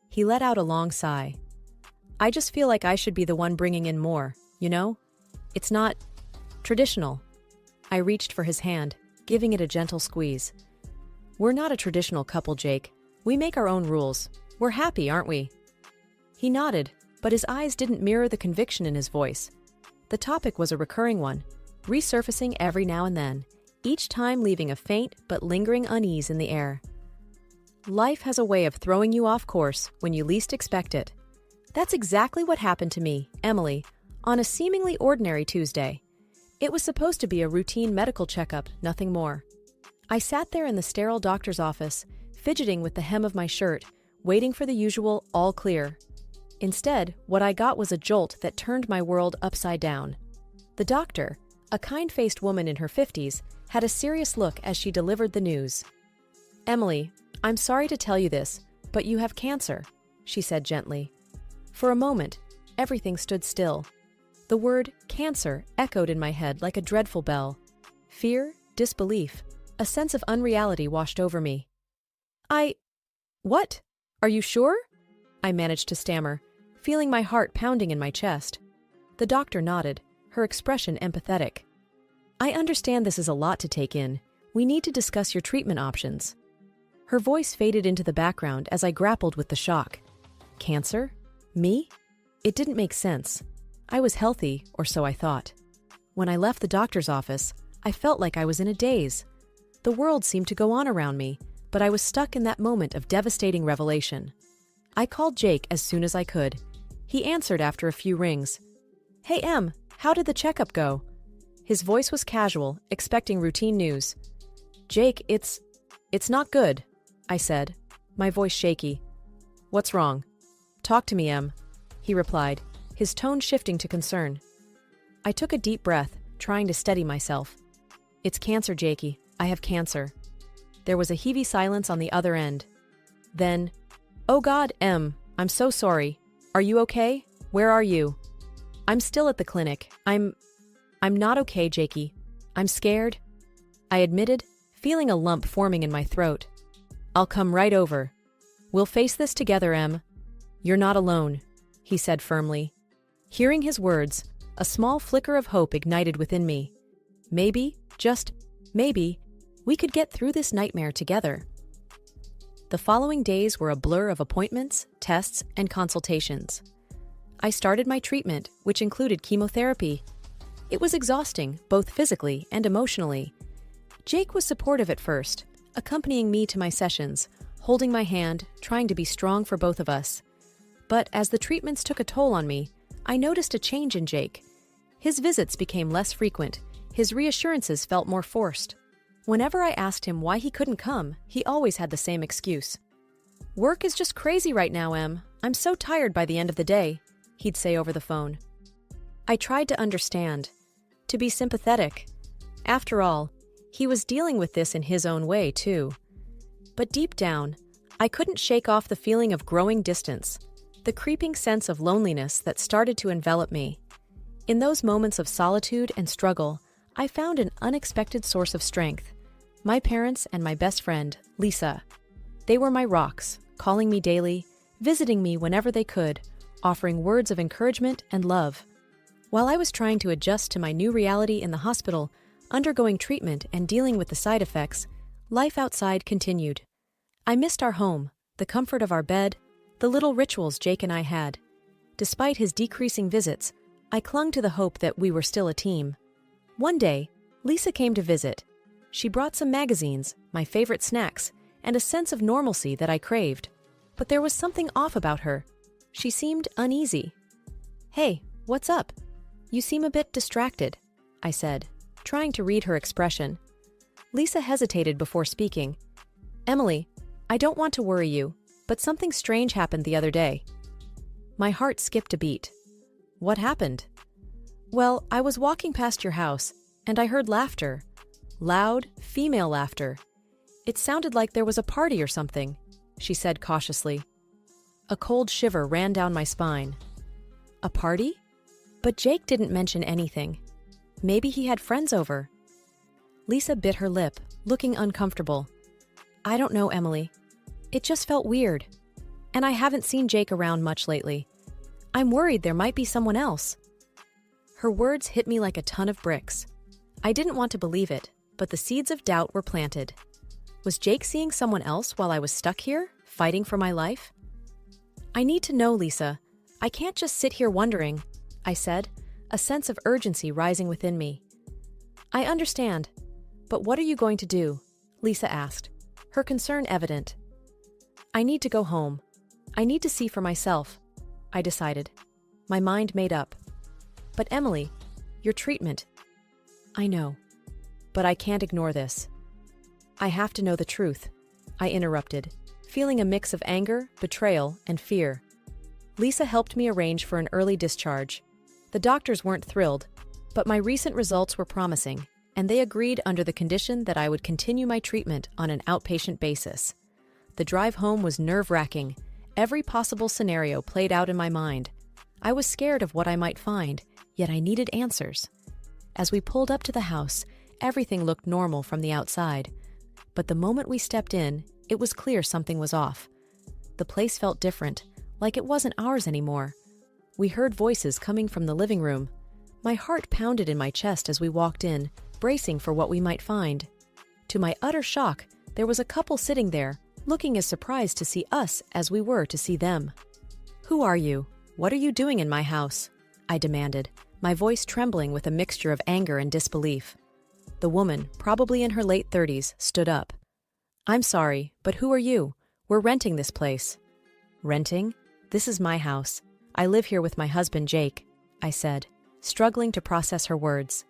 He let out a long sigh. "I just feel like I should be the one bringing in more, you know? It's not traditional." I reached for his hand, giving it a gentle squeeze. "We're not a traditional couple, Jake. We make our own rules. We're happy, aren't we?" He nodded, but his eyes didn't mirror the conviction in his voice. The topic was a recurring one, resurfacing every now and then, each time leaving a faint but lingering unease in the air. Life has a way of throwing you off course when you least expect it. That's exactly what happened to me, Emily, on a seemingly ordinary Tuesday. It was supposed to be a routine medical checkup, nothing more. I sat there in the sterile doctor's office, fidgeting with the hem of my shirt, waiting for the usual all clear. Instead, what I got was a jolt that turned my world upside down. The doctor, a kind-faced woman in her 50s, had a serious look as she delivered the news. "Emily, I'm sorry to tell you this, but you have cancer," she said gently. For a moment, everything stood still. The word cancer echoed in my head like a dreadful bell. Fear, disbelief, a sense of unreality washed over me. What? Are you sure?" I managed to stammer, feeling my heart pounding in my chest. The doctor nodded, her expression empathetic. "I understand this is a lot to take in. We need to discuss your treatment options." Her voice faded into the background as I grappled with the shock. Cancer? Me? It didn't make sense. I was healthy, or so I thought. When I left the doctor's office, I felt like I was in a daze. The world seemed to go on around me, but I was stuck in that moment of devastating revelation. I called Jake as soon as I could. He answered after a few rings. "Hey, Em, how did the checkup go?" His voice was casual, expecting routine news. "Jake, it's not good," I said, my voice shaky. "What's wrong?" "Talk to me, Em," he replied, his tone shifting to concern. I took a deep breath, trying to steady myself. "It's cancer, Jakey. I have cancer." There was a heavy silence on the other end. Then, "Oh God, Em, I'm so sorry. Are you okay? Where are you?" "I'm still at the clinic. I'm not okay, Jakey. I'm scared," I admitted, feeling a lump forming in my throat. "I'll come right over. We'll face this together, Em. You're not alone," he said firmly. Hearing his words, a small flicker of hope ignited within me. Maybe, just maybe, we could get through this nightmare together. The following days were a blur of appointments, tests, and consultations. I started my treatment, which included chemotherapy. It was exhausting, both physically and emotionally. Jake was supportive at first, accompanying me to my sessions, holding my hand, trying to be strong for both of us. But as the treatments took a toll on me, I noticed a change in Jake. His visits became less frequent. His reassurances felt more forced. Whenever I asked him why he couldn't come, he always had the same excuse. "Work is just crazy right now, Em. I'm so tired by the end of the day," he'd say over the phone. I tried to understand, to be sympathetic. After all, he was dealing with this in his own way, too. But deep down, I couldn't shake off the feeling of growing distance, the creeping sense of loneliness that started to envelop me. In those moments of solitude and struggle, I found an unexpected source of strength. My parents and my best friend, Lisa. They were my rocks, calling me daily, visiting me whenever they could, offering words of encouragement and love. While I was trying to adjust to my new reality in the hospital, undergoing treatment and dealing with the side effects, life outside continued. I missed our home, the comfort of our bed, the little rituals Jake and I had. Despite his decreasing visits, I clung to the hope that we were still a team. One day, Lisa came to visit. She brought some magazines, my favorite snacks, and a sense of normalcy that I craved. But there was something off about her. She seemed uneasy. "Hey, what's up? You seem a bit distracted," I said, trying to read her expression. Lisa hesitated before speaking. "Emily, I don't want to worry you, but something strange happened the other day." My heart skipped a beat. "What happened?" "Well, I was walking past your house, and I heard laughter. Loud, female laughter. It sounded like there was a party or something," she said cautiously. A cold shiver ran down my spine. "A party?" But Jake didn't mention anything. Maybe he had friends over. Lisa bit her lip, looking uncomfortable. "I don't know, Emily. It just felt weird. And I haven't seen Jake around much lately. I'm worried there might be someone else." Her words hit me like a ton of bricks. I didn't want to believe it, but the seeds of doubt were planted. Was Jake seeing someone else while I was stuck here, fighting for my life? "I need to know, Lisa. I can't just sit here wondering," I said, a sense of urgency rising within me. "I understand. But what are you going to do?" Lisa asked, her concern evident. "I need to go home. I need to see for myself," I decided, my mind made up. "But Emily, your treatment—" "I know. But I can't ignore this." "I have to know the truth," I interrupted, feeling a mix of anger, betrayal, and fear. Lisa helped me arrange for an early discharge. The doctors weren't thrilled, but my recent results were promising, and they agreed under the condition that I would continue my treatment on an outpatient basis. The drive home was nerve-wracking. Every possible scenario played out in my mind. I was scared of what I might find, yet I needed answers. As we pulled up to the house, everything looked normal from the outside. But the moment we stepped in, it was clear something was off. The place felt different, like it wasn't ours anymore. We heard voices coming from the living room. My heart pounded in my chest as we walked in, bracing for what we might find. To my utter shock, there was a couple sitting there, looking as surprised to see us as we were to see them. "Who are you? What are you doing in my house?" I demanded, my voice trembling with a mixture of anger and disbelief. The woman, probably in her late 30s, stood up. "I'm sorry, but who are you? We're renting this place." "Renting? This is my house. I live here with my husband, Jake," I said, struggling to process her words.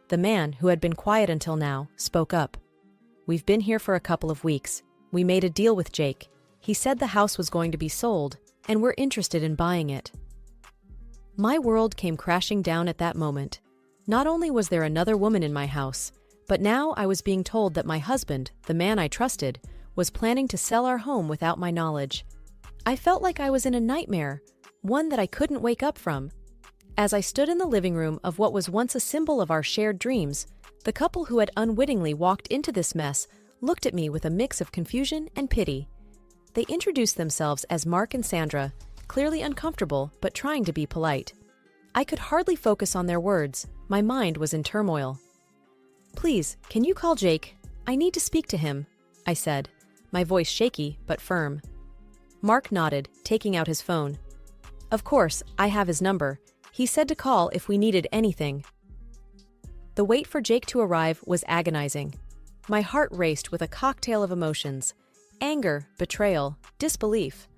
The man, who had been quiet until now, spoke up. "We've been here for a couple of weeks. We made a deal with Jake. He said the house was going to be sold, and we're interested in buying it." My world came crashing down at that moment. Not only was there another woman in my house, but now I was being told that my husband, the man I trusted, was planning to sell our home without my knowledge. I felt like I was in a nightmare, one that I couldn't wake up from. As I stood in the living room of what was once a symbol of our shared dreams, The couple who had unwittingly walked into this mess looked at me with a mix of confusion and pity. They introduced themselves as Mark and Sandra, clearly uncomfortable but trying to be polite. I could hardly focus on their words. My mind was in turmoil. "Please, can you call Jake? I need to speak to him," I said, my voice shaky but firm. Mark nodded, taking out his phone. "Of course, I have his number. He said to call if we needed anything." The wait for Jake to arrive was agonizing. My heart raced with a cocktail of emotions: anger, betrayal, disbelief.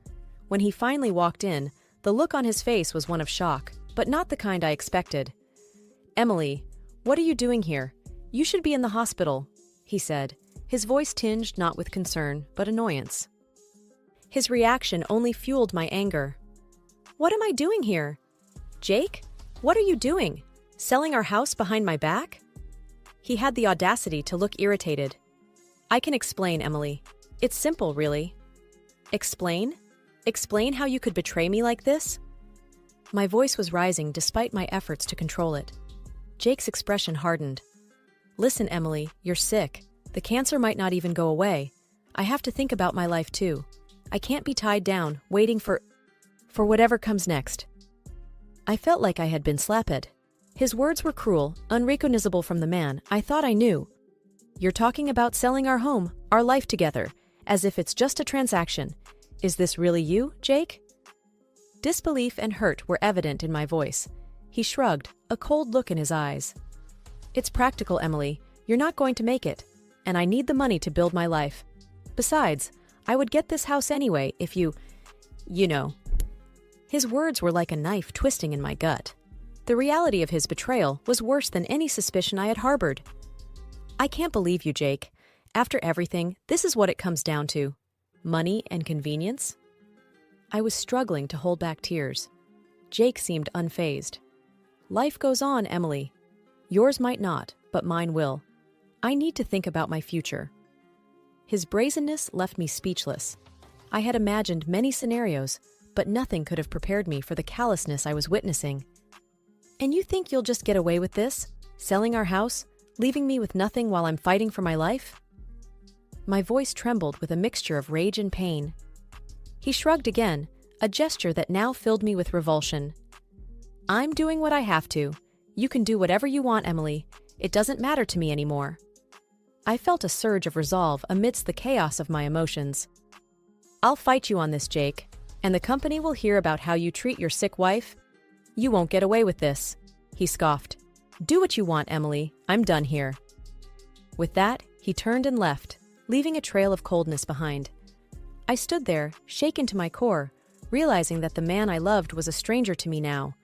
When he finally walked in, the look on his face was one of shock, but not the kind I expected. "Emily, what are you doing here? You should be in the hospital," he said, his voice tinged not with concern, but annoyance. His reaction only fueled my anger. "What am I doing here? Jake, what are you doing? Selling our house behind my back?" He had the audacity to look irritated. "I can explain, Emily. It's simple, really." "Explain? Explain how you could betray me like this?" My voice was rising despite my efforts to control it. Jake's expression hardened. "Listen, Emily, you're sick. The cancer might not even go away. I have to think about my life too. I can't be tied down, waiting for whatever comes next." I felt like I had been slapped. His words were cruel, unrecognizable from the man I thought I knew. "You're talking about selling our home, our life together, as if it's just a transaction. Is this really you, Jake?" Disbelief and hurt were evident in my voice. He shrugged, a cold look in his eyes. "It's practical, Emily. You're not going to make it, and I need the money to build my life. Besides, I would get this house anyway if you know." His words were like a knife twisting in my gut. The reality of his betrayal was worse than any suspicion I had harbored. "I can't believe you, Jake. After everything, this is what it comes down to. Money and convenience?" I was struggling to hold back tears. Jake seemed unfazed. "Life goes on, Emily. Yours might not, but mine will. I need to think about my future." His brazenness left me speechless. I had imagined many scenarios, but nothing could have prepared me for the callousness I was witnessing. "And you think you'll just get away with this? Selling our house, leaving me with nothing while I'm fighting for my life?" My voice trembled with a mixture of rage and pain. He shrugged again, a gesture that now filled me with revulsion. "I'm doing what I have to. You can do whatever you want, Emily. It doesn't matter to me anymore." I felt a surge of resolve amidst the chaos of my emotions. "I'll fight you on this, Jake, and the company will hear about how you treat your sick wife. You won't get away with this," he scoffed. "Do what you want, Emily. I'm done here." With that, he turned and left, leaving a trail of coldness behind. I stood there, shaken to my core, realizing that the man I loved was a stranger to me now.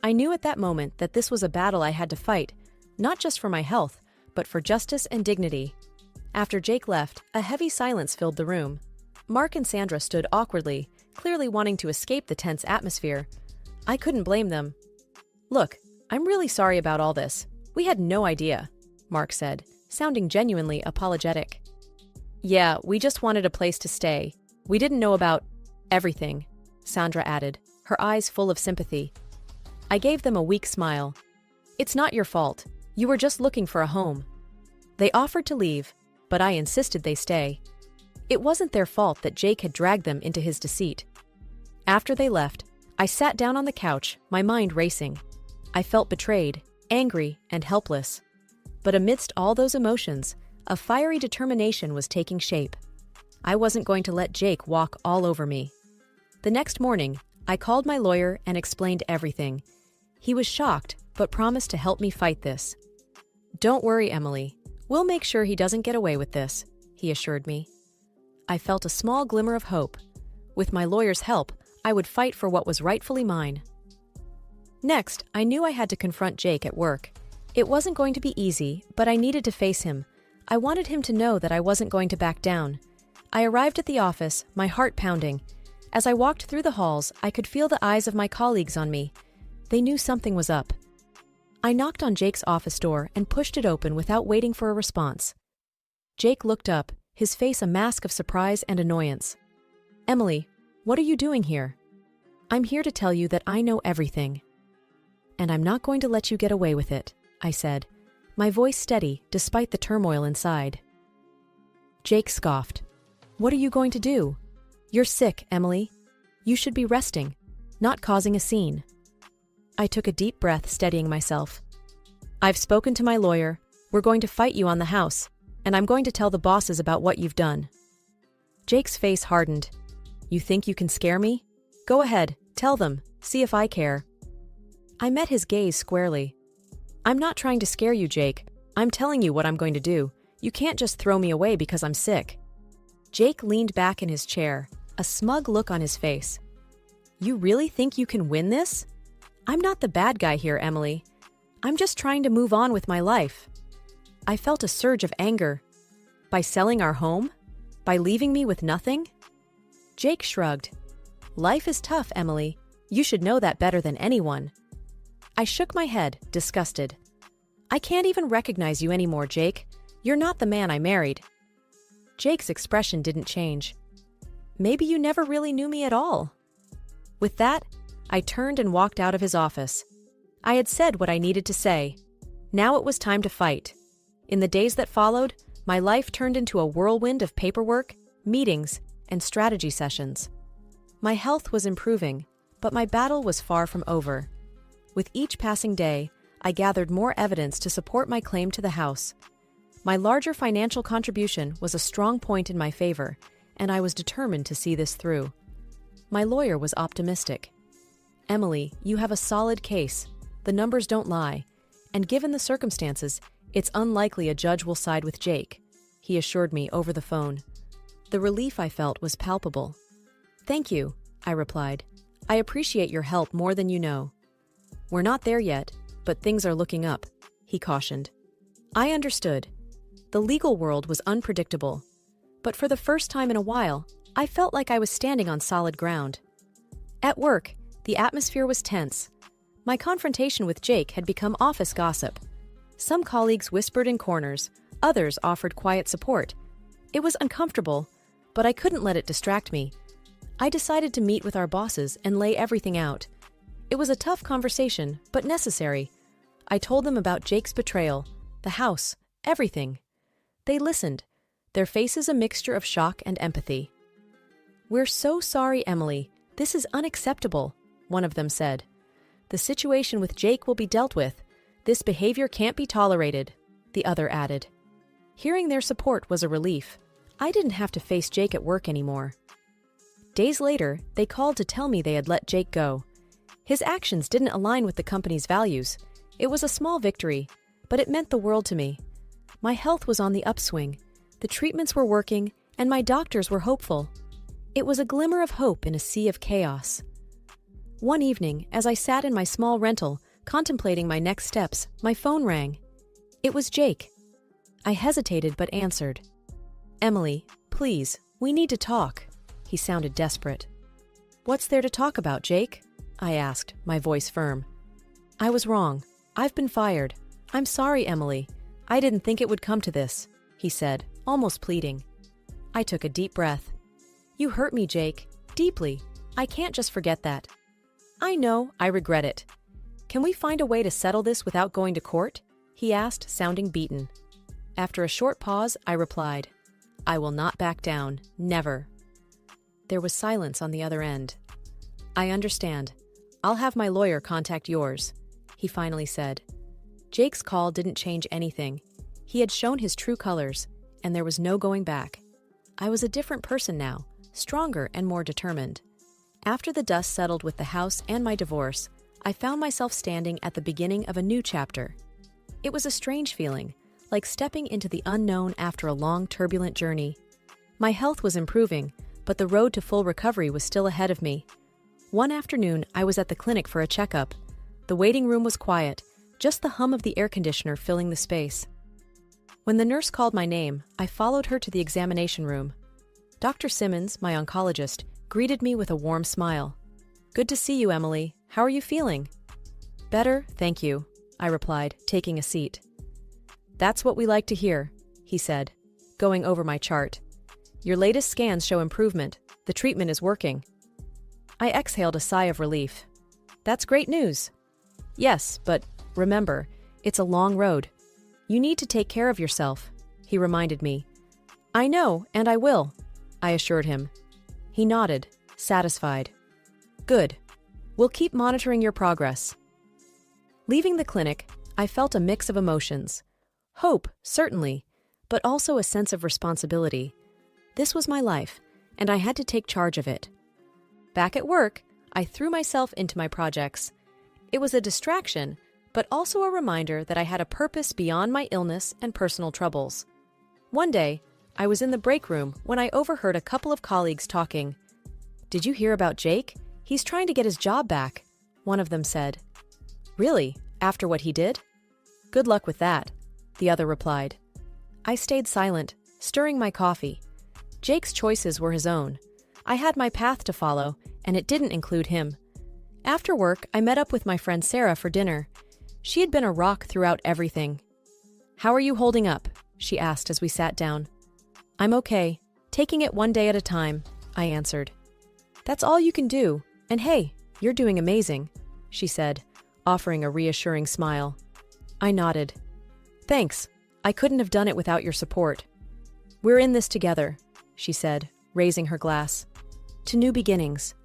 I knew at that moment that this was a battle I had to fight, not just for my health, but for justice and dignity. After Jake left, a heavy silence filled the room. Mark and Sandra stood awkwardly, clearly wanting to escape the tense atmosphere. I couldn't blame them. "Look, I'm really sorry about all this. We had no idea," Mark said, sounding genuinely apologetic. "Yeah, we just wanted a place to stay. We didn't know about everything," Sandra added, her eyes full of sympathy. I gave them a weak smile. "It's not your fault. You were just looking for a home." They offered to leave, but I insisted they stay. It wasn't their fault that Jake had dragged them into his deceit. After they left, I sat down on the couch, my mind racing. I felt betrayed, angry, and helpless. But amidst all those emotions, a fiery determination was taking shape. I wasn't going to let Jake walk all over me. The next morning, I called my lawyer and explained everything. He was shocked, but promised to help me fight this. "Don't worry, Emily. We'll make sure he doesn't get away with this," he assured me. I felt a small glimmer of hope. With my lawyer's help, I would fight for what was rightfully mine. Next, I knew I had to confront Jake at work. It wasn't going to be easy, but I needed to face him. I wanted him to know that I wasn't going to back down. I arrived at the office, my heart pounding. As I walked through the halls, I could feel the eyes of my colleagues on me. They knew something was up. I knocked on Jake's office door and pushed it open without waiting for a response. Jake looked up, his face a mask of surprise and annoyance. "Emily, what are you doing here?" "I'm here to tell you that I know everything." "And I'm not going to let you get away with it," I said, my voice steady despite the turmoil inside. Jake scoffed. "What are you going to do? You're sick, Emily. You should be resting, not causing a scene." I took a deep breath, steadying myself. "I've spoken to my lawyer. We're going to fight you on the house, and I'm going to tell the bosses about what you've done." Jake's face hardened. "You think you can scare me? Go ahead, tell them, see if I care." I met his gaze squarely. "I'm not trying to scare you, Jake. I'm telling you what I'm going to do. You can't just throw me away because I'm sick." Jake leaned back in his chair, a smug look on his face. "You really think you can win this? I'm not the bad guy here, Emily. I'm just trying to move on with my life." I felt a surge of anger. By selling our home? By leaving me with nothing? Jake shrugged. "Life is tough, Emily. You should know that better than anyone." I shook my head, disgusted. "I can't even recognize you anymore, Jake. You're not the man I married." Jake's expression didn't change. "Maybe you never really knew me at all." With that, I turned and walked out of his office. I had said what I needed to say. Now it was time to fight. In the days that followed, my life turned into a whirlwind of paperwork, meetings, and strategy sessions. My health was improving, but my battle was far from over. With each passing day, I gathered more evidence to support my claim to the house. My larger financial contribution was a strong point in my favor, and I was determined to see this through. My lawyer was optimistic. "Emily, you have a solid case. The numbers don't lie, and given the circumstances, it's unlikely a judge will side with Jake," he assured me over the phone. The relief I felt was palpable. "Thank you," I replied. "I appreciate your help more than you know." "We're not there yet, but things are looking up," he cautioned. I understood. The legal world was unpredictable, but for the first time in a while, I felt like I was standing on solid ground. At work, the atmosphere was tense. My confrontation with Jake had become office gossip. Some colleagues whispered in corners, others offered quiet support. It was uncomfortable, but I couldn't let it distract me. I decided to meet with our bosses and lay everything out. It was a tough conversation, but necessary. I told them about Jake's betrayal, the house, everything. They listened, their faces a mixture of shock and empathy. "We're so sorry, Emily. This is unacceptable," one of them said. "The situation with Jake will be dealt with. This behavior can't be tolerated," the other added. Hearing their support was a relief. I didn't have to face Jake at work anymore. Days later, they called to tell me they had let Jake go. His actions didn't align with the company's values. It was a small victory, but it meant the world to me. My health was on the upswing, the treatments were working, and my doctors were hopeful. It was a glimmer of hope in a sea of chaos. One evening, as I sat in my small rental, contemplating my next steps, my phone rang. It was Jake. I hesitated but answered. "Emily, please, we need to talk." He sounded desperate. "What's there to talk about, Jake?" I asked, my voice firm. "I was wrong. I've been fired. I'm sorry, Emily. I didn't think it would come to this," he said, almost pleading. I took a deep breath. "You hurt me, Jake. Deeply. I can't just forget that." "I know, I regret it. Can we find a way to settle this without going to court?" he asked, sounding beaten. After a short pause, I replied, "I will not back down. Never." There was silence on the other end. "I understand. I'll have my lawyer contact yours," he finally said. Jake's call didn't change anything. He had shown his true colors, and there was no going back. I was a different person now, stronger and more determined. After the dust settled with the house and my divorce, I found myself standing at the beginning of a new chapter. It was a strange feeling, like stepping into the unknown after a long, turbulent journey. My health was improving, but the road to full recovery was still ahead of me. One afternoon, I was at the clinic for a checkup. The waiting room was quiet, just the hum of the air conditioner filling the space. When the nurse called my name, I followed her to the examination room. Dr. Simmons, my oncologist, greeted me with a warm smile. "Good to see you, Emily. How are you feeling?" "Better, thank you," I replied, taking a seat. "That's what we like to hear," he said, going over my chart. "Your latest scans show improvement. The treatment is working." I exhaled a sigh of relief. "That's great news." "Yes, but remember, it's a long road. You need to take care of yourself, he reminded me. I know, and I will, I assured him. He nodded, satisfied. Good. We'll keep monitoring your progress. Leaving the clinic, I felt a mix of emotions. Hope, certainly, but also a sense of responsibility. This was my life, and I had to take charge of it. Back at work, I threw myself into my projects. It was a distraction, but also a reminder that I had a purpose beyond my illness and personal troubles. One day, I was in the break room when I overheard a couple of colleagues talking. Did you hear about Jake? He's trying to get his job back, one of them said. Really? After what he did? Good luck with that, the other replied. I stayed silent, stirring my coffee. Jake's choices were his own. I had my path to follow, and it didn't include him. After work, I met up with my friend Sarah for dinner. She had been a rock throughout everything. How are you holding up? She asked as we sat down. I'm okay, taking it one day at a time, I answered. That's all you can do, and hey, you're doing amazing, she said, offering a reassuring smile. I nodded. Thanks, I couldn't have done it without your support. We're in this together, she said, raising her glass. To new beginnings.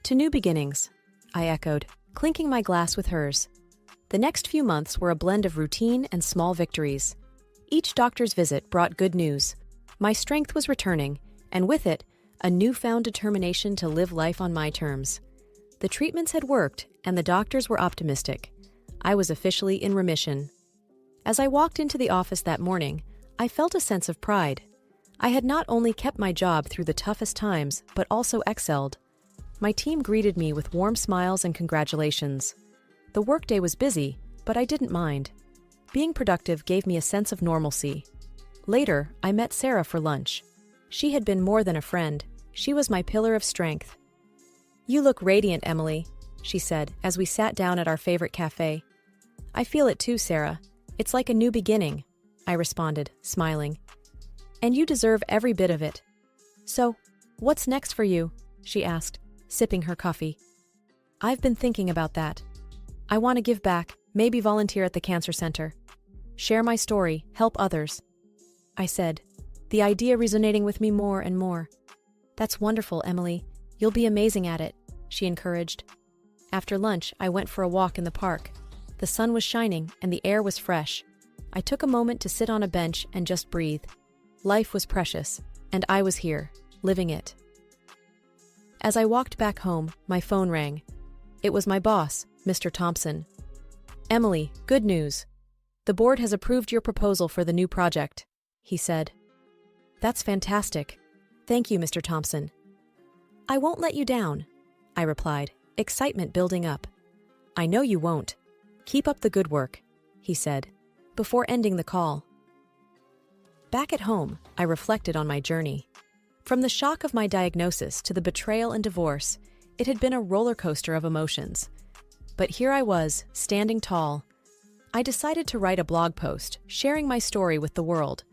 To new beginnings, I echoed, clinking my glass with hers. The next few months were a blend of routine and small victories. Each doctor's visit brought good news. My strength was returning, and with it, a newfound determination to live life on my terms. The treatments had worked, and the doctors were optimistic. I was officially in remission. As I walked into the office that morning, I felt a sense of pride. I had not only kept my job through the toughest times, but also excelled. My team greeted me with warm smiles and congratulations. The workday was busy, but I didn't mind. Being productive gave me a sense of normalcy. Later, I met Sarah for lunch. She had been more than a friend. She was my pillar of strength. You look radiant, Emily, she said as we sat down at our favorite cafe. I feel it too, Sarah. It's like a new beginning, I responded, smiling. And you deserve every bit of it. So, what's next for you? She asked, sipping her coffee. I've been thinking about that. I want to give back, maybe volunteer at the cancer center. Share my story, help others. I said, the idea resonating with me more and more. That's wonderful, Emily. You'll be amazing at it, she encouraged. After lunch, I went for a walk in the park. The sun was shining and the air was fresh. I took a moment to sit on a bench and just breathe. Life was precious, and I was here, living it. As I walked back home, my phone rang. It was my boss, Mr. Thompson. Emily, good news. The board has approved your proposal for the new project, he said. That's fantastic. Thank you, Mr. Thompson. I won't let you down, I replied, excitement building up. I know you won't. Keep up the good work, he said, before ending the call. Back at home, I reflected on my journey. From the shock of my diagnosis to the betrayal and divorce, it had been a roller coaster of emotions. But here I was, standing tall. I decided to write a blog post, sharing my story with the world.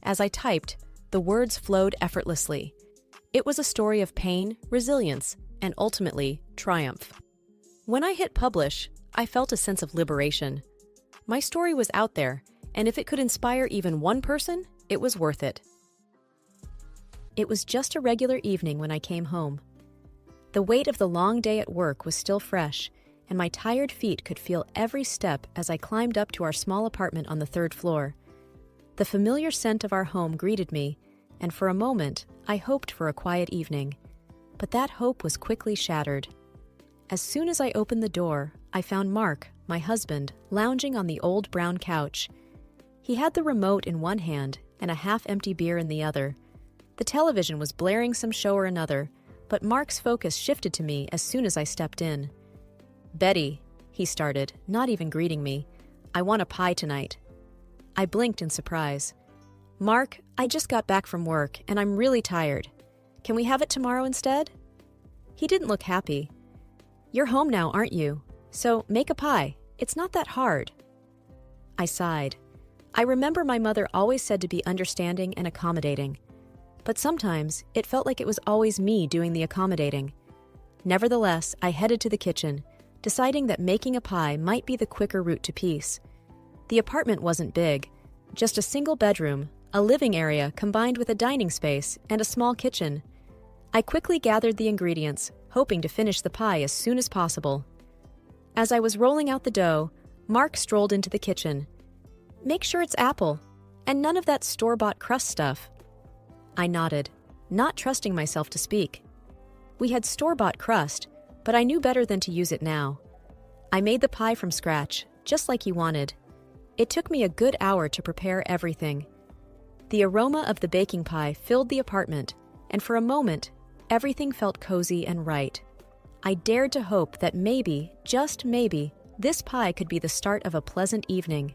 As I typed, the words flowed effortlessly. It was a story of pain, resilience, and ultimately, triumph. When I hit publish, I felt a sense of liberation. My story was out there, and if it could inspire even one person, it was worth it. It was just a regular evening when I came home. The weight of the long day at work was still fresh, and my tired feet could feel every step as I climbed up to our small apartment on the third floor. The familiar scent of our home greeted me, and for a moment, I hoped for a quiet evening. But that hope was quickly shattered. As soon as I opened the door, I found Mark, my husband, lounging on the old brown couch. He had the remote in one hand and a half-empty beer in the other. The television was blaring some show or another, but Mark's focus shifted to me as soon as I stepped in. Betty, he started, not even greeting me. I want a pie tonight. I blinked in surprise. Mark, I just got back from work and I'm really tired. Can we have it tomorrow instead? He didn't look happy. You're home now, aren't you? So make a pie. It's not that hard. I sighed. I remember my mother always said to be understanding and accommodating. But sometimes it felt like it was always me doing the accommodating. Nevertheless, I headed to the kitchen, deciding that making a pie might be the quicker route to peace. The apartment wasn't big, just a single bedroom, a living area combined with a dining space and a small kitchen. I quickly gathered the ingredients, hoping to finish the pie as soon as possible. As I was rolling out the dough, Mark strolled into the kitchen. "Make sure it's apple, and none of that store-bought crust stuff." I nodded, not trusting myself to speak. We had store-bought crust, but I knew better than to use it now. I made the pie from scratch, just like he wanted. It took me a good hour to prepare everything. The aroma of the baking pie filled the apartment, and for a moment, everything felt cozy and right. I dared to hope that maybe, just maybe, this pie could be the start of a pleasant evening.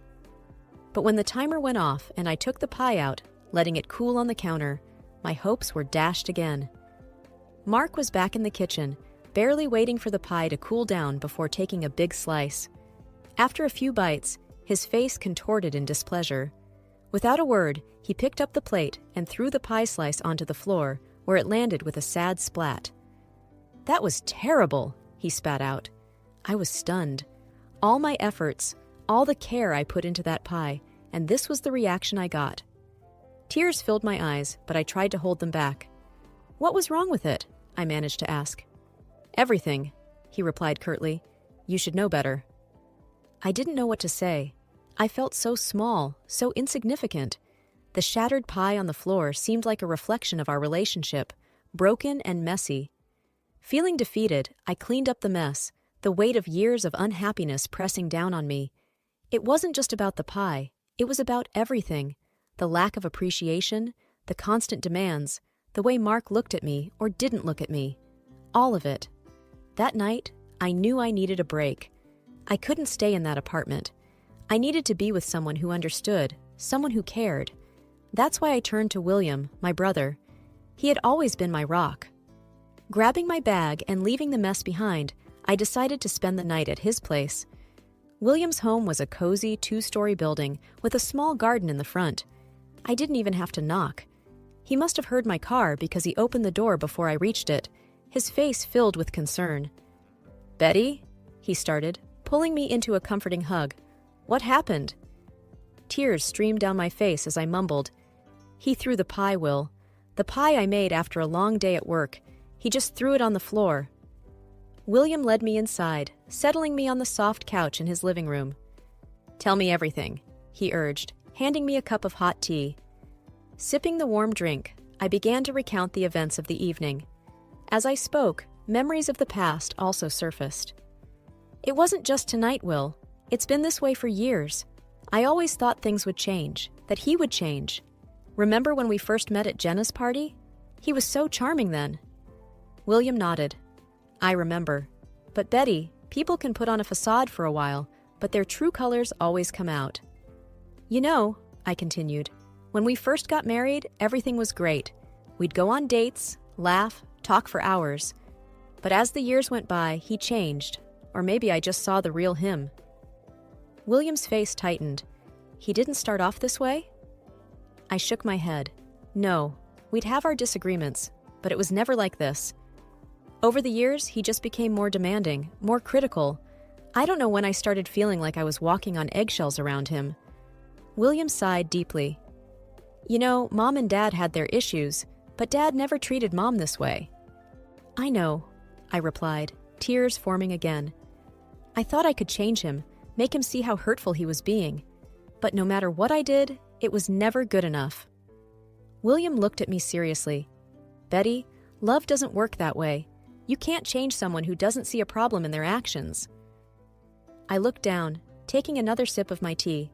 But when the timer went off and I took the pie out, letting it cool on the counter, my hopes were dashed again. Mark was back in the kitchen, barely waiting for the pie to cool down before taking a big slice. After a few bites, his face contorted in displeasure. Without a word, he picked up the plate and threw the pie slice onto the floor, where it landed with a sad splat. "That was terrible," he spat out. I was stunned. All my efforts, all the care I put into that pie, and this was the reaction I got. Tears filled my eyes, but I tried to hold them back. "What was wrong with it?" I managed to ask. "Everything," he replied curtly. "You should know better." I didn't know what to say. I felt so small, so insignificant. The shattered pie on the floor seemed like a reflection of our relationship, broken and messy. Feeling defeated, I cleaned up the mess, the weight of years of unhappiness pressing down on me. It wasn't just about the pie, it was about everything. The lack of appreciation, the constant demands, the way Mark looked at me or didn't look at me. All of it. That night, I knew I needed a break. I couldn't stay in that apartment. I needed to be with someone who understood, someone who cared. That's why I turned to William, my brother. He had always been my rock. Grabbing my bag and leaving the mess behind, I decided to spend the night at his place. William's home was a cozy two-story building with a small garden in the front. I didn't even have to knock. He must have heard my car because he opened the door before I reached it, his face filled with concern. "Betty?" he started, pulling me into a comforting hug. "What happened?" Tears streamed down my face as I mumbled. "He threw the pie, Will. The pie I made after a long day at work. He just threw it on the floor." William led me inside, settling me on the soft couch in his living room. "Tell me everything," he urged, handing me a cup of hot tea. Sipping the warm drink, I began to recount the events of the evening. As I spoke, memories of the past also surfaced. "It wasn't just tonight, Will. It's been this way for years. I always thought things would change, that he would change. Remember when we first met at Jenna's party? He was so charming then." William nodded. "I remember. But Betty, people can put on a facade for a while, but their true colors always come out." "You know," I continued, "when we first got married, everything was great. We'd go on dates, laugh, talk for hours. But as the years went by, he changed, or maybe I just saw the real him." William's face tightened. "He didn't start off this way?" I shook my head. "No, we'd have our disagreements, but it was never like this. Over the years, he just became more demanding, more critical. I don't know when I started feeling like I was walking on eggshells around him." William sighed deeply. "You know, Mom and Dad had their issues, but Dad never treated Mom this way." "I know," I replied, tears forming again. I thought I could change him, make him see how hurtful he was being. But no matter what I did, it was never good enough. William looked at me seriously. "Betty, love doesn't work that way. You can't change someone who doesn't see a problem in their actions." I looked down, taking another sip of my tea.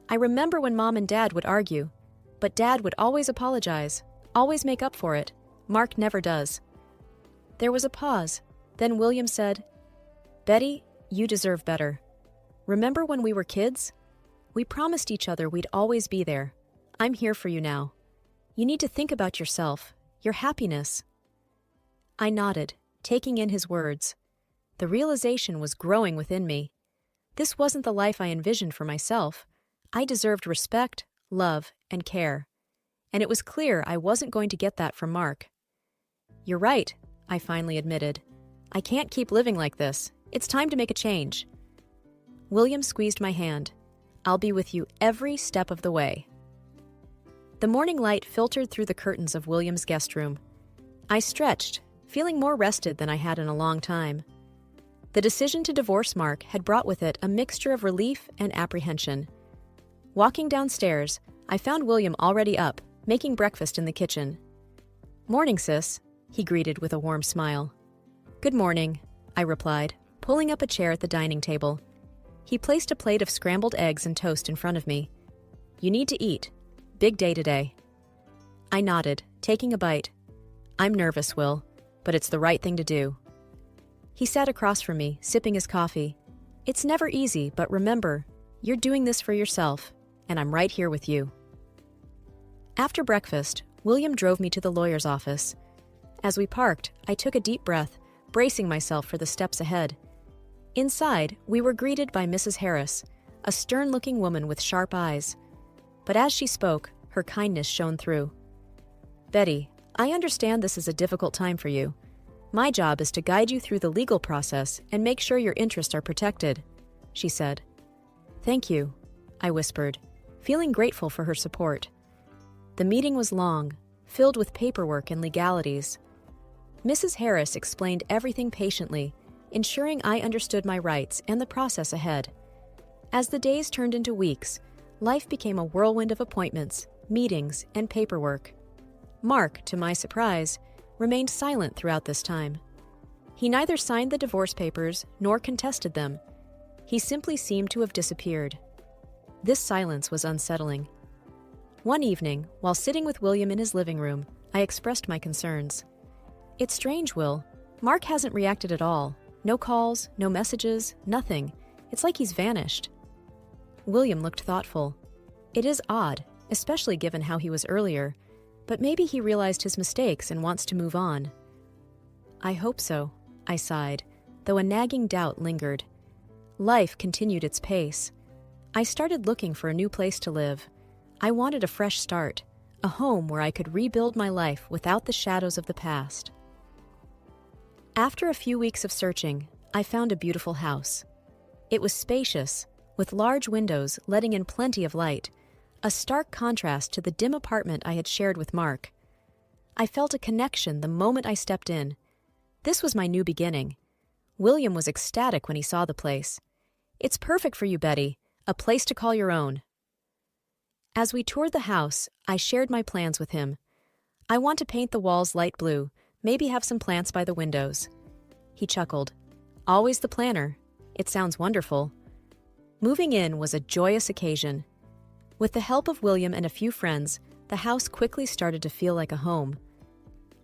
I remember when Mom and Dad would argue, but Dad would always apologize, always make up for it. Mark never does. There was a pause. Then William said, "Betty, you deserve better. Remember when we were kids? We promised each other we'd always be there. I'm here for you now. You need to think about yourself, your happiness." I nodded, taking in his words. The realization was growing within me. This wasn't the life I envisioned for myself. I deserved respect, love, and care. And it was clear I wasn't going to get that from Mark. "You're right," I finally admitted. "I can't keep living like this. It's time to make a change." William squeezed my hand. I'll be with you every step of the way. The morning light filtered through the curtains of William's guest room. I stretched, feeling more rested than I had in a long time. The decision to divorce Mark had brought with it a mixture of relief and apprehension. Walking downstairs, I found William already up, making breakfast in the kitchen. "Morning, sis," he greeted with a warm smile. "Good morning," I replied, pulling up a chair at the dining table. He placed a plate of scrambled eggs and toast in front of me. "You need to eat. Big day today." I nodded, taking a bite. "I'm nervous, Will, but it's the right thing to do." He sat across from me, sipping his coffee. "It's never easy, but remember, you're doing this for yourself, and I'm right here with you." After breakfast, William drove me to the lawyer's office. As we parked, I took a deep breath, bracing myself for the steps ahead. Inside, we were greeted by Mrs. Harris, a stern-looking woman with sharp eyes. But as she spoke, her kindness shone through. "Betty, I understand this is a difficult time for you. My job is to guide you through the legal process and make sure your interests are protected," she said. "Thank you," I whispered, feeling grateful for her support. The meeting was long, filled with paperwork and legalities. Mrs. Harris explained everything patiently, ensuring I understood my rights and the process ahead. As the days turned into weeks, life became a whirlwind of appointments, meetings, and paperwork. Mark, to my surprise, remained silent throughout this time. He neither signed the divorce papers nor contested them. He simply seemed to have disappeared. This silence was unsettling. One evening, while sitting with William in his living room, I expressed my concerns. "It's strange, Will. Mark hasn't reacted at all. No calls, no messages, nothing. It's like he's vanished." William looked thoughtful. "It is odd, especially given how he was earlier, but maybe he realized his mistakes and wants to move on." "I hope so," I sighed, though a nagging doubt lingered. Life continued its pace. I started looking for a new place to live. I wanted a fresh start, a home where I could rebuild my life without the shadows of the past. After a few weeks of searching, I found a beautiful house. It was spacious, with large windows letting in plenty of light, a stark contrast to the dim apartment I had shared with Mark. I felt a connection the moment I stepped in. This was my new beginning. William was ecstatic when he saw the place. "It's perfect for you, Betty, a place to call your own." As we toured the house, I shared my plans with him. "I want to paint the walls light blue, maybe have some plants by the windows." He chuckled. "Always the planner. It sounds wonderful." Moving in was a joyous occasion. With the help of William and a few friends, the house quickly started to feel like a home.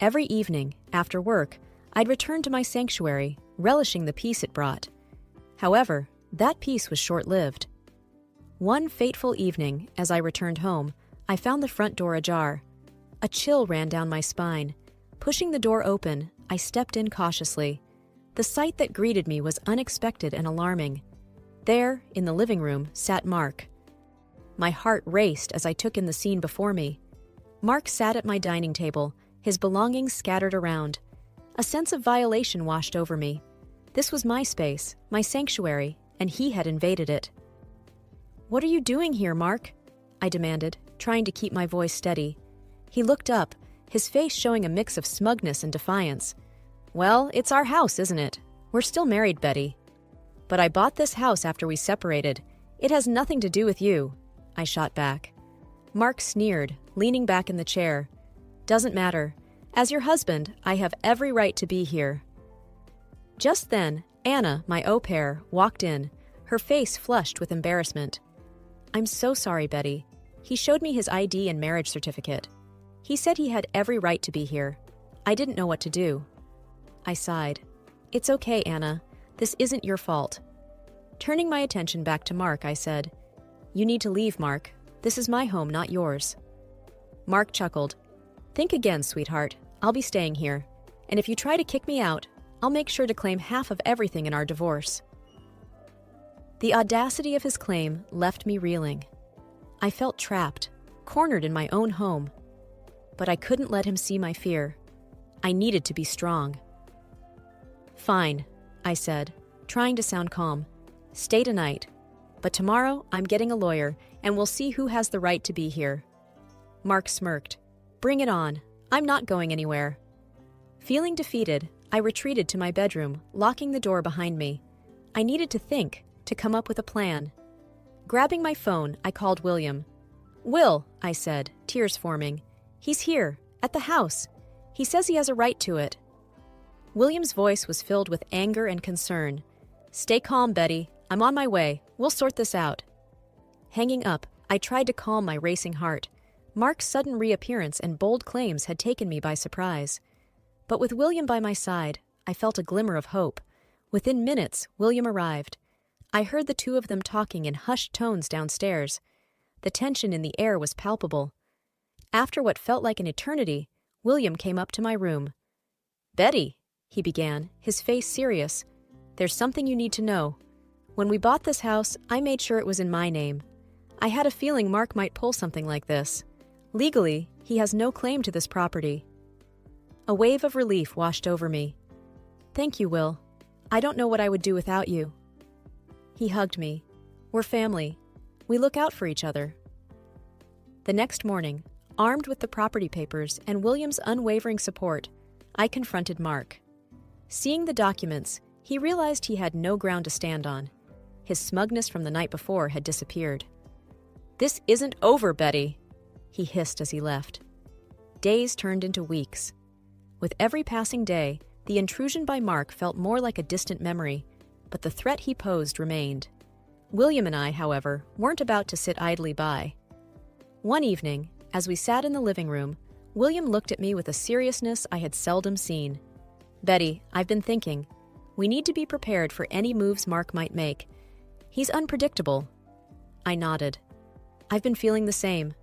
Every evening, after work, I'd return to my sanctuary, relishing the peace it brought. However, that peace was short-lived. One fateful evening, as I returned home, I found the front door ajar. A chill ran down my spine. Pushing the door open, I stepped in cautiously. The sight that greeted me was unexpected and alarming. There, in the living room, sat Mark. My heart raced as I took in the scene before me. Mark sat at my dining table, his belongings scattered around. A sense of violation washed over me. This was my space, my sanctuary, and he had invaded it. "What are you doing here, Mark?" I demanded, trying to keep my voice steady. He looked up, his face showing a mix of smugness and defiance. "Well, it's our house, isn't it? We're still married, Betty. But I bought this house after we separated. It has nothing to do with you," I shot back. Mark sneered, leaning back in the chair. "Doesn't matter. As your husband, I have every right to be here." Just then, Anna, my au pair, walked in, her face flushed with embarrassment. "I'm so sorry, Betty. He showed me his ID and marriage certificate. He said he had every right to be here. I didn't know what to do." I sighed. "It's okay, Anna. This isn't your fault." Turning my attention back to Mark, I said, "You need to leave, Mark. This is my home, not yours." Mark chuckled. "Think again, sweetheart. I'll be staying here. And if you try to kick me out, I'll make sure to claim half of everything in our divorce." The audacity of his claim left me reeling. I felt trapped, cornered in my own home. But I couldn't let him see my fear. I needed to be strong. "Fine," I said, trying to sound calm. "Stay tonight. But tomorrow, I'm getting a lawyer, and we'll see who has the right to be here. Mark smirked. Bring it on. I'm not going anywhere. Feeling defeated, I retreated to my bedroom, locking the door behind me. I needed to think, to come up with a plan. Grabbing my phone, I called William. Will, I said, tears forming. He's here, at the house. He says he has a right to it. William's voice was filled with anger and concern. Stay calm, Betty. I'm on my way. We'll sort this out. Hanging up, I tried to calm my racing heart. Mark's sudden reappearance and bold claims had taken me by surprise. But with William by my side, I felt a glimmer of hope. Within minutes, William arrived. I heard the two of them talking in hushed tones downstairs. The tension in the air was palpable. After what felt like an eternity, William came up to my room. Betty, he began, his face serious. There's something you need to know. When we bought this house, I made sure it was in my name. I had a feeling Mark might pull something like this. Legally, he has no claim to this property. A wave of relief washed over me. Thank you, Will. I don't know what I would do without you. He hugged me. We're family. We look out for each other. The next morning, armed with the property papers and William's unwavering support, I confronted Mark. Seeing the documents, he realized he had no ground to stand on. His smugness from the night before had disappeared. This isn't over, Betty, he hissed as he left. Days turned into weeks. With every passing day, the intrusion by Mark felt more like a distant memory, but the threat he posed remained. William and I, however, weren't about to sit idly by. One evening, as we sat in the living room, William looked at me with a seriousness I had seldom seen. Betty, I've been thinking. We need to be prepared for any moves Mark might make. He's unpredictable. I nodded. I've been feeling the same.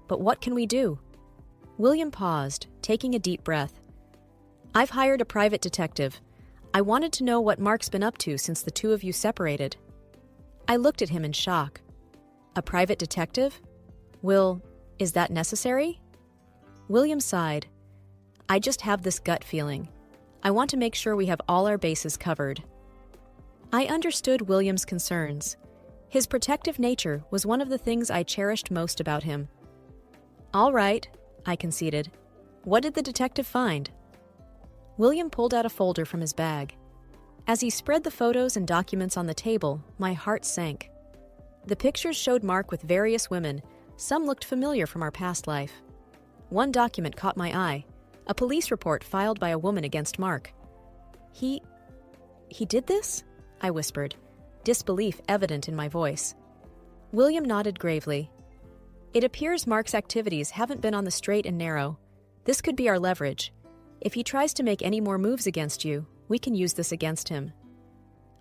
But what can we do? William paused, taking a deep breath. I've hired a private detective. I wanted to know what Mark's been up to since the two of you separated. I looked at him in shock. A private detective? Will, is that necessary? William sighed. I just have this gut feeling. I want to make sure we have all our bases covered. I understood William's concerns. His protective nature was one of the things I cherished most about him. All right, I conceded. What did the detective find? William pulled out a folder from his bag. As he spread the photos and documents on the table, my heart sank. The pictures showed Mark with various women. Some looked familiar from our past life. One document caught my eye, a police report filed by a woman against Mark. He did this? I whispered, disbelief evident in my voice. William nodded gravely. It appears Mark's activities haven't been on the straight and narrow. This could be our leverage. If he tries to make any more moves against you, we can use this against him.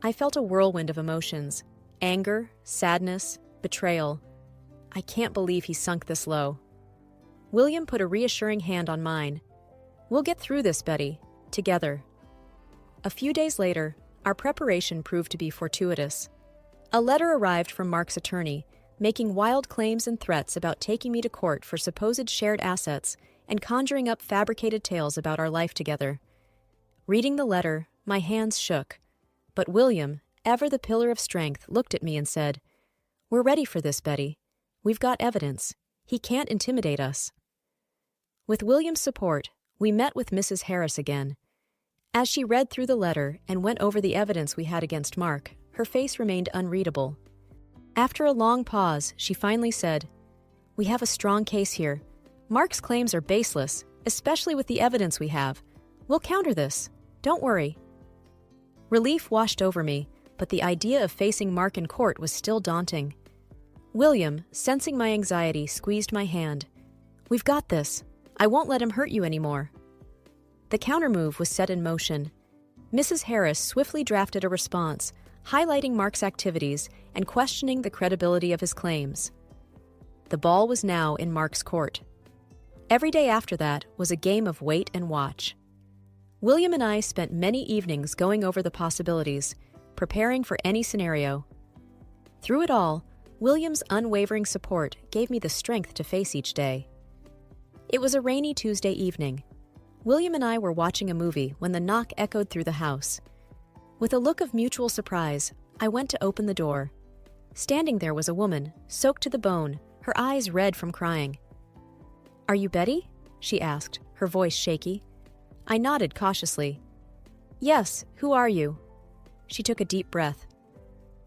I felt a whirlwind of emotions. Anger, sadness, betrayal. I can't believe he sunk this low. William put a reassuring hand on mine. We'll get through this, Betty. Together. A few days later, our preparation proved to be fortuitous. A letter arrived from Mark's attorney, making wild claims and threats about taking me to court for supposed shared assets and conjuring up fabricated tales about our life together. Reading the letter, my hands shook. But William, ever the pillar of strength, looked at me and said, We're ready for this, Betty. We've got evidence. He can't intimidate us. With William's support, we met with Mrs. Harris again. As she read through the letter and went over the evidence we had against Mark, her face remained unreadable. After a long pause, she finally said, We have a strong case here. Mark's claims are baseless, especially with the evidence we have. We'll counter this. Don't worry. Relief washed over me, but the idea of facing Mark in court was still daunting. William, sensing my anxiety, squeezed my hand. We've got this. I won't let him hurt you anymore. The countermove was set in motion. Mrs. Harris swiftly drafted a response, highlighting Mark's activities and questioning the credibility of his claims. The ball was now in Mark's court. Every day after that was a game of wait and watch. William and I spent many evenings going over the possibilities, preparing for any scenario. Through it all, William's unwavering support gave me the strength to face each day. It was a rainy Tuesday evening. William and I were watching a movie when the knock echoed through the house. With a look of mutual surprise, I went to open the door. Standing there was a woman, soaked to the bone, her eyes red from crying. "Are you Betty?" she asked, her voice shaky. I nodded cautiously. "Yes, who are you?" She took a deep breath.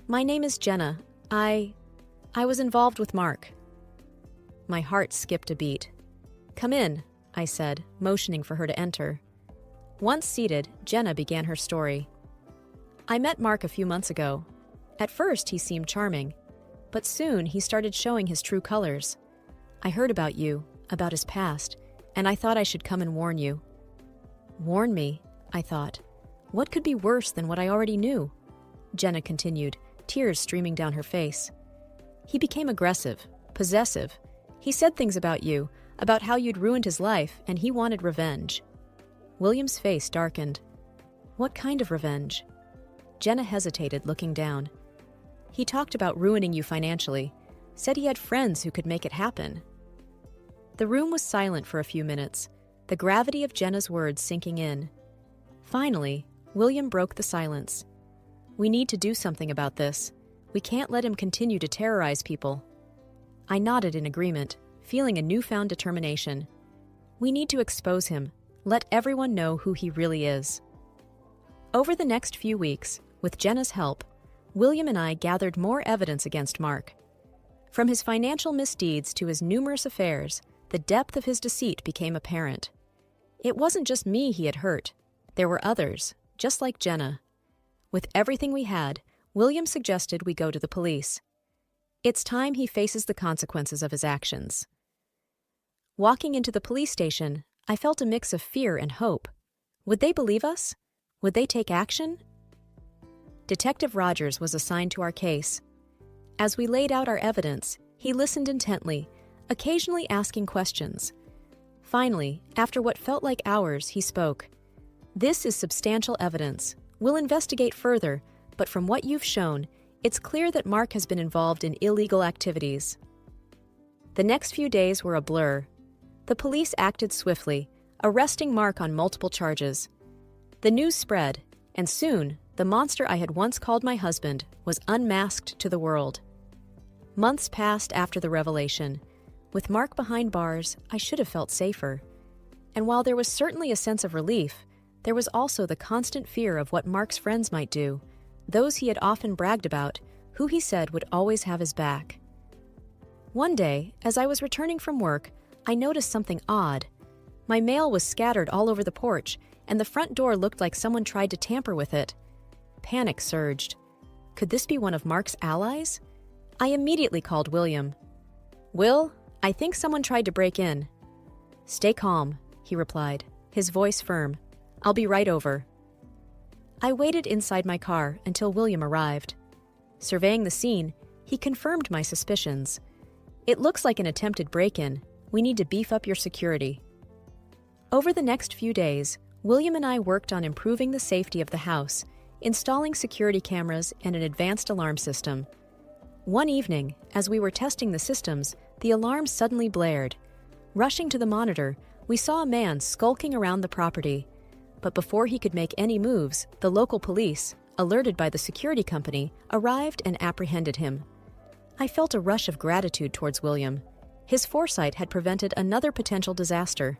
"My name is Jenna. I was involved with Mark." My heart skipped a beat. "Come in," I said, motioning for her to enter. Once seated, Jenna began her story. "I met Mark a few months ago. At first, he seemed charming, but soon he started showing his true colors. I heard about you, about his past, and I thought I should come and warn you." "Warn me?" I thought. What could be worse than what I already knew? Jenna continued, tears streaming down her face. "He became aggressive, possessive. He said things about you, about how you'd ruined his life, and he wanted revenge." William's face darkened. "What kind of revenge?" Jenna hesitated, looking down. "He talked about ruining you financially, said he had friends who could make it happen." The room was silent for a few minutes, the gravity of Jenna's words sinking in. Finally, William broke the silence. "We need to do something about this. We can't let him continue to terrorize people." I nodded in agreement, feeling a newfound determination. We need to expose him, let everyone know who he really is. Over the next few weeks, with Jenna's help, William and I gathered more evidence against Mark. From his financial misdeeds to his numerous affairs, the depth of his deceit became apparent. It wasn't just me he had hurt. There were others, just like Jenna. With everything we had, William suggested we go to the police. It's time he faces the consequences of his actions. Walking into the police station, I felt a mix of fear and hope. Would they believe us? Would they take action? Detective Rogers was assigned to our case. As we laid out our evidence, he listened intently, occasionally asking questions. Finally, after what felt like hours, he spoke. "This is substantial evidence. We'll investigate further, but from what you've shown, it's clear that Mark has been involved in illegal activities." The next few days were a blur. The police acted swiftly, arresting Mark on multiple charges. The news spread, and soon, the monster I had once called my husband was unmasked to the world. Months passed after the revelation. With Mark behind bars, I should have felt safer. And while there was certainly a sense of relief, there was also the constant fear of what Mark's friends might do, those he had often bragged about, who he said would always have his back. One day, as I was returning from work, I noticed something odd. My mail was scattered all over the porch, and the front door looked like someone tried to tamper with it. Panic surged. Could this be one of Mark's allies? I immediately called William. "Will, I think someone tried to break in." "Stay calm," he replied, his voice firm. "I'll be right over." I waited inside my car until William arrived. Surveying the scene, he confirmed my suspicions. "It looks like an attempted break-in. We need to beef up your security." Over the next few days, William and I worked on improving the safety of the house, installing security cameras and an advanced alarm system. One evening, as we were testing the systems, the alarm suddenly blared. Rushing to the monitor, we saw a man skulking around the property. But before he could make any moves, the local police, alerted by the security company, arrived and apprehended him. I felt a rush of gratitude towards William. His foresight had prevented another potential disaster.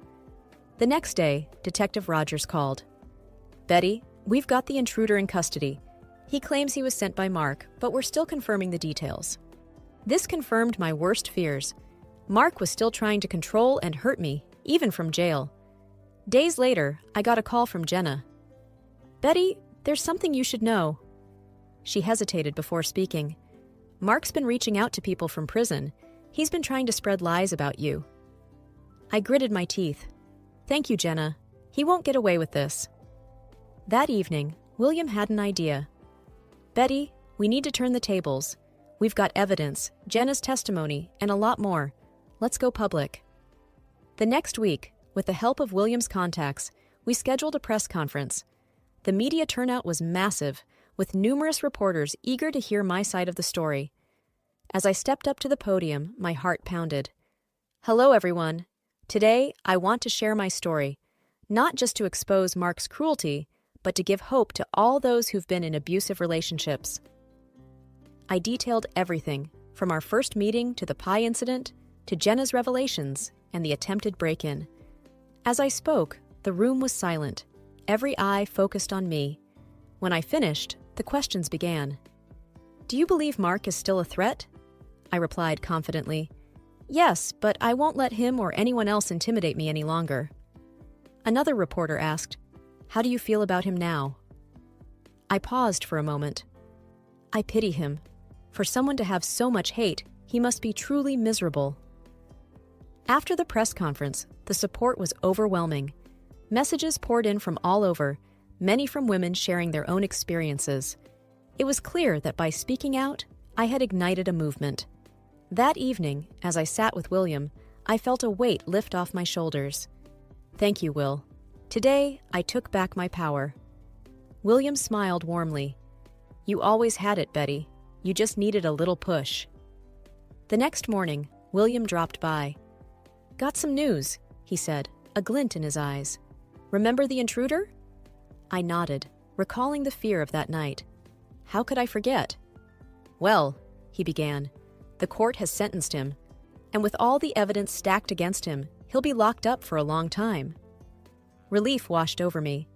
The next day, Detective Rogers called. "Betty, we've got the intruder in custody. He claims he was sent by Mark, but we're still confirming the details." This confirmed my worst fears. Mark was still trying to control and hurt me, even from jail. Days later, I got a call from Jenna. "Betty, there's something you should know." She hesitated before speaking. "Mark's been reaching out to people from prison. He's been trying to spread lies about you." I gritted my teeth. "Thank you, Jenna. He won't get away with this." That evening, William had an idea. "Betty, we need to turn the tables. We've got evidence, Jenna's testimony, and a lot more. Let's go public." The next week, with the help of William's contacts, we scheduled a press conference. The media turnout was massive, with numerous reporters eager to hear my side of the story. As I stepped up to the podium, my heart pounded. "Hello, everyone. Today, I want to share my story, not just to expose Mark's cruelty, but to give hope to all those who've been in abusive relationships." I detailed everything, from our first meeting to the pie incident, to Jenna's revelations and the attempted break-in. As I spoke, the room was silent, every eye focused on me. When I finished, the questions began. "Do you believe Mark is still a threat?" I replied confidently. "Yes, but I won't let him or anyone else intimidate me any longer." Another reporter asked, "How do you feel about him now?" I paused for a moment. I pity him. For someone to have so much hate, he must be truly miserable. After the press conference, the support was overwhelming. Messages poured in from all over, many from women sharing their own experiences. It was clear that by speaking out, I had ignited a movement. That evening, as I sat with William, I felt a weight lift off my shoulders. "Thank you, Will. Today, I took back my power." William smiled warmly. "You always had it, Betty. You just needed a little push." The next morning, William dropped by. "Got some news," he said, a glint in his eyes. "Remember the intruder?" I nodded, recalling the fear of that night. How could I forget? "Well," he began, "the court has sentenced him, and with all the evidence stacked against him, he'll be locked up for a long time." Relief washed over me.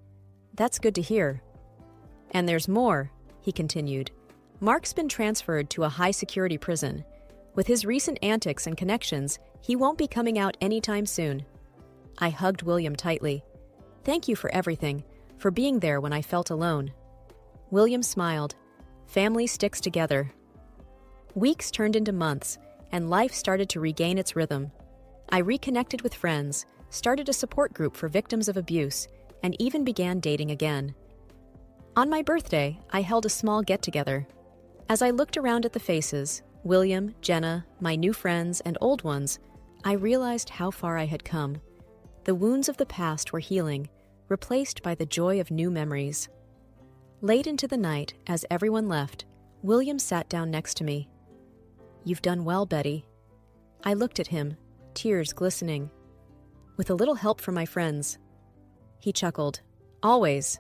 "That's good to hear." "And there's more," he continued. "Mark's been transferred to a high-security prison. With his recent antics and connections, he won't be coming out anytime soon." I hugged William tightly. "Thank you for everything, for being there when I felt alone." William smiled. "Family sticks together." Weeks turned into months, and life started to regain its rhythm. I reconnected with friends, started a support group for victims of abuse, and even began dating again. On my birthday, I held a small get-together. As I looked around at the faces, William, Jenna, my new friends, and old ones, I realized how far I had come. The wounds of the past were healing, replaced by the joy of new memories. Late into the night, as everyone left, William sat down next to me. "You've done well, Betty." I looked at him, tears glistening. "With a little help from my friends." He chuckled. "Always.